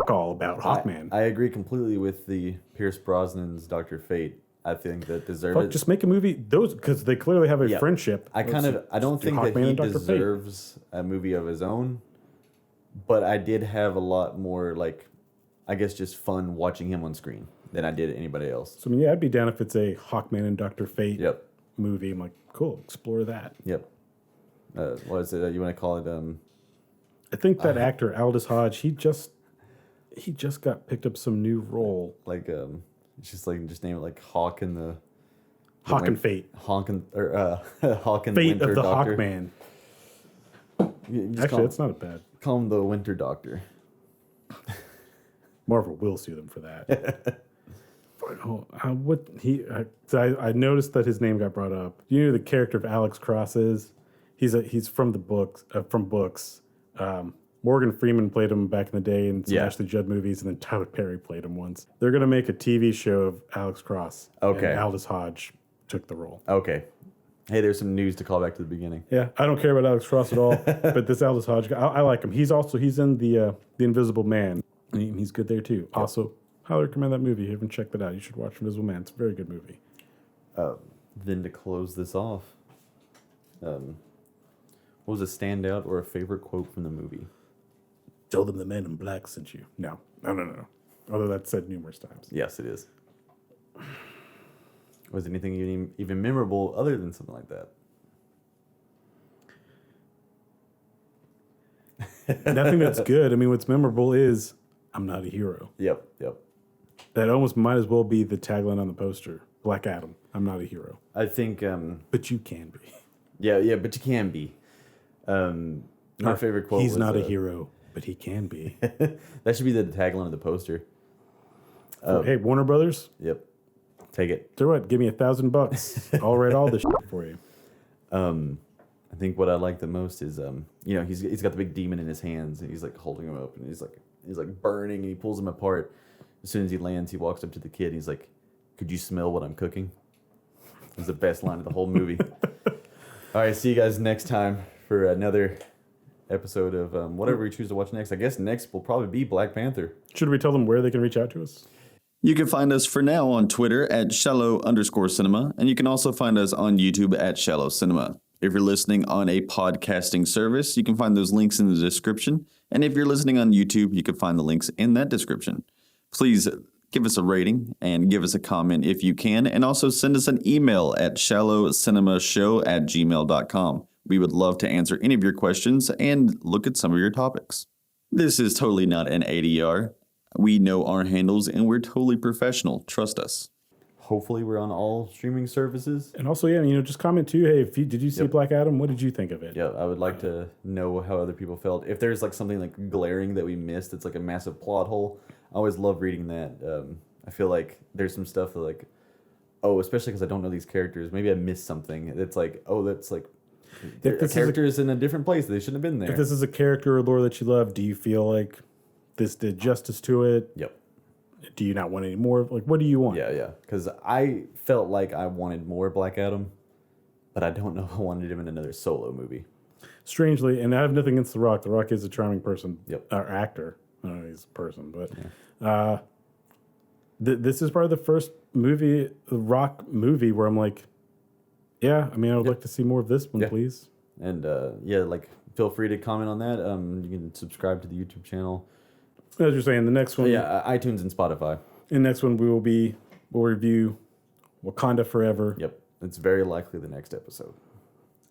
all about Hawkman. I agree completely with the Pierce Brosnan's Dr. Fate. I think that deserves it. Just make a movie because they clearly have a friendship. I don't think that he deserves a movie of his own, but I did have a lot more like, I guess, just fun watching him on screen than I did anybody else. So I mean, I'd be down if it's a Hawkman and Dr. Fate movie. I'm like, cool, explore that. Yep. What is it? You want to call it? I think that actor Aldous Hodge, he just got picked up some new role. Like just name it like Hawk and the Hawk and Fate. Hawk and Fate Winter of the Doctor. Hawkman. Actually, that's not bad. Call him the Winter Doctor. Marvel will sue them for that. I noticed that his name got brought up. You know who the character of Alex Cross is? He's from the books. Morgan Freeman played him back in the day in some Ashley Judd movies, and then Tyler Perry played him once. They're gonna make a TV show of Alex Cross. Okay. And Aldous Hodge took the role. Okay. Hey, there's some news to call back to the beginning. Yeah, I don't care about Alex Cross at all, but this Aldous Hodge guy, I like him. He's in the Invisible Man, and he's good there too. Yep. Also, highly recommend that movie. If you haven't checked it out, you should watch Invisible Man. It's a very good movie. Then to close this off, what was a standout or a favorite quote from the movie? Tell them the man in black sent you. No. Although that's said numerous times. Yes, it is. Was anything even memorable other than something like that? Nothing that's good. I mean, what's memorable is I'm not a hero. Yep. That almost might as well be the tagline on the poster. Black Adam, I'm not a hero. I think... but you can be. Yeah, but you can be. My favorite quote was... He's not a hero, but he can be. That should be the tagline of the poster. Hey, Warner Brothers? Yep. Take it. So what? Give me $1,000. I'll write all this shit for you. I think what I like the most is, he's got the big demon in his hands, and he's like holding him up, and he's like burning, and he pulls him apart. As soon as he lands, he walks up to the kid, and he's like, "Could you smell what I'm cooking?" It's the best line of the whole movie. All right, see you guys next time for another episode of whatever we choose to watch next. I guess next will probably be Black Panther. Should we tell them where they can reach out to us? You can find us for now on Twitter at shallow_cinema, and you can also find us on YouTube at Shallow Cinema. If you're listening on a podcasting service, you can find those links in the description. And if you're listening on YouTube, you can find the links in that description. Please give us a rating and give us a comment if you can. And also send us an email at shallowcinemashow@gmail.com. We would love to answer any of your questions and look at some of your topics. This is totally not an ADR. We know our handles and we're totally professional. Trust us. Hopefully we're on all streaming services. And also, just comment too. Hey, did you see Black Adam? What did you think of it? Yeah, I would like to know how other people felt. If there's like something like glaring that we missed, it's like a massive plot hole. I always love reading that. I feel like there's some stuff that like, especially because I don't know these characters. Maybe I missed something. It's like, that's like, the character is in a different place. They shouldn't have been there. If this is a character or lore that you love, do you feel like this did justice to it? Yep. Do you not want any more? Like, what do you want? Yeah. Because I felt like I wanted more Black Adam, but I don't know if I wanted him in another solo movie. Strangely, and I have nothing against The Rock. The Rock is a charming person. Yep. Or actor. I don't know, he's a person, but this is probably the first movie, The Rock movie, where I'm like, I would like to see more of this one, please. And yeah, like feel free to comment on that. You can subscribe to the YouTube channel. As you're saying, the next one, Yeah, iTunes and Spotify. the next one we'll review Wakanda Forever. Yep, it's very likely the next episode.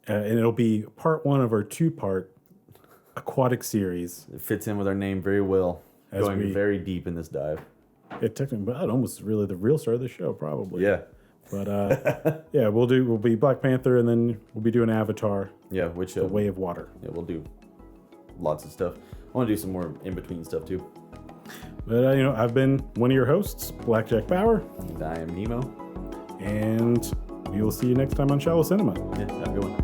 And it'll be part 1 of our 2-part aquatic series. It fits in with our name very well. As Going we- very deep in this dive. It technically, but almost really the real star of the show, probably. Yeah. But yeah, we'll be Black Panther, and then we'll be doing Avatar, Yeah, which The Way of Water. yeah, we'll do lots of stuff. I want to do some more in between stuff too. But I've been one of your hosts, Blackjack Bauer, And I am Nemo. and we will see you next time on Shallow Cinema. Yeah, have a good one.